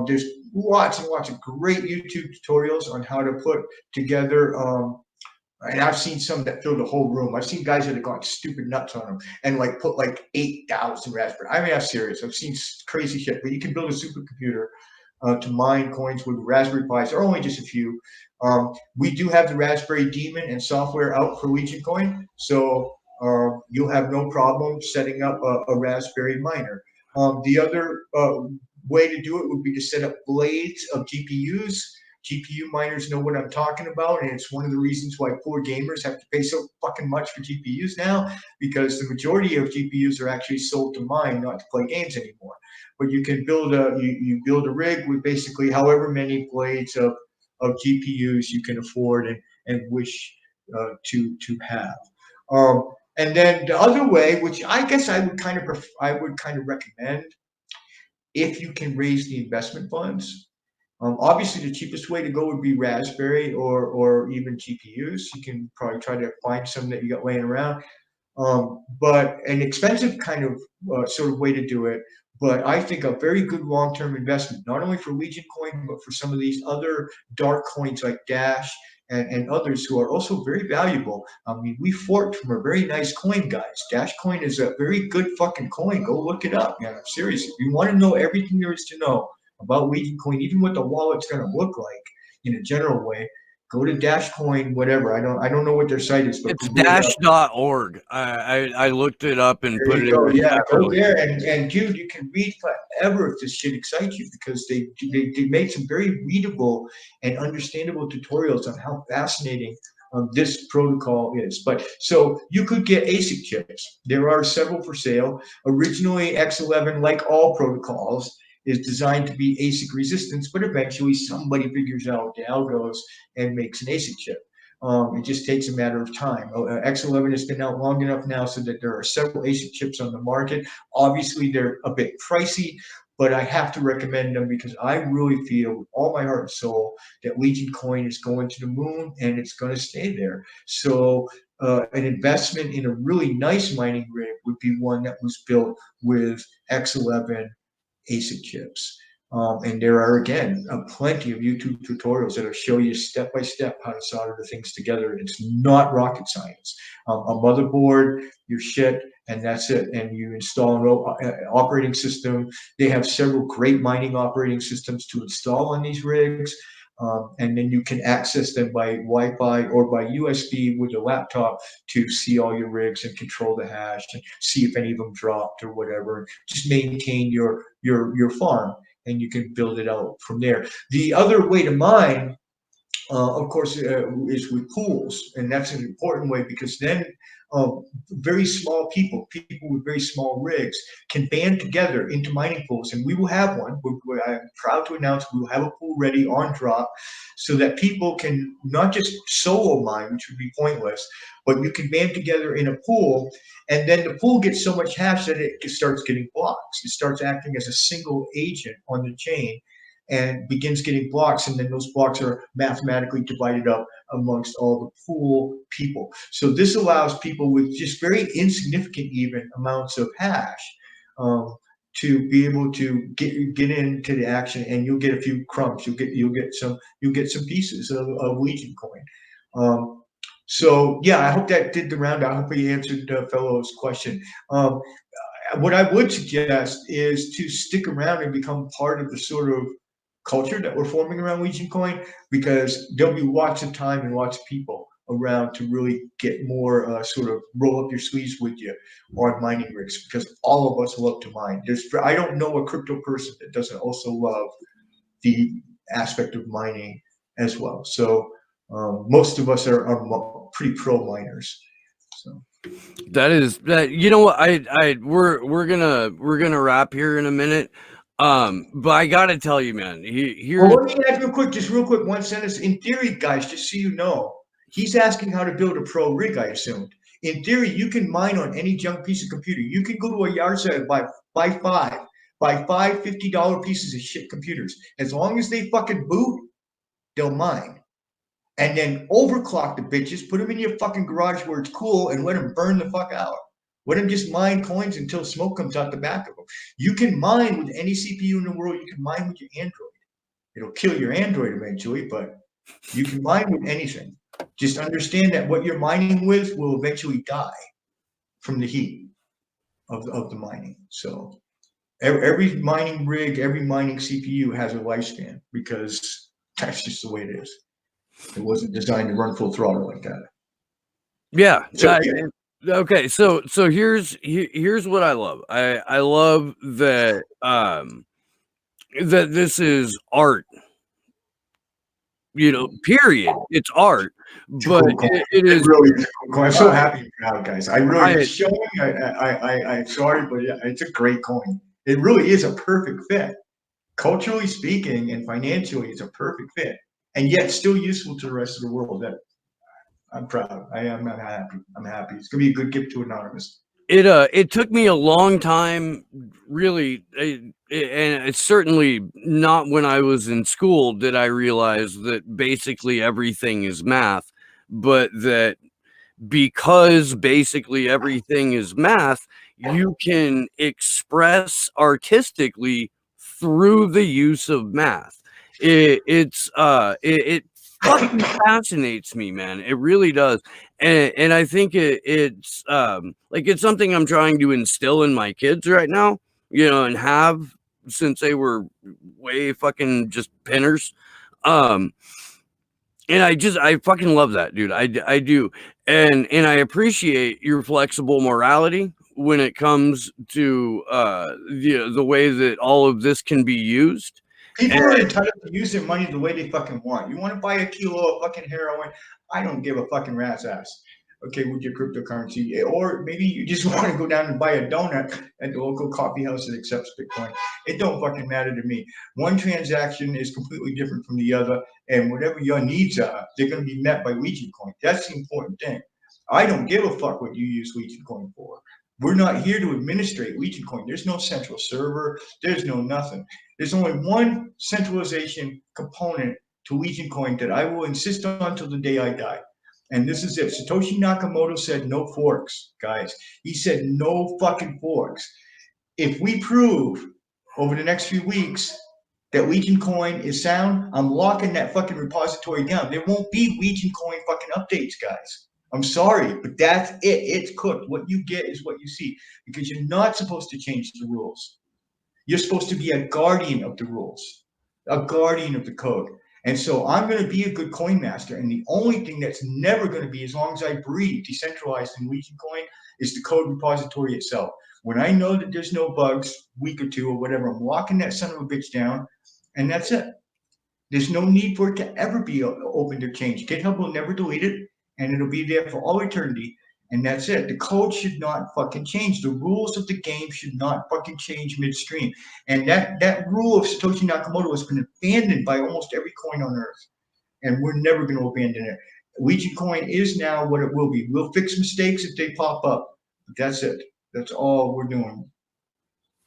there's lots and lots of great YouTube tutorials on how to put together. And I've seen some that fill the whole room. I've seen guys that have gone stupid nuts on them and like put like 8,000 Raspberry. I mean, I'm serious. I've seen crazy shit. But you can build a supercomputer to mine coins with Raspberry Pis. There are only just a few. We do have the Raspberry Daemon and software out for Legion Coin, so you'll have no problem setting up a Raspberry miner. The other way to do it would be to set up blades of GPUs. GPU miners know what I'm talking about, and it's one of the reasons why poor gamers have to pay so fucking much for GPUs now, because the majority of GPUs are actually sold to mine, not to play games anymore. But you can build you build a rig with basically however many blades of GPUs you can afford and wish to have. And then the other way, which I guess I would kind of recommend, if you can raise the investment funds. Obviously, the cheapest way to go would be Raspberry or even GPUs. You can probably try to find some that you got laying around. But an expensive kind of sort of way to do it. But I think a very good long-term investment, not only for Legion Coin, but for some of these other dark coins like Dash and others who are also very valuable. I mean, we forked from a very nice coin, guys. Dash Coin is a very good fucking coin. Go look it up, man. I'm serious. If you want to know everything there is to know about Legion Coin, even what the wallet's going to look like in a general way, go to Dash Coin, whatever. I don't know what their site is, but It's dash.org. I looked it up and put it in. Yeah, go there and dude, you can read forever if this shit excites you because they made some very readable and understandable tutorials on how fascinating this protocol is. But so you could get ASIC chips. There are several for sale. Originally, X11, like all protocols, is designed to be ASIC resistance, but eventually somebody figures out the algos and makes an ASIC chip. It just takes a matter of time. X11 has been out long enough now so that there are several ASIC chips on the market. Obviously, they're a bit pricey, but I have to recommend them because I really feel with all my heart and soul that Legion Coin is going to the moon and it's going to stay there. So an investment in a really nice mining rig would be one that was built with X11 ASIC chips. And there are, again, plenty of YouTube tutorials that'll show you step by step how to solder the things together. And it's not rocket science. A motherboard, your shit, and that's it. And you install an operating system. They have several great mining operating systems to install on these rigs. And then you can access them by Wi-Fi or by USB with a laptop to see all your rigs and control the hash and see if any of them dropped or whatever. Just maintain your farm, and you can build it out from there. The other way to mine, of course, is with pools, and that's an important way because then very small people with very small rigs can band together into mining pools, and we will have one. I'm proud to announce we will have a pool ready on drop so that people can not just solo mine, which would be pointless, but you can band together in a pool, and then the pool gets so much hash that it starts getting blocks. It starts acting as a single agent on the chain and begins getting blocks, and then those blocks are mathematically divided up amongst all the pool people. So this allows people with just very insignificant even amounts of hash to be able to get into the action, and you'll get a few crumbs. You'll get some pieces of Legion Coin. So yeah, I hope that did the round. I hope we answered the fellow's question. What I would suggest is to stick around and become part of the sort of culture that we're forming around Legion Coin, because there'll be lots of time and lots of people around to really get more sort of roll up your sleeves with you on mining rigs, because all of us love to mine. I don't know a crypto person that doesn't also love the aspect of mining as well. So Most of us are pretty pro miners. So. That is that. You know what? We're gonna wrap here in a minute. But I gotta tell you, man. Well, let me add real quick, one sentence. In theory, guys, just so you know, he's asking how to build a pro rig. I assumed. In theory, you can mine on any junk piece of computer. You can go to a yard sale, buy five $50 pieces of shit computers. As long as they fucking boot, they'll mine. And then overclock the bitches, put them in your fucking garage where it's cool, and let them burn the fuck out. Let them just mine coins until smoke comes out the back of them. You can mine with any CPU in the world. You can mine with your Android. It'll kill your Android eventually, but you can mine with anything. Just understand that what you're mining with will eventually die from the heat of the mining. So every mining rig, every mining CPU has a lifespan because that's just the way it is. It wasn't designed to run full throttle like that. Yeah. So, yeah. Okay. So here's what I love. I love that that this is art. You know, period. It's art, but it is really cool. I'm so happy and proud, guys. I really showing. I'm sorry, but yeah, it's a great coin. It really is a perfect fit. Culturally speaking and financially, it's a perfect fit, and yet still useful to the rest of the world. That I'm proud. I'm happy. I'm happy. It's gonna be a good gift to Anonymous. It took me a long time, really, and it's certainly not when I was in school did I realize that basically everything is math, but that because basically everything is math, you can express artistically through the use of math. It fucking fascinates me, man. It really does. And I think it's like it's something I'm trying to instill in my kids right now, you know, and have since they were way fucking just pinners. And I fucking love that, dude. I do. And I appreciate your flexible morality when it comes to the way that all of this can be used. People are entitled to use their money the way they fucking want. You want to buy a kilo of fucking heroin? I don't give a fucking rat's ass. Okay, with your cryptocurrency, or maybe you just want to go down and buy a donut at the local coffee house that accepts Bitcoin. It don't fucking matter to me. One transaction is completely different from the other, and whatever your needs are, they're going to be met by Legion Coin. That's the important thing. I don't give a fuck what you use Legion Coin for. We're not here to administrate Legion Coin. There's no central server. There's no nothing. There's only one centralization component to Legion Coin that I will insist on till the day I die. And this is it. Satoshi Nakamoto said no forks, guys. He said no fucking forks. If we prove over the next few weeks that Legion Coin is sound, I'm locking that fucking repository down. There won't be Legion Coin fucking updates, guys. I'm sorry, but that's it. It's cooked. What you get is what you see, because you're not supposed to change the rules. You're supposed to be a guardian of the rules, a guardian of the code. And so I'm going to be a good coin master. And the only thing that's never going to be, as long as I breathe, decentralized in Legion Coin, is the code repository itself. When I know that there's no bugs, week or two or whatever, I'm locking that son of a bitch down, and that's it. There's no need for it to ever be open to change. GitHub will never delete it, and it'll be there for all eternity. And that's it. The code should not fucking change. The rules of the game should not fucking change midstream. And that rule of Satoshi Nakamoto has been abandoned by almost every coin on earth. And we're never going to abandon it. Legion Coin is now what it will be. We'll fix mistakes if they pop up. But that's it. That's all we're doing.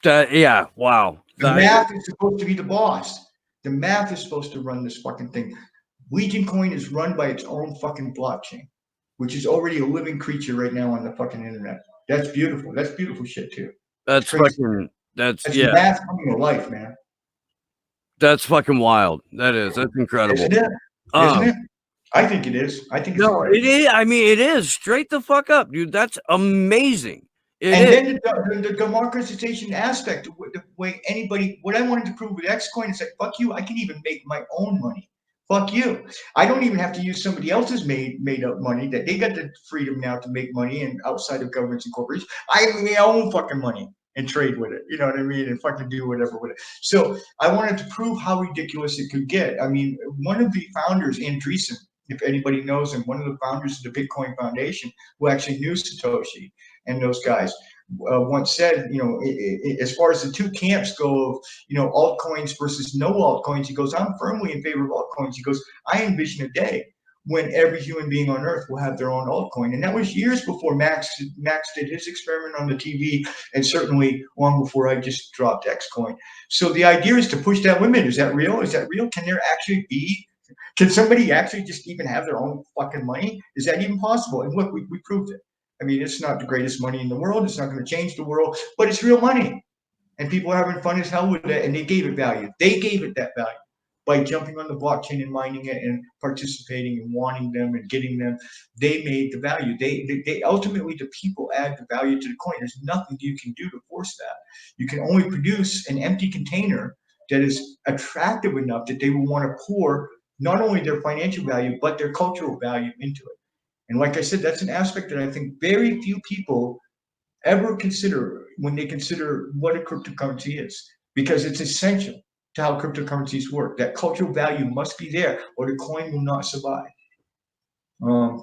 Yeah, wow. The math is supposed to be the boss. The math is supposed to run this fucking thing. Legion Coin is run by its own fucking blockchain, which is already a living creature right now on the fucking internet. That's beautiful. That's beautiful shit too. That's fucking, that's yeah. Math coming to life, man. That's fucking wild. That is. That's incredible. Isn't it? Isn't it? I think it is. I think it's no, it is. I mean, it is straight the fuck up, dude. That's amazing. Then the democratization aspect, the way anybody, what I wanted to prove with XCoin is like, fuck you, I can even make my own money. Fuck you. I don't even have to use somebody else's made up money that they got the freedom now to make money and outside of governments and corporations. I have my own fucking money and trade with it. You know what I mean? And fucking do whatever with it. So I wanted to prove how ridiculous it could get. I mean, one of the founders, Andreessen, if anybody knows him, one of the founders of the Bitcoin Foundation, who actually knew Satoshi and those guys, once said, as far as the two camps go of, altcoins versus no altcoins, he goes, I'm firmly in favor of altcoins. He goes, I envision a day when every human being on earth will have their own altcoin. And that was years before Max did his experiment on the TV, and certainly long before I just dropped XCoin. So the idea is to push that limit. Is that real? Is that real? Can somebody actually just even have their own fucking money? Is that even possible? And look, we proved it. I mean, it's not the greatest money in the world. It's not going to change the world, but it's real money. And people are having fun as hell with it, and they gave it value. They gave it that value by jumping on the blockchain and mining it and participating and wanting them and getting them. They made the value. They ultimately, the people add the value to the coin. There's nothing you can do to force that. You can only produce an empty container that is attractive enough that they will want to pour not only their financial value, but their cultural value into it. And like I said, that's an aspect that I think very few people ever consider when they consider what a cryptocurrency is, because it's essential to how cryptocurrencies work. That cultural value must be there, or the coin will not survive.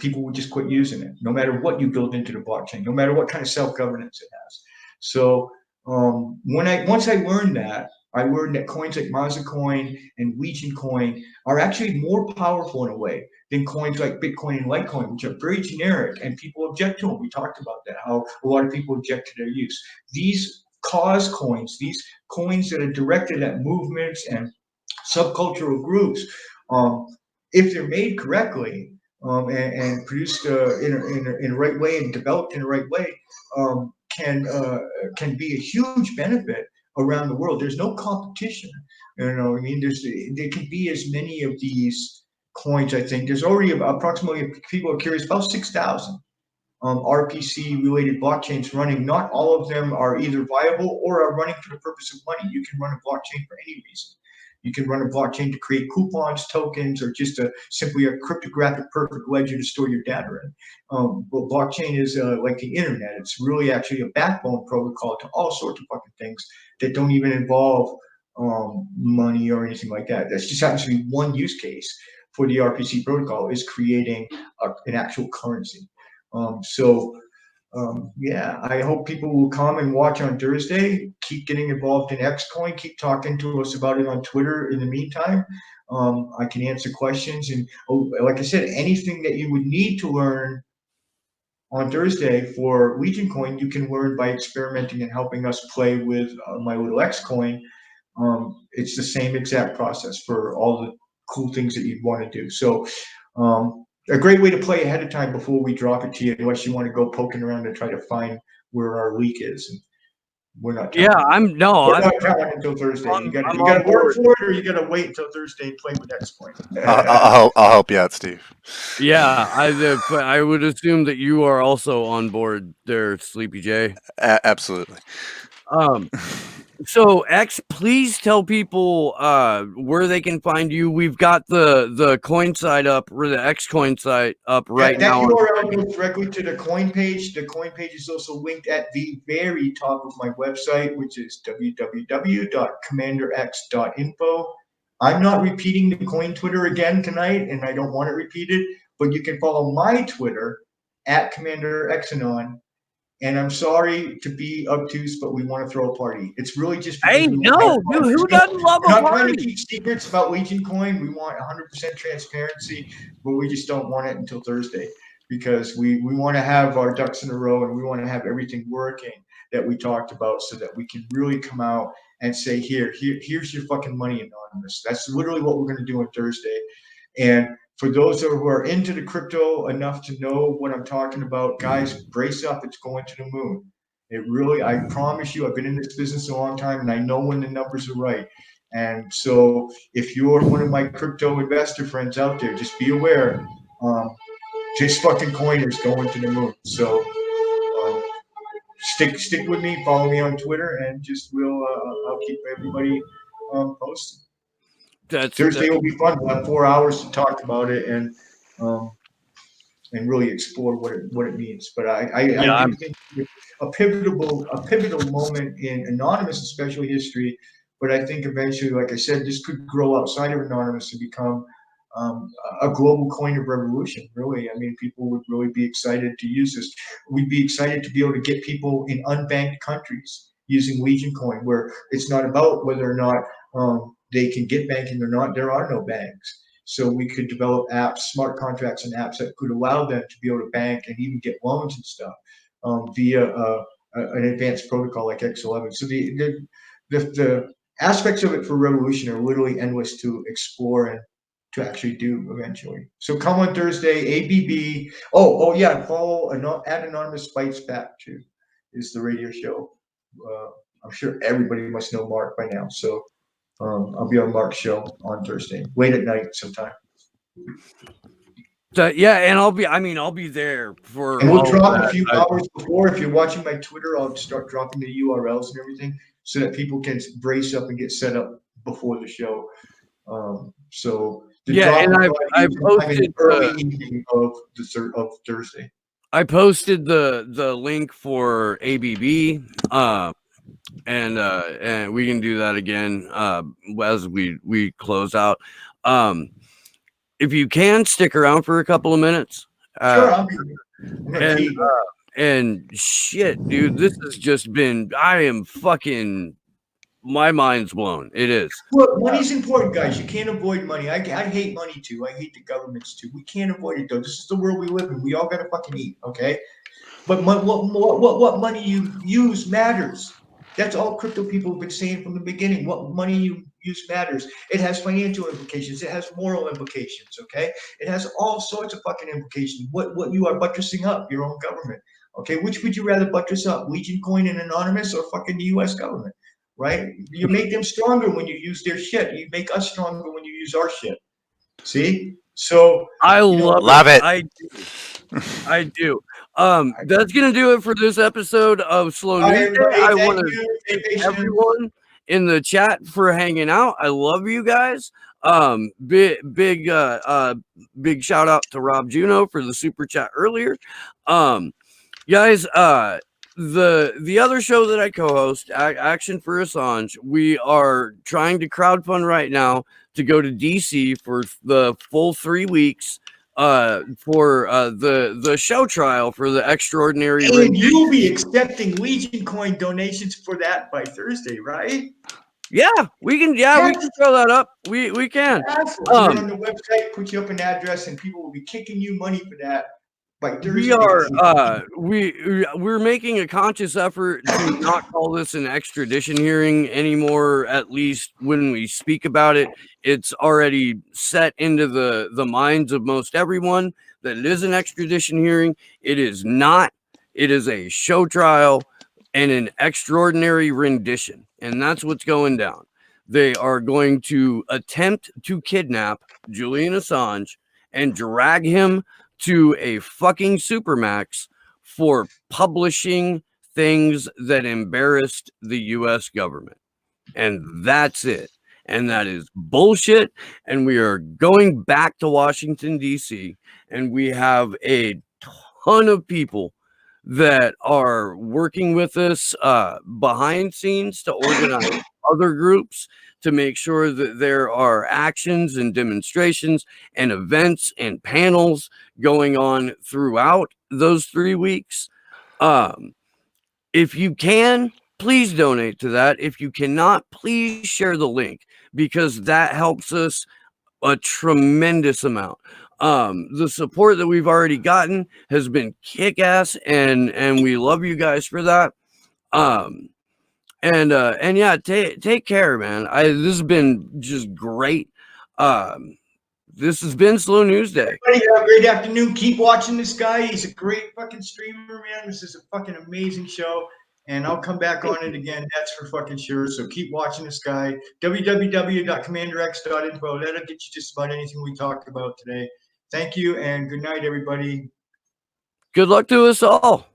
People will just quit using it, no matter what you build into the blockchain, no matter what kind of self-governance it has. So once I learned that, I learned that coins like Mazacoin and Legion+Coin are actually more powerful in a way than coins like Bitcoin and Litecoin, which are very generic and people object to them. We talked about that, how a lot of people object to their use. These cause coins, these coins that are directed at movements and subcultural groups, if they're made correctly and produced in a right way and developed in the right way, can be a huge benefit around the world. There's no competition. I mean, there can be as many of these coins. I think there's already approximately, if people are curious, about 6,000 RPC related blockchains running. Not all of them are either viable or are running for the purpose of money. You can run a blockchain for any reason. You can run a blockchain to create coupons, tokens, or just simply a cryptographic perfect ledger to store your data in. But blockchain is like the internet. It's really actually a backbone protocol to all sorts of fucking things that don't even involve money or anything like that. That's just happens to be one use case for the RPC protocol, is creating an actual currency. Yeah, I hope people will come and watch on Thursday. Keep getting involved in XCoin. Keep talking to us about it on Twitter in the meantime. I can answer questions. And like I said, anything that you would need to learn on Thursday for Legion+Coin, you can learn by experimenting and helping us play with my little XCoin. It's the same exact process for all the cool things that you'd want to do. So a great way to play ahead of time before we drop it to you, unless you want to go poking around and try to find where our leak is. And we're not. Yeah, I'm not telling until Thursday. You got to work for it, or you got to wait until Thursday and play with XCoin. I'll help you out, Steve. Yeah, I would assume that you are also on board there, Sleepy J. Absolutely. So X, please tell people where they can find you. We've got the coin site up, or the XCoin site up right now. That URL goes directly to the coin page. The coin page is also linked at the very top of my website, which is www.commanderx.info. I'm not repeating the coin Twitter again tonight, and I don't want it repeated, but you can follow my Twitter at CommanderXAnon. And I'm sorry to be obtuse, but we want to throw a party. It's really just. Hey, no, dude, who doesn't love a party? We're not trying to keep secrets about Legion+Coin. We want 100% transparency, but we just don't want it until Thursday, because we want to have our ducks in a row, and we want to have everything working that we talked about, so that we can really come out and say, here's your fucking money, Anonymous. That's literally what we're going to do on Thursday. And for those who are into the crypto enough to know what I'm talking about, guys, brace up. It's going to the moon. It really, I promise you, I've been in this business a long time, and I know when the numbers are right. And so if you're one of my crypto investor friends out there, just be aware, this fucking coin is going to the moon. So stick with me, follow me on Twitter, and just I'll keep everybody posted. Thursday will be fun. We'll have 4 hours to talk about it and really explore what it means. But I do think a pivotal moment in Anonymous, especially history. But I think eventually, like I said, this could grow outside of Anonymous and become a global coin of revolution, really. I mean, people would really be excited to use this. We'd be excited to be able to get people in unbanked countries using Legion+Coin, where it's not about whether or not they can get banking or not. There are no banks. So we could develop apps, smart contracts and apps that could allow them to be able to bank and even get loans and stuff via an advanced protocol like X11. So the aspects of it for revolution are literally endless to explore and to actually do eventually. So come on Thursday, ABB. Oh yeah, follow at Anonymous+Bites+Back too, is the radio show. I'm sure everybody must know Mark by now. So I'll be on Mark's show on Thursday, late at night sometime. So, yeah, and I'll be there for. And we'll drop a few hours before. If you're watching my Twitter, I'll start dropping the URLs and everything so that people can brace up and get set up before the show. So yeah, and I posted early evening of Thursday. I posted the link for ABB, and we can do that again as we close out. If you can stick around for a couple of minutes, sure, I'm here. And shit, dude, this has just been. I am fucking. My mind's blown. It is. Look, money's important, guys. You can't avoid money. I hate money too. I hate the governments too. We can't avoid it though. This is the world we live in. We all gotta fucking eat, okay? But what money you use matters. That's all crypto people have been saying from the beginning. What money you use matters. It has financial implications. It has moral implications, okay? It has all sorts of fucking implications. What you are buttressing up, your own government, okay? Which would you rather buttress up, Legion+Coin and Anonymous or fucking the U.S. government? Right? You make them stronger when you use their shit. You make us stronger when you use our shit. See? So I love it. I do. That's gonna do it for this episode of Slow News Day. I want to thank everyone in the chat for hanging out. I love you guys. Big shout out to Rob Juno for the super chat earlier. Guys, the other show that I co-host, Action for Assange, we are trying to crowdfund right now to go to DC for the full 3 weeks for the show trial for the extraordinary. And you'll be accepting Legion+Coin donations for that by Thursday, right? Yeah, we can. Yeah, we can throw that up. We can. On the website, put you up an address, and people will be kicking you money for that. We are we're making a conscious effort to not call this an extradition hearing anymore. At least when we speak about it, it's already set into the minds of most everyone that it is an extradition hearing. It is not. It is a show trial and an extraordinary rendition, and that's what's going down. They are going to attempt to kidnap Julian Assange and drag him to a fucking supermax for publishing things that embarrassed the U.S. government. And that's it. And that is bullshit. And we are going back to Washington, D.C. And we have a ton of people that are working with us behind scenes to organize other groups to make sure that there are actions and demonstrations and events and panels going on throughout those 3 weeks. If you can, please donate to that. If you cannot, please share the link because that helps us a tremendous amount. The support that we've already gotten has been kick-ass, and we love you guys for that. And yeah, take care, man. This has been just great. This has been Slow News Day. Everybody have a great afternoon. Keep watching this guy. He's a great fucking streamer, man. This is a fucking amazing show. And I'll come back on it again. That's for fucking sure. So keep watching this guy. www.commanderx.info. That'll get you just about anything we talked about today. Thank you and good night, everybody. Good luck to us all.